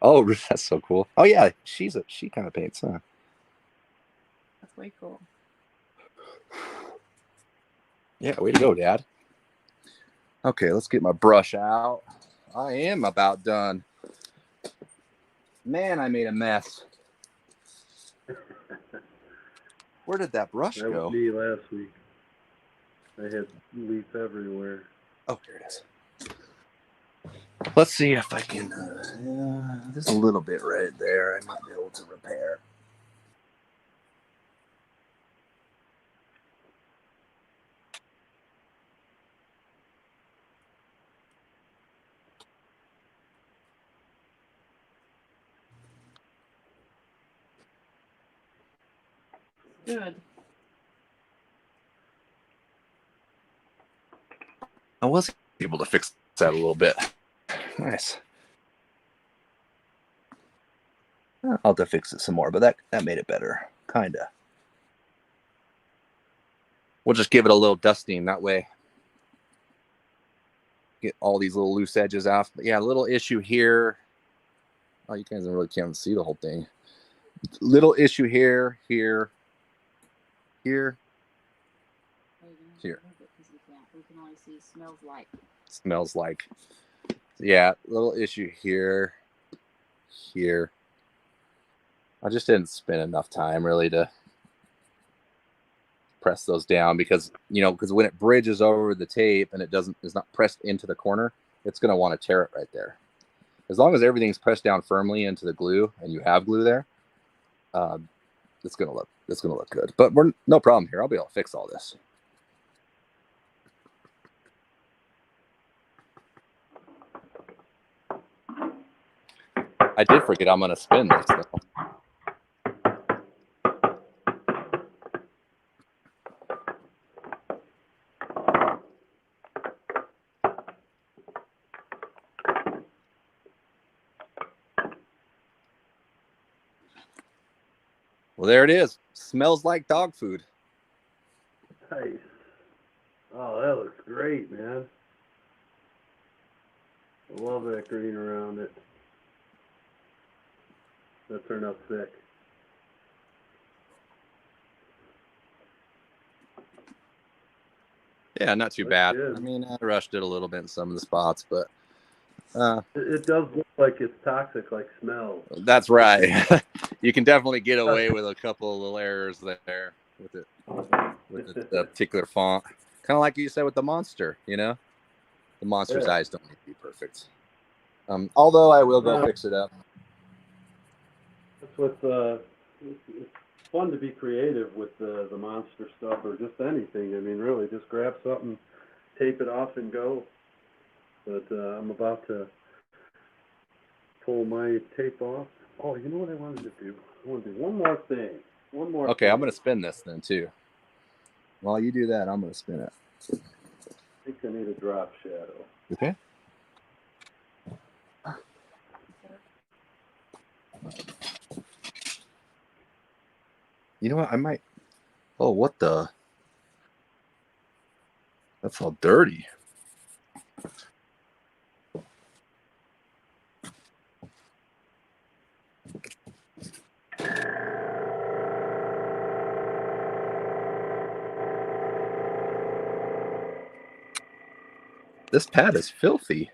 Oh, that's so cool. Oh yeah, she kind of paints, huh? That's way cool. Yeah, way to go, Dad. Okay, let's get my brush out. I am about done. Man, I made a mess. Where did that brush That go? was me last week. I had leaf everywhere. Oh, here it is. Let's see if I can. There's a little bit right there. I might be able to repair. Good. I was able to fix that a little bit. Nice. I'll have to fix it some more, but that made it better. Kinda. We'll just give it a little dusting that way. Get all these little loose edges off. But yeah, a little issue here. Oh, you guys really can't see the whole thing. Little issue here, here, here, here. We can only see smells like. Smells like. Yeah, little issue here, here. I just didn't spend enough time really to press those down because when it bridges over the tape and is not pressed into the corner, it's going to want to tear it right there. As long as everything's pressed down firmly into the glue and you have glue there, it's going to look good. But we're no problem here. I'll be able to fix all this. I did forget I'm going to spin this though. Well, there it is. Smells like dog food. Nice. Oh, that looks great, man. I love that green around it. That turned out sick. Yeah, not too Looks bad. good. I mean, I rushed it a little bit in some of the spots, but It does look like it's toxic, like smell. that's right. You can definitely get away with a couple of little errors there with the particular font. Kind of like you said with the monster, the monster's eyes don't need to be perfect. Although I will go fix it up. That's what it's fun to be creative with the monster stuff or just anything. I mean, really, just grab something, tape it off, and go. But I'm about to pull my tape off. Oh, you know what I wanted to do? I want to do one more thing. Okay, thing. I'm going to spin this then, too. While you do that, I'm going to spin it. I think I need a drop shadow. Okay. You know what? I might... Oh, what the... That's all dirty. This pad is filthy.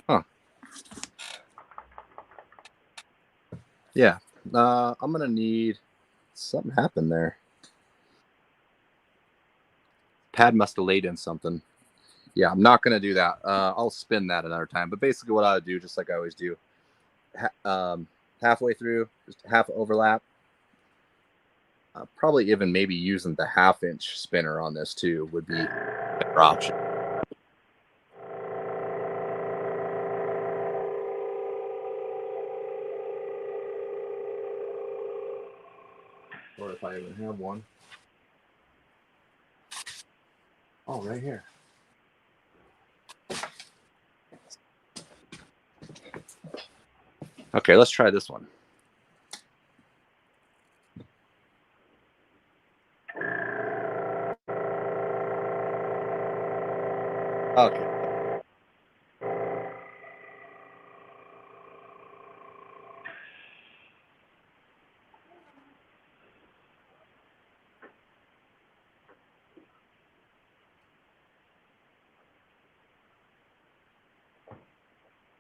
Huh. Yeah. I'm going to need... Something happened there. Pad must have laid in something. Yeah, I'm not going to do that. I'll spin that another time. But basically what I would do, just like I always do, halfway through, just half overlap. Probably even maybe using the 1/2-inch spinner on this too would be a better option. Or a if I even have one. Oh, right here. Okay, let's try this one. Okay.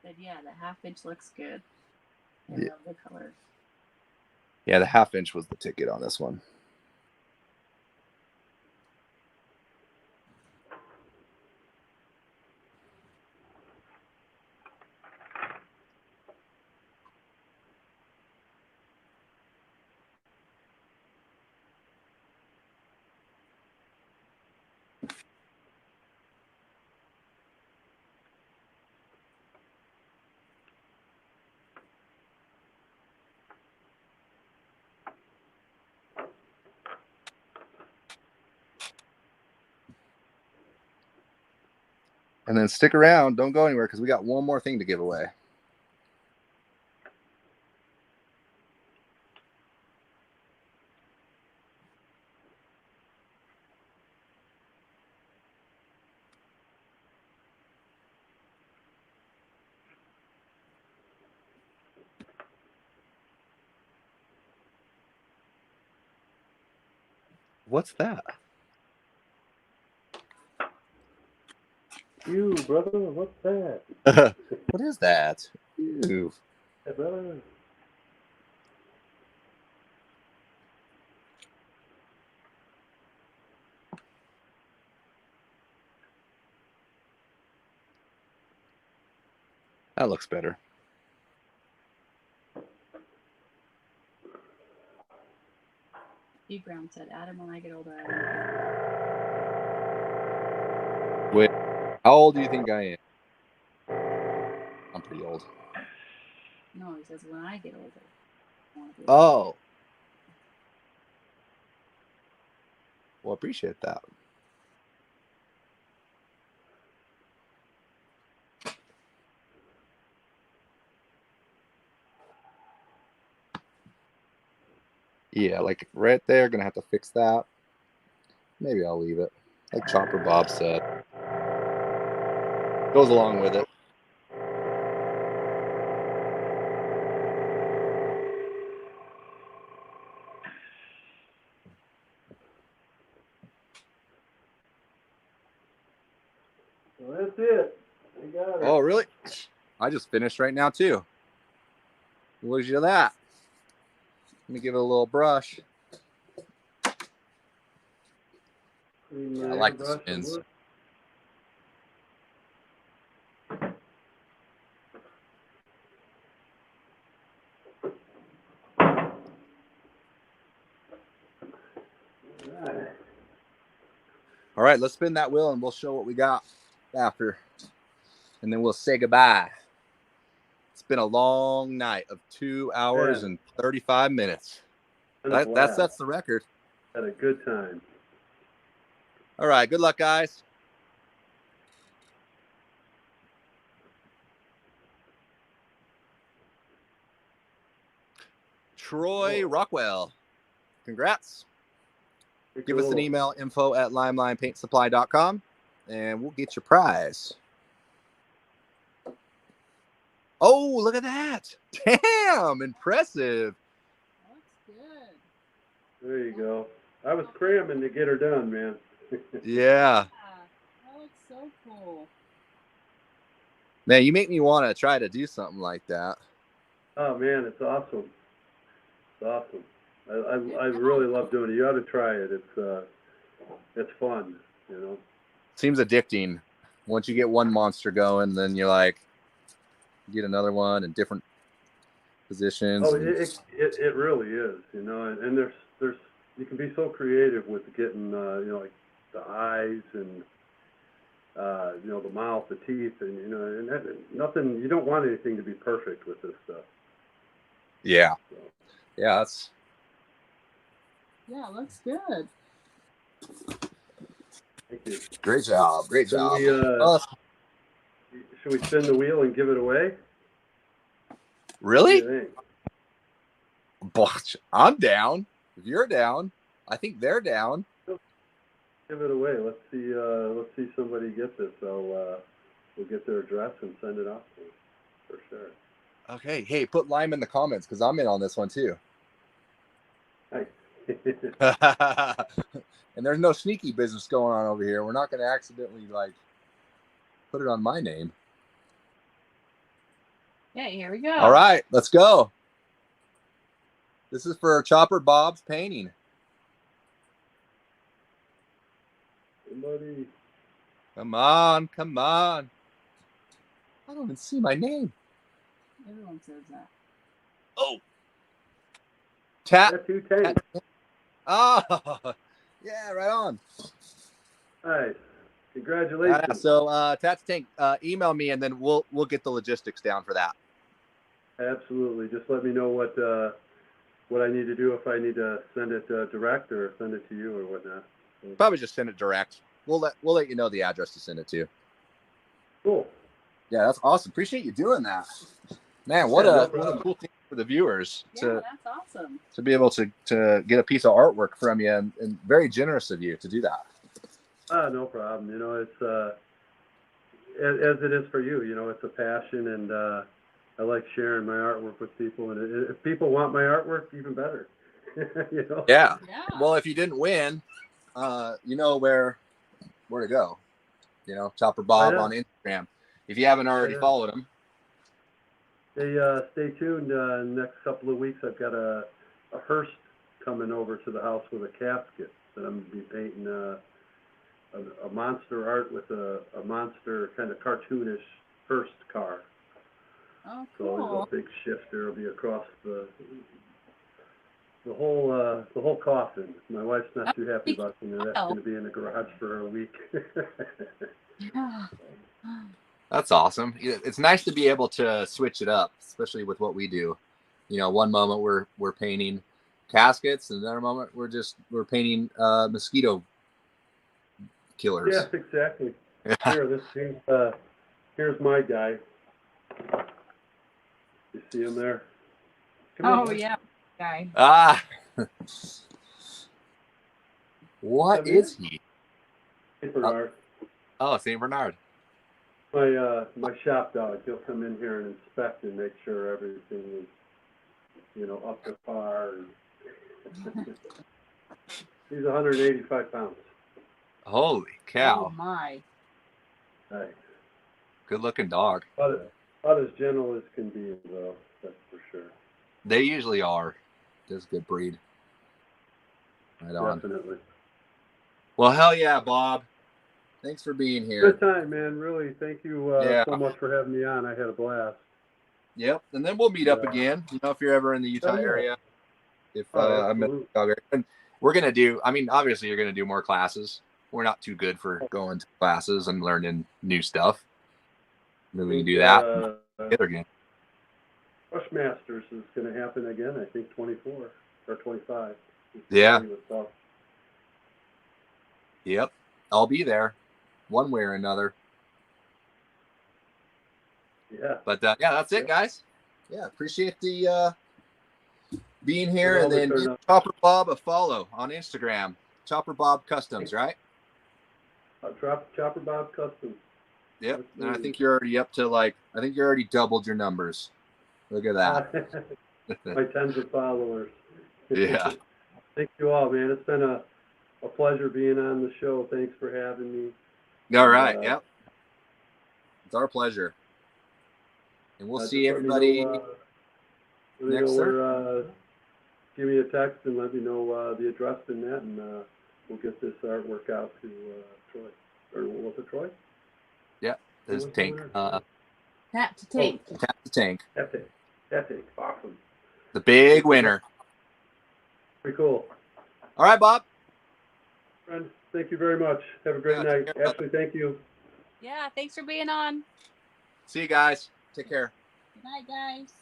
But yeah, the 1/2 inch looks good. I Yeah. love the colors. Yeah, the 1/2 inch was the ticket on this one. And then stick around. Don't go anywhere because we got one more thing to give away. What's that? You, brother, what's that? What is that? Ew. Hey, brother. That looks better. Steve Brown said, Adam, when I get older, Wait, how old do you think I am? I'm pretty old. No, he says, when I get older. I wanna be Oh. Well, appreciate that. Yeah, like right there, gonna have to fix that. Maybe I'll leave it. Like Chopper Bob said. Goes along with it. Well, that's it. I got it. Oh, really? I just finished right now, too. What did you that? Let me give it a little brush. Clean Yeah, my I like the airbrush and spins. work. Alright. All right, let's spin that wheel and we'll show what we got after. And then we'll say goodbye. It's been a long night of 2 hours and 35 minutes. That sets the record. Had a good time. All right, good luck, guys. Troy Rockwell. Congrats. Give us an email, info@limelinepaintsupply.com, and we'll get your prize. Oh, look at that. Damn, impressive. Looks good. There you go. I was cramming to get her done, man. Yeah. That looks so cool. Man, you make me want to try to do something like that. Oh, man, it's awesome. It's awesome. I really love doing it. You ought to try it. It's fun, you know. Seems addicting. Once you get one monster going, then you're like, get another one in different positions. Oh, it really is, you know. And there's you can be so creative with getting you know, like the eyes and you know, the mouth, the teeth, and you know, and nothing. You don't want anything to be perfect with this stuff. Yeah. So. Yeah, that's Yeah, it looks good. Thank you. Great job. Great Then job. Should we spin the wheel and give it away? What do Really? you think? Botch. I'm down. If you're down, I think they're down. Give it away. Let's see somebody get this. We'll get their address and send it off to them for sure. Okay. Hey, put Lime in the comments because I'm in on this one too. Nice. And there's no sneaky business going on over here. We're not going to accidentally like put it on my name. Okay, here we go. All right, let's go. This is for Chopper Bob's painting. Somebody. Come on, come on. I don't even see my name. Everyone says that. Oh. Tap. Tattoo Tank. Oh, yeah, right on. Nice. Congratulations. So, Tats Tank, email me and then we'll get the logistics down for that. Absolutely. Just let me know what I need to do, if I need to send it direct or send it to you or whatnot. Probably just send it direct. We'll let you know the address to send it to. Cool. Yeah, that's awesome. Appreciate you doing that. Man, what a cool thing for the viewers Yeah, that's awesome. to be able to get a piece of artwork from you, and very generous of you to do that. No problem. You know, it's as it is for you. You know, it's a passion, and I like sharing my artwork with people. And if people want my artwork, even better. You know. Yeah. Well, if you didn't win, you know where to go. You know, Chopper Bob on Instagram. If you haven't already followed him. Hey, stay tuned. In the next couple of weeks, I've got a hearse coming over to the house with a casket that I'm going to be painting a monster art with a monster kind of cartoonish hearse car. Oh, cool. So a big shifter will be across the whole coffin. My wife's not too happy about it. That's going to be in the garage for a week. Yeah. That's awesome. It's nice to be able to switch it up, especially with what we do. You know, one moment we're painting caskets, and another moment we're painting mosquito killers. Yes, exactly. Here's my guy. You see him there? Come yeah, guy. Ah. What is he? Saint Bernard. Oh, Saint Bernard. My shop dog. He'll come in here and inspect and make sure everything is, you know, up to par. He's 185 pounds. Holy cow! Oh my! Nice. Good looking dog. About as gentle as can be, though. That's for sure. They usually are. This good breed. Right on. Definitely. Well, hell yeah, Bob. Thanks for being here. Good time, man. Really, thank you so much for having me on. I had a blast. Yep, and then we'll meet up again. You know, if you're ever in the Utah area, if I'm in the Utah area, and we're gonna do. I mean, obviously, you're gonna do more classes. We're not too good for going to classes and learning new stuff. Maybe we can do that together again. Bushmasters is going to happen again. I think 24 or 25. Yeah. Yep, I'll be there, one way or another. Yeah. But yeah, that's it, guys. Yeah, appreciate the being here, and then give Chopper Bob a follow on Instagram. Chopper Bob Customs, right? Chopper Bob Customs. Yep, and I think you're already up to I think you already doubled your numbers. Look at that. My tens of followers. Yeah. Thank you all, man. It's been a pleasure being on the show. Thanks for having me. All right. Yep. It's our pleasure. And we'll see everybody next Thursday. Give me a text and let me know the address in that, and we'll get this artwork out to Troy. Or was it Troy? Yeah, this Tank. Tap to Tank. Tap to Tank. That Tank. Awesome. The big winner. Pretty cool. All right, Bob. Friend, thank you very much. Have a great night. Ashley, thank you. Yeah, thanks for being on. See you guys. Take care. Good night, guys.